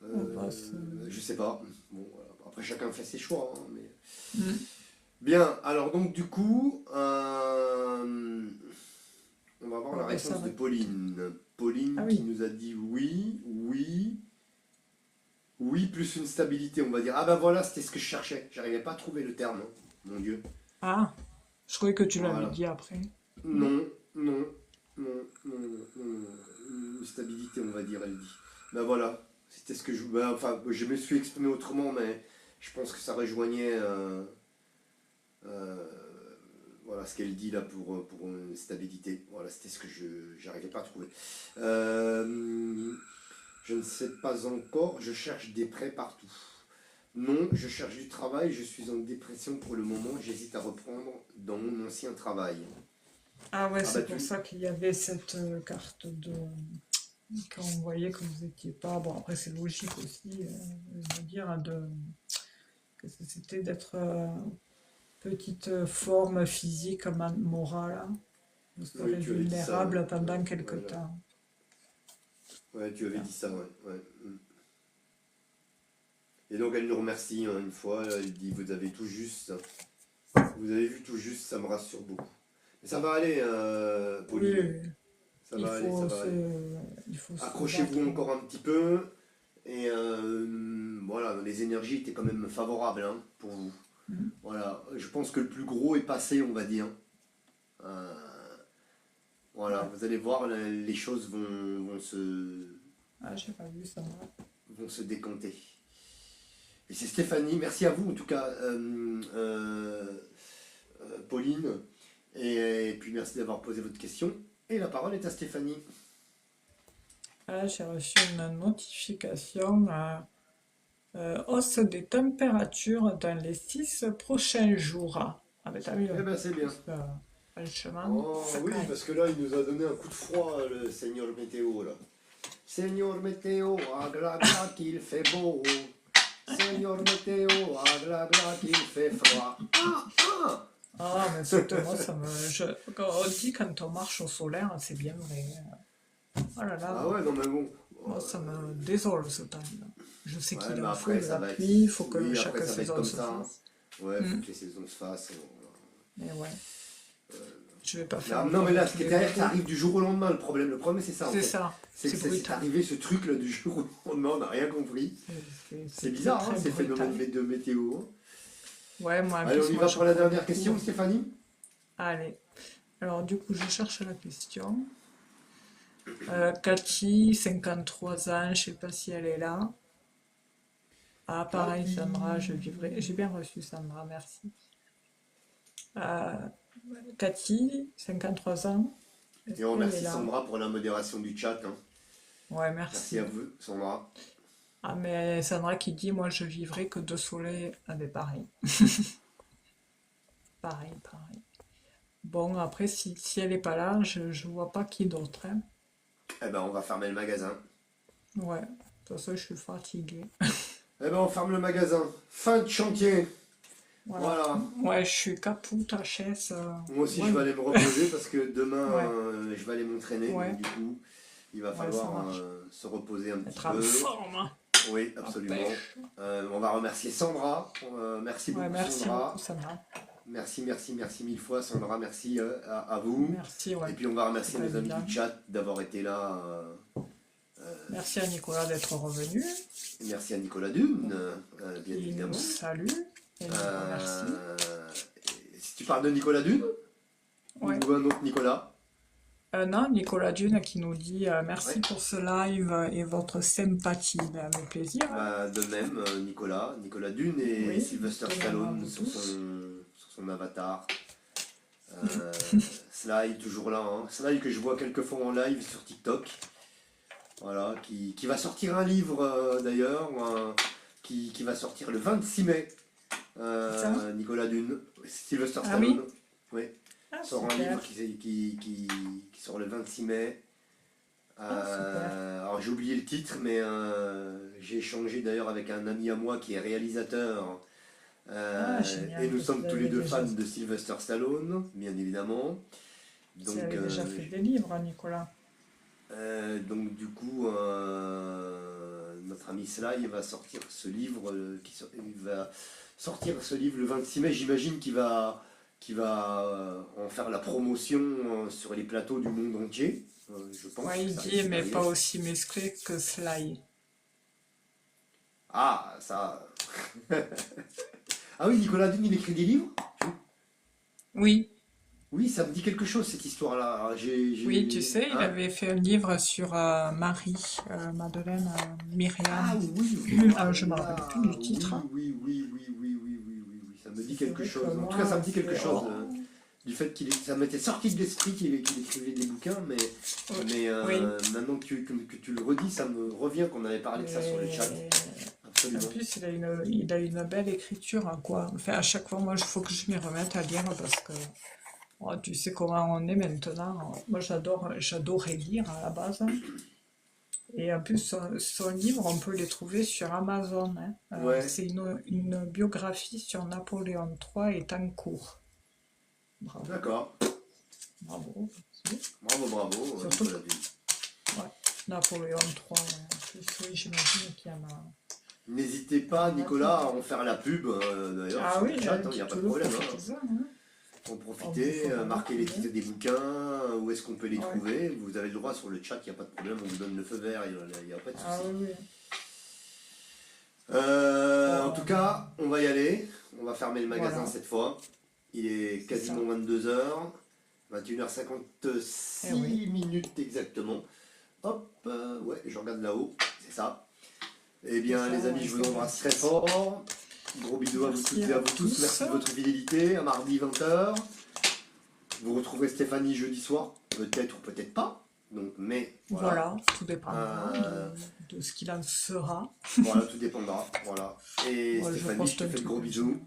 on passe. je sais pas. Bon, voilà. Après, chacun fait ses choix. Hein, mais... Mm. Bien, alors donc du coup, on va voir Bon, la ben, ça réponse va. de Pauline. Ah Pauline qui oui. nous a dit oui, oui, oui, plus une stabilité, on va dire. Ah ben voilà, c'était ce que je cherchais. J'arrivais pas à trouver le terme, hein, mon Dieu. Ah, je croyais que tu l'avais Voilà. dit après. Non, non, non. Une stabilité, on va dire, elle dit. Ben voilà, c'était ce que je... Ben, enfin, je me suis exprimé autrement, mais je pense que ça rejoignait euh, voilà, ce qu'elle dit là pour une stabilité. Voilà, c'était ce que je n'arrivais pas à trouver. Euh, je ne sais pas encore, je cherche des prêts partout. Non, je cherche du travail, je suis en dépression pour le moment, j'hésite à reprendre dans mon ancien travail. Ah ouais, Ah bah c'est pour tu... ça qu'il y avait cette carte de... Quand on voyait que vous étiez pas... Bon, après, c'est logique aussi, je veux dire, que c'était d'être petite forme physique, morale. Hein. Vous Oui, serez tu avais dit ça, ouais. vulnérable Ouais, pendant quelque ouais, temps. ouais, tu avais Bien. dit ça, ouais. Ouais. Et donc elle nous remercie hein, une fois, elle dit vous avez tout juste, vous avez vu tout juste, ça me rassure beaucoup. Mais ça va aller, Oui, Pauline. Ça va aller, ça va aller. il faut se battre. Accrochez-vous encore un petit peu. Et voilà, les énergies étaient quand même favorables hein, pour vous. Mm. Voilà, je pense que le plus gros est passé, on va dire. Euh, voilà, Ouais. vous allez voir, les choses Ah, j'ai pas vu ça. vont se décanter. Et c'est Stéphanie, merci à vous en tout cas, Pauline. Et puis merci d'avoir posé votre question. Et la parole est à Stéphanie. Ah, j'ai reçu une notification. Hausse des températures dans les 6 prochains jours. Ah, ben t'as vu, Eh ben c'est bien. parce que, franchement, Oh ça oui, caille. parce que là, il nous a donné un coup de froid, le Seigneur Météo, là. Seigneur Météo, agla qu'il fait beau. Seigneur Météo, agla qu'il fait froid. Ah, ah! Ah, mais moi, quand on dit quand on marche au solaire, c'est bien vrai. Oh là Ah là, ouais, non mais bon. moi, ça me désole ce temps-là. Je sais Ouais, qu'il mais en faut après de ça la va être. pluie, il faut que Oui, après chaque ça va être saison comme se ça, hein. fasse. Ouais, faut Hmm. que les saisons se fassent. Mais ouais, je vais pas Mais, faire non, mais comme là, ce tous qui est les derrière, ça locaux. arrive du jour au lendemain, le problème. Le problème, c'est ça, en C'est fait. ça, C'est que c'est c'est brutal. arrivé ce truc-là du jour au lendemain, on n'a rien compris. C'est C'est très bizarre, hein, très ces brutal. phénomènes de météo, hein. Ouais, moi en Allez, on plus, y moi va je pour la cours dernière beaucoup. question, Stéphanie? Allez, alors du coup, je cherche la question. Cathy, 53 ans, je sais pas si elle est là. Ah, pareil, Sandra, je Cathy. vivrai. J'ai bien reçu Sandra, merci. Euh, Cathy, 53 ans, est-ce Et on qu'elle est remercie là? Sandra pour la modération du chat, hein. Ouais, Merci à merci. vous, Sandra. Ah, mais Sandra qui dit, moi je vivrai que de soleil. Ah, mais pareil, pareil, pareil. Bon, après, si elle est pas là, je vois pas qui d'autre, hein. Eh ben, on va fermer le magasin. Ouais, de toute façon, je suis fatiguée. Eh ben, on ferme le magasin. Fin de chantier. Voilà. Voilà. Ouais, je suis capoute, HS. Moi aussi, je vais Ouais, aller me reposer parce que demain, ouais, je vais aller m'entraîner. Donc, ouais, du coup, il va ouais, ça falloir marche. se reposer un petit Être en peu. forme, hein. Oui, La absolument. pêche. On va remercier Sandra. Merci Ouais, beaucoup, merci beaucoup, Sandra. Sandra. Merci, merci, merci mille fois, Sandra. Merci à vous. Merci, ouais. Et puis, on va C'est remercier pas nos amis évident. du chat d'avoir été là. Merci à Nicolas d'être revenu, Et merci à Nicolas Dune, bien qui nous évidemment. salue et nous remercie. Euh, si tu parles de Nicolas Dune ou Ouais. un autre Nicolas, Non, Nicolas Dune qui nous dit ouais. merci pour ce live et votre sympathie. Ben, avec plaisir, hein. Bah, de même, Nicolas Dune et Oui, Sylvester de même à Stallone vous tous. sur son avatar. Sly, toujours là, hein. Sly que je vois quelques fois en live sur TikTok. Voilà, qui va sortir un livre d'ailleurs, qui va sortir le 26 mai. Ça? Nicolas Dune, Sylvester Ah Stallone, oui? oui, Ah, sort un super. livre qui sort le 26 mai. Ah, super. Alors j'ai oublié le titre, mais j'ai échangé d'ailleurs avec un ami à moi qui est réalisateur. Ah, Et génial, nous parce sommes qu'il tous les avait deux déjà, fans de Sylvester Stallone, bien évidemment. il Donc, avait déjà fait des livres, hein, Nicolas. donc du coup, notre ami Sly va sortir ce livre, il va sortir ce livre le 26 mai. J'imagine qu'il va en faire la promotion sur les plateaux du monde entier. Je pense Ouais, que il ça dit, risque mais pas d'arriver. aussi musclé que Sly. Ah, ça. Ah oui, Nicolas Dune, il écrit des livres? Oui, Oui, ça me dit quelque chose cette histoire-là. oui, tu sais, il Hein? avait fait un livre sur Marie, Madeleine, Ah Myriam. oui, Ah, je me rappelle voilà. plus du titre, Oui, hein. oui, oui, oui, oui, oui, oui, oui, oui. Ça me dit C'est quelque vrai que chose. En tout cas, ça moi, me dit quelque c'est... chose Oh, du fait ça m'était sorti de l'esprit qu'il écrivait des bouquins, mais oui. maintenant que tu le redis, ça me revient qu'on avait parlé de ça sur le chat. Et en Absolument. plus, il a une belle écriture, hein, quoi. Enfin, à chaque fois, moi, il faut que je m'y remette à lire parce que oh, tu sais comment on est maintenant. Moi, j'adorais lire à la base. Et en plus, son livre, on peut les trouver sur Amazon, hein. Ouais, C'est une biographie sur Napoléon III est en cours. Bravo, d'accord. bravo. Bravo, bravo, Surtout que Nicolas Dune. ouais, Napoléon III, ouais. En plus, oui, j'imagine qu'il y en a. N'hésitez Il y pas, en a Nicolas, à beaucoup. en faire la pub d'ailleurs Ah sur oui, le chat, il n'y a pas de dites-le, problème, hein. profitez-en, hein. En On vous profiter, fera marquer beaucoup les bien. titres des bouquins, où est-ce qu'on peut les Ouais. trouver. Vous avez le droit sur le chat, il n'y a pas de problème, on vous donne le feu vert, il n'y a pas de Ah souci. oui, oui. En tout Bon, cas, on va y aller. On va fermer le magasin voilà, cette fois. Il est c'est quasiment ça. 22h, Eh oui. 21h56 minutes exactement. Hop, ouais, je regarde là-haut, c'est ça. Eh C'est bien, ça, les amis, ouais, je vous c'est embrasse très 26. fort. Gros bisous à vous Merci toutes et à à vous tous. tous. Merci de votre fidélité. À mardi 20h. Vous retrouverez Stéphanie jeudi soir. Peut-être ou peut-être pas. Donc, mais voilà. Voilà, tout dépendra Euh, de ce qu'il en sera. voilà, tout dépendra. Voilà. Et Moi, je Stéphanie, je poste te un fais de truc gros en bisous. général.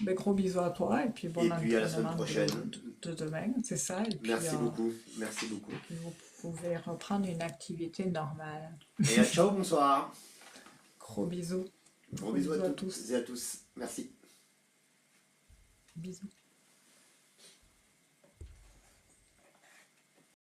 Ben, gros bisous à toi et puis Et bon puis à la semaine entraînement prochaine. de demain, c'est ça. Merci beaucoup. Merci beaucoup. Et puis vous pouvez reprendre une activité normale. Et à ciao, bonsoir. Gros bisous. Gros Gros bisous à bisous à toutes tous. et à tous. Merci. Bisous.